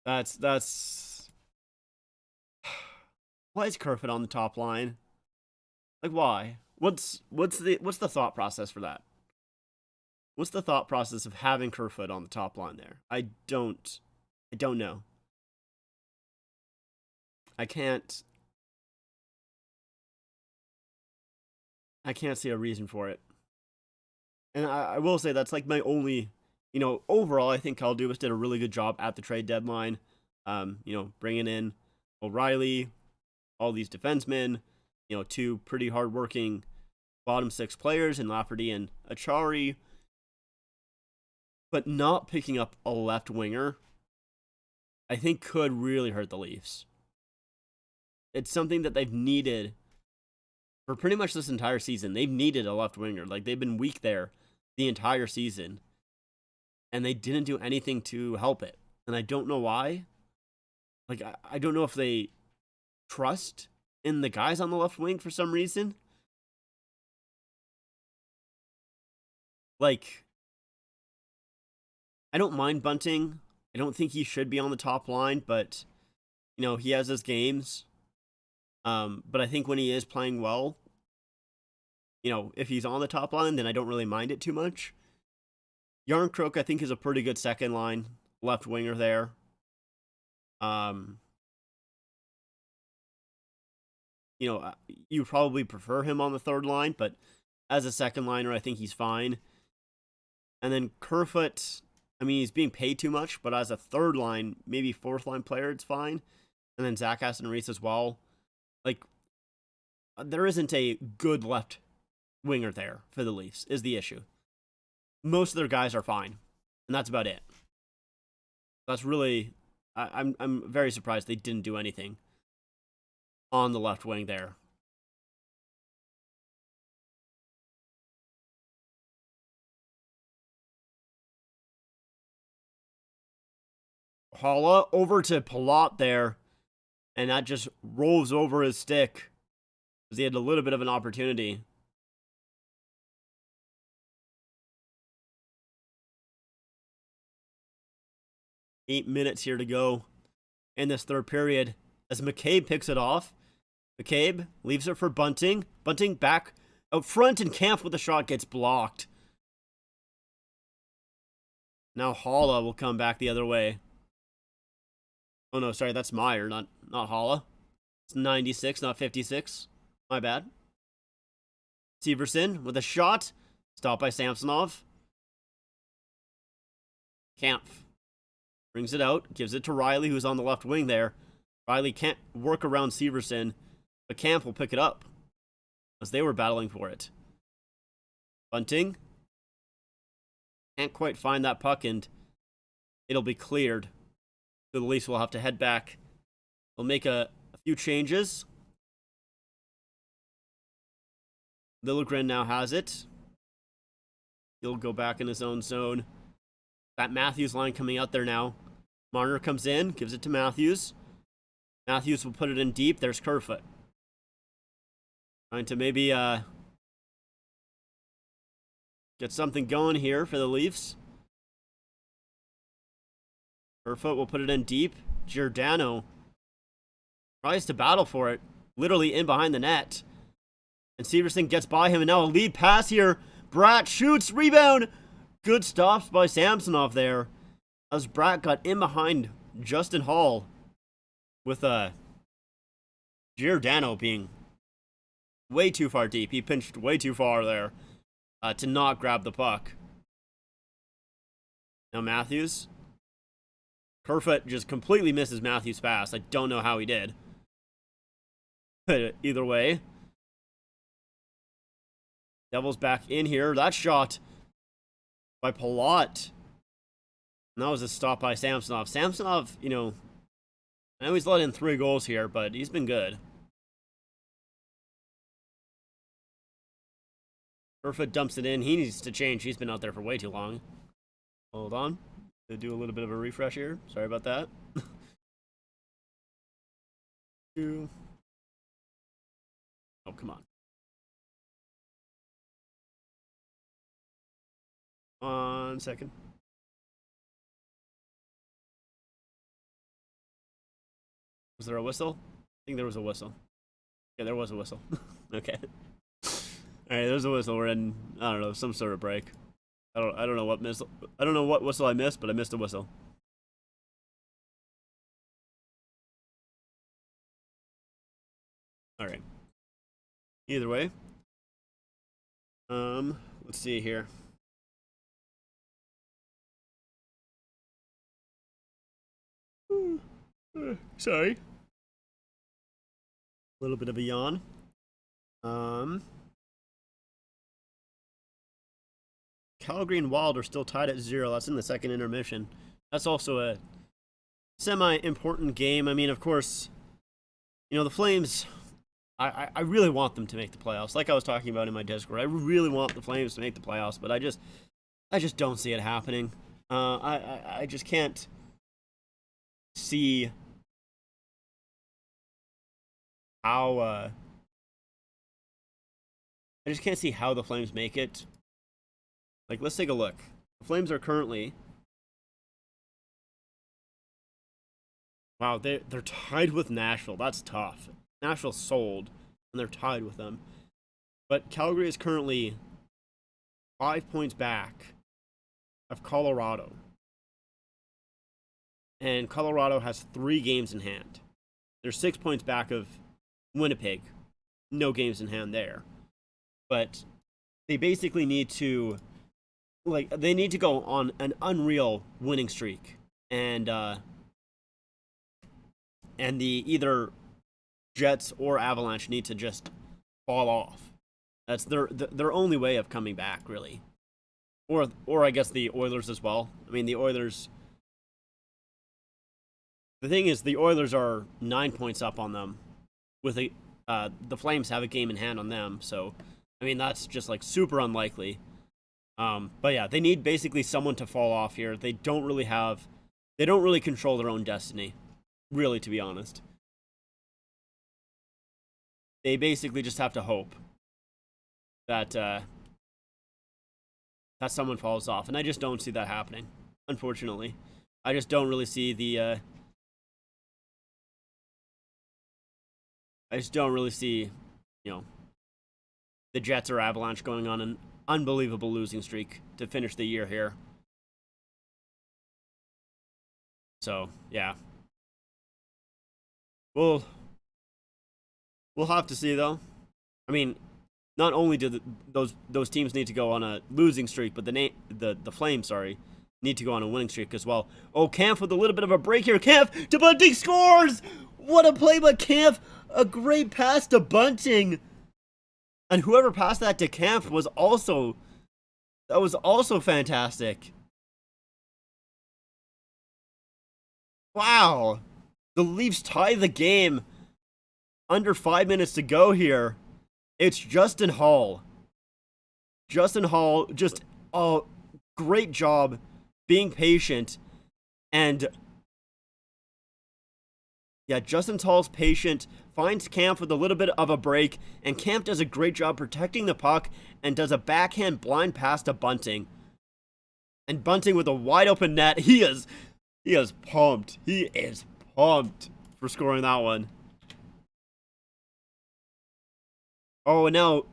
Speaker 2: That's why is Kerfoot on the top line? Like, why? What's the thought process for that? What's the thought process of having Kerfoot on the top line there? I don't know. I can't see a reason for it. And I will say that's like my only, overall, I think Kyle Dubas did a really good job at the trade deadline. Bringing in O'Reilly, all these defensemen, two pretty hardworking bottom six players in Lafferty and Achari. But not picking up a left winger, I think could really hurt the Leafs. It's something that they've needed for pretty much this entire season. They've needed a left winger. Like, they've been weak there the entire season. And they didn't do anything to help it. And I don't know why. Like, I don't know if they trust in the guys on the left wing for some reason. Like, I don't mind Bunting. I don't think he should be on the top line, but, he has his games. But I think when he is playing well, if he's on the top line, then I don't really mind it too much. Yarncroke, I think, is a pretty good second line left winger there. You probably prefer him on the third line, but as a second liner, I think he's fine. And then Kerfoot, he's being paid too much, but as a third line, maybe fourth line player, it's fine. And then Zach Aston-Reese as well. Like, there isn't a good left winger there for the Leafs, is the issue. Most of their guys are fine, and that's about it. That's really, I'm very surprised they didn't do anything on the left wing there. Haula over to Palat there, and that just rolls over his stick because he had a little bit of an opportunity. Eight minutes here to go in this third period as McCabe picks it off. McCabe leaves it for Bunting. Bunting back out front, and Kampf with the shot gets blocked. Now Haula will come back the other way. Oh no, sorry, that's Meyer, not Haula. It's 96, not 56. My bad. Severson with a shot. Stopped by Samsonov. Kampf brings it out, gives it to Riley, who's on the left wing there. Riley can't work around Severson, but Kampf will pick it up as they were battling for it. Bunting can't quite find that puck, and it'll be cleared. So the Leafs will have to head back. They'll make a few changes. Liljegren now has it. He'll go back in his own zone. That Matthews line coming out there now. Marner comes in, gives it to Matthews. Matthews will put it in deep. There's Kerfoot. Trying to maybe get something going here for the Leafs. Kerfoot will put it in deep. Giordano tries to battle for it. Literally in behind the net. And Severson gets by him, and now a lead pass here. Bratt shoots, rebound. good stops by Samsonov there, as Bratt got in behind Justin Hall, with Giordano being way too far deep. He pinched way too far there to not grab the puck. Now Matthews. Kerfoot just completely misses Matthews' pass. I don't know how he did. But either way. Devils back in here. That shot by Palat. And that was a stop by Samsonov. Samsonov, you know, I know he's let in 3 goals here, but he's been good. Kerfoot dumps it in. He needs to change. He's been out there for way too long. Hold on. To do a little bit of a refresh here. Sorry about that. Oh, come on. 1 second. Was there a whistle? I think there was a whistle. Yeah, there was a whistle. Okay. Alright, there's a whistle. We're in, I don't know, some sort of break. I don't know what whistle I missed, but I missed a whistle. All right. Either way. Let's see here. Sorry. A little bit of a yawn. Calgary and Wild are still tied at 0. That's in the second intermission. That's also a semi-important game. I mean, of course, you know, the Flames, I really want them to make the playoffs. Like I was talking about in my Discord, I really want the Flames to make the playoffs, but I just don't see it happening. I just can't see how, I just can't see how the Flames make it. Like, let's take a look. The Flames are currently... Wow, they're tied with Nashville. That's tough. Nashville sold, and they're tied with them. But Calgary is currently 5 points back of Colorado. And Colorado has 3 games in hand. They're 6 points back of Winnipeg. No games in hand there. But they basically need to... Like, they need to go on an unreal winning streak. And the either Jets or Avalanche need to just fall off. That's their only way of coming back, really. Or I guess the Oilers as well. I mean, the Oilers... The thing is, the Oilers are 9 points up on them. With the Flames have a game in hand on them. So, I mean, that's just, like, super unlikely. But yeah, they need basically someone to fall off here. They don't really control their own destiny, really, to be honest. They basically just have to hope that that someone falls off, and I just don't see that happening, unfortunately. I just don't really see the you know, the Jets or Avalanche going on an unbelievable losing streak to finish the year here. So, yeah. We'll have to see, though. I mean, not only do those teams need to go on a losing streak, but the Flames, need to go on a winning streak as well. Oh, Kampf with a little bit of a break here. Kampf to Bunting, scores! What a play by Kampf! A great pass to Bunting. And whoever passed that to Kampf was also fantastic. Wow. The Leafs tie the game. Under 5 minutes to go here. It's Justin Hall. Justin Hall, just a great job being patient. And yeah, Justin Hall's patient, finds Kampf with a little bit of a break, and Kampf does a great job protecting the puck and does a backhand blind pass to Bunting. And Bunting with a wide open net, he is pumped. He is pumped for scoring that one. Oh, and now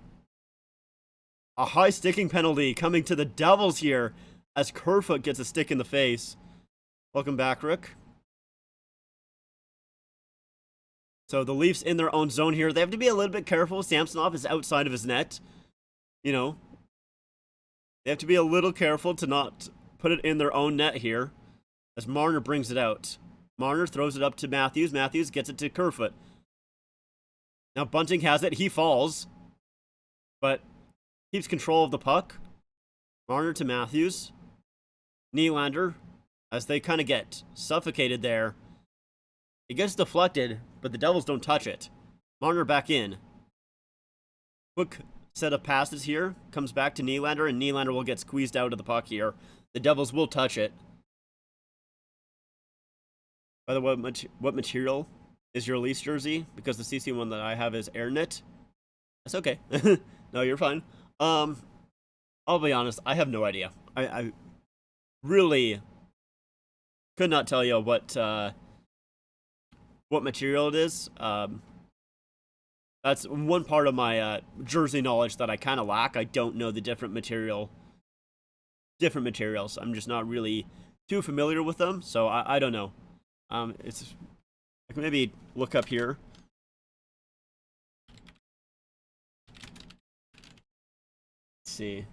Speaker 2: a high sticking penalty coming to the Devils here. as Kerfoot gets a stick in the face. Welcome back, Rick. So the Leafs in their own zone here. They have to be a little bit careful. Samsonov is outside of his net. You know, they have to be a little careful to not put it in their own net here. As Marner brings it out. Marner throws it up to Matthews. Matthews gets it to Kerfoot. Now Bunting has it. He falls. But keeps control of the puck. Marner to Matthews. Nylander, as they kind of get suffocated there. It gets deflected, but the Devils don't touch it. Marner back in. Quick set of passes here. Comes back to Nylander, and Nylander will get squeezed out of the puck here. The Devils will touch it. By the way, what material is your Leafs jersey? Because the CC one that I have is AirKnit. That's okay. No, you're fine. I'll be honest, I have no idea. I really could not tell you what material it is. That's one part of my jersey knowledge that I kind of lack. I don't know the different materials. I'm just not really too familiar with them, so I don't know. I can maybe look up here. Let's see.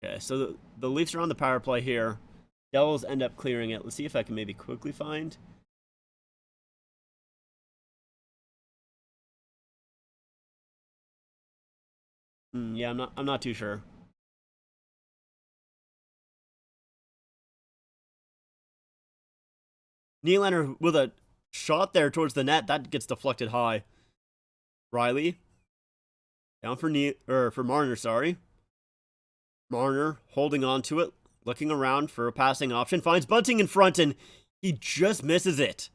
Speaker 2: Okay, so the Leafs are on the power play here. Devils end up clearing it. Let's see if I can maybe quickly find. Yeah, I'm not too sure. Nylander with a shot there towards the net that gets deflected high. Riley down for Marner, sorry. Marner holding on to it, looking around for a passing option, finds Bunting in front, and he just misses it.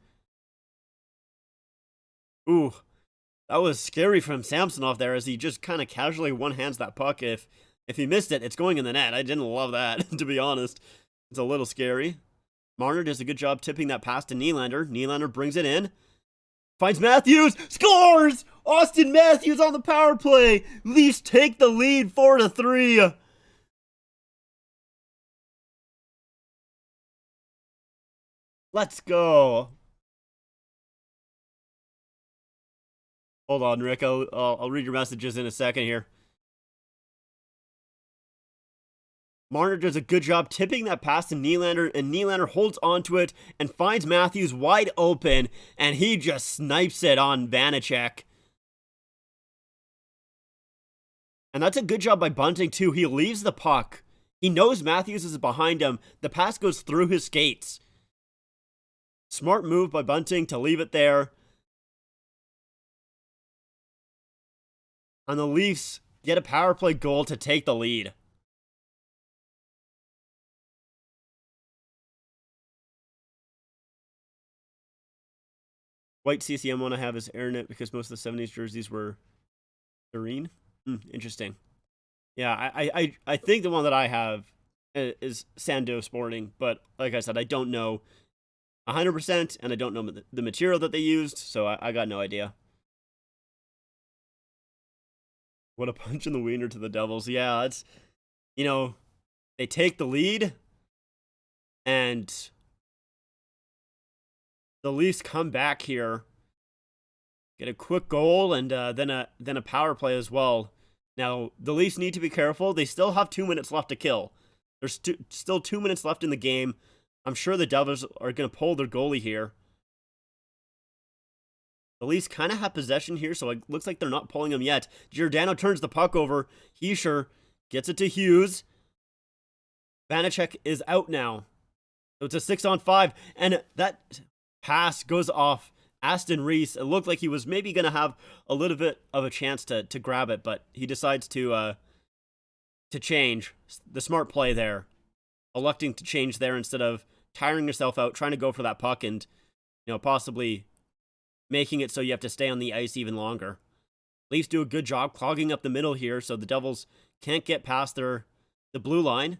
Speaker 2: Ooh, that was scary from Samsonov there, as he just kind of casually one-hands that puck. If he missed it, it's going in the net. I didn't love that, to be honest. It's a little scary. Marner does a good job tipping that pass to Nylander. Nylander brings it in. Finds Matthews, scores! Austin Matthews on the power play. Leafs take the lead 4-3. Let's go. Hold on, Rick. I'll read your messages in a second here. Marner does a good job tipping that pass to Nylander, and Nylander holds onto it and finds Matthews wide open, and he just snipes it on Vanacek. And that's a good job by Bunting, too. He leaves the puck. He knows Matthews is behind him. The pass goes through his skates. Smart move by Bunting to leave it there. And the Leafs get a power play goal to take the lead. White CCM one I have is AirKnit because most of the 70s jerseys were serene. Interesting. Yeah, I think the one that I have is Sando Sporting, but like I said, I don't know 100%, and I don't know the material that they used, so I got no idea. What a punch in the wiener to the Devils. Yeah, it's, you know, they take the lead, and the Leafs come back here, get a quick goal, and then a power play as well. Now, the Leafs need to be careful. They still have 2 minutes left to kill. There's still 2 minutes left in the game. I'm sure the Devils are going to pull their goalie here. The Leafs kind of have possession here, so it looks like they're not pulling him yet. Giordano turns the puck over. Hischier gets it to Hughes. Vanacek is out now. So it's a 6-on-5, and that pass goes off Aston Reese. It looked like he was maybe going to have a little bit of a chance to grab it, but he decides to change. The smart play there. Electing to change there instead of tiring yourself out, trying to go for that puck and, you know, possibly making it so you have to stay on the ice even longer. Leafs do a good job clogging up the middle here so the Devils can't get past the blue line.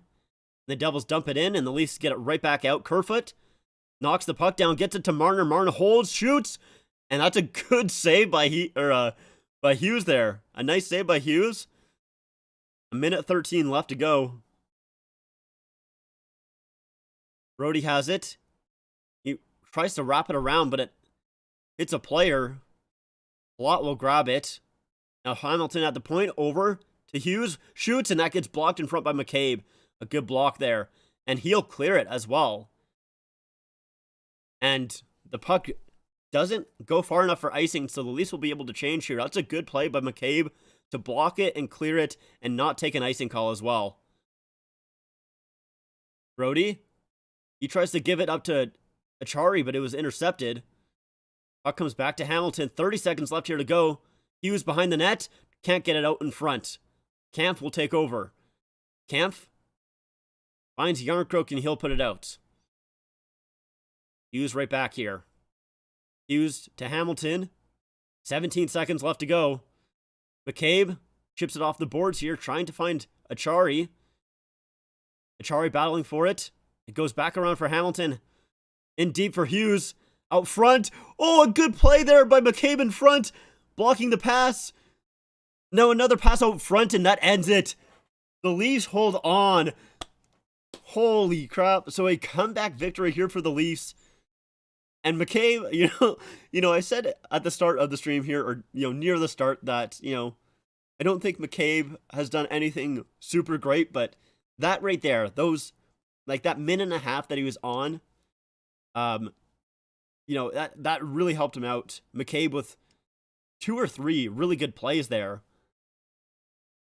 Speaker 2: The Devils dump it in, and the Leafs get it right back out. Kerfoot knocks the puck down, gets it to Marner. Marner holds, shoots, and that's a good save by Hughes there. A nice save by Hughes. 1:13 left to go. Brody has it. He tries to wrap it around, but it hits a player. Blott will grab it. Now Hamilton at the point, over to Hughes, shoots, and that gets blocked in front by McCabe. A good block there. And he'll clear it as well. And the puck doesn't go far enough for icing, so the Leafs will be able to change here. That's a good play by McCabe to block it and clear it and not take an icing call as well. Brody, he tries to give it up to Achari, but it was intercepted. Puck comes back to Hamilton. 30 seconds left here to go. Hughes behind the net. Can't get it out in front. Kampf will take over. Kampf finds Jarnkrok and he'll put it out. Hughes right back here. Hughes to Hamilton. 17 seconds left to go. McCabe chips it off the boards here, trying to find Achari. Achari battling for it. It goes back around for Hamilton. In deep for Hughes. Out front. Oh, a good play there by McCabe in front. Blocking the pass. No, another pass out front, and that ends it. The Leafs hold on. Holy crap. So a comeback victory here for the Leafs. And McCabe, I said at the start of the stream here, or, near the start that, I don't think McCabe has done anything super great, but that right there, those, like that minute and a half that he was on, that really helped him out. McCabe with 2 or 3 really good plays there.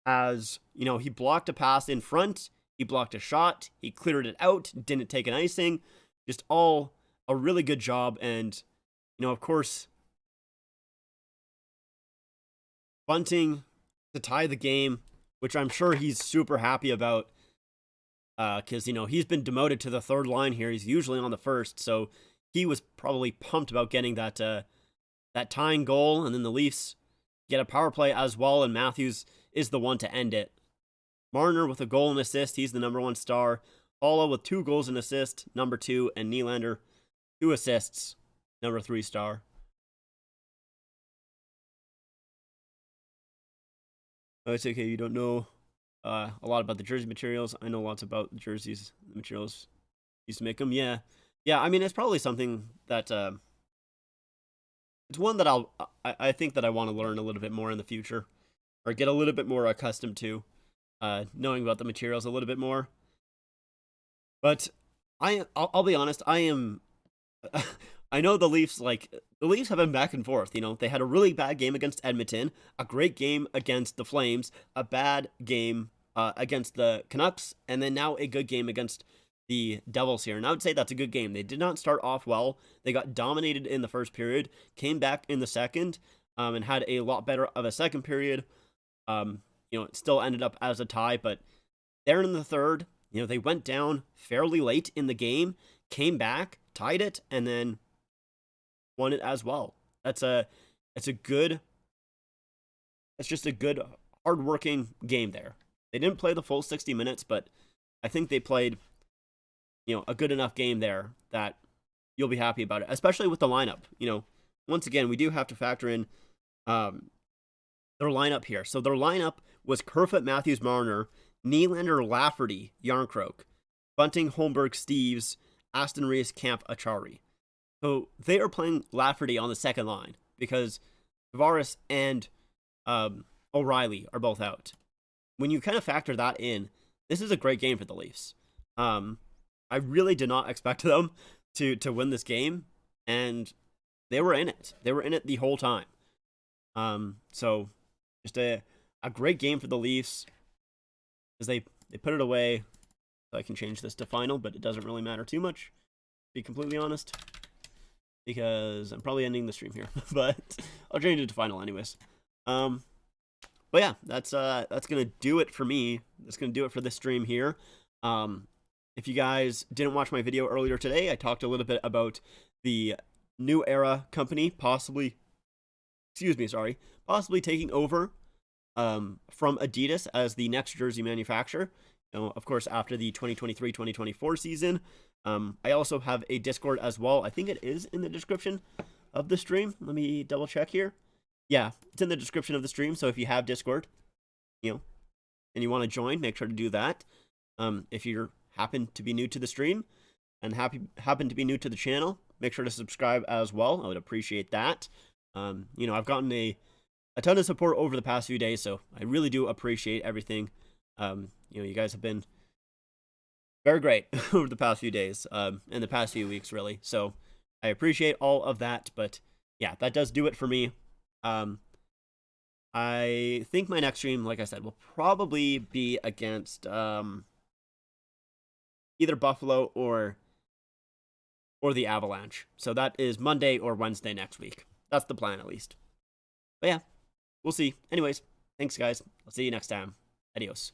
Speaker 2: As, he blocked a pass in front, he blocked a shot, he cleared it out, didn't take an icing, just all a really good job. And, of course, Bunting to tie the game, which I'm sure he's super happy about, because, he's been demoted to the third line here. He's usually on the first, so he was probably pumped about getting that tying goal, and then the Leafs get a power play as well, and Matthews is the one to end it. Marner with a goal and assist, he's the number 1 star. Paula with 2 goals and assist, number 2, and Nylander 2 assists, number 3 star. Oh, it's okay, you don't know a lot about the jersey materials. I know lots about the jerseys, the materials used to make them. Yeah, I mean, it's probably something that, it's one that I think that I want to learn a little bit more in the future, or get a little bit more accustomed to, knowing about the materials a little bit more. But I'll be honest, I know the Leafs have been back and forth. They had a really bad game against Edmonton, a great game against the Flames, a bad game against the Canucks, and then now a good game against the Devils here. And I would say that's a good game. They did not start off well. They got dominated in the first period, came back in the second, and had a lot better of a second period. It still ended up as a tie, but there in the third, they went down fairly late in the game, came back, tied it, and then won it as well. It's just a good, hard-working game there. They didn't play the full 60 minutes, but I think they played, a good enough game there that you'll be happy about it, especially with the lineup. Once again, we do have to factor in their lineup here. So their lineup was Kerfoot, Matthews, Marner, Nylander, Lafferty, Jarnkrok, Bunting, Holmberg, Steeves, Aston Reese, Kampf, Achari. So they are playing Lafferty on the second line because Tavares and O'Reilly are both out. When you kind of factor that in, this is a great game for the Leafs. I really did not expect them to win this game, and they were in it. They were in it the whole time. So just a great game for the Leafs as they put it away. So I can change this to final, but it doesn't really matter too much, to be completely honest, because I'm probably ending the stream here, but I'll change it to final anyways. But yeah, that's gonna do it for me. That's gonna do it for this stream here. If you guys didn't watch my video earlier today, I talked a little bit about the New Era company possibly taking over from Adidas as the next jersey manufacturer. Of course, after the 2023-2024 season, I also have a Discord as well. I think it is in the description of the stream. Let me double check here. Yeah, it's in the description of the stream. So if you have Discord, and you want to join, make sure to do that. If you happen to be new to the stream and happen to be new to the channel, make sure to subscribe as well. I would appreciate that. I've gotten a ton of support over the past few days, so I really do appreciate everything. You guys have been very great over the past few days, and the past few weeks, really. So I appreciate all of that. But yeah, that does do it for me. I think my next stream, like I said, will probably be against either Buffalo or the Avalanche. So that is Monday or Wednesday next week. That's the plan, at least. But yeah, we'll see. Anyways, thanks, guys. I'll see you next time. Adios.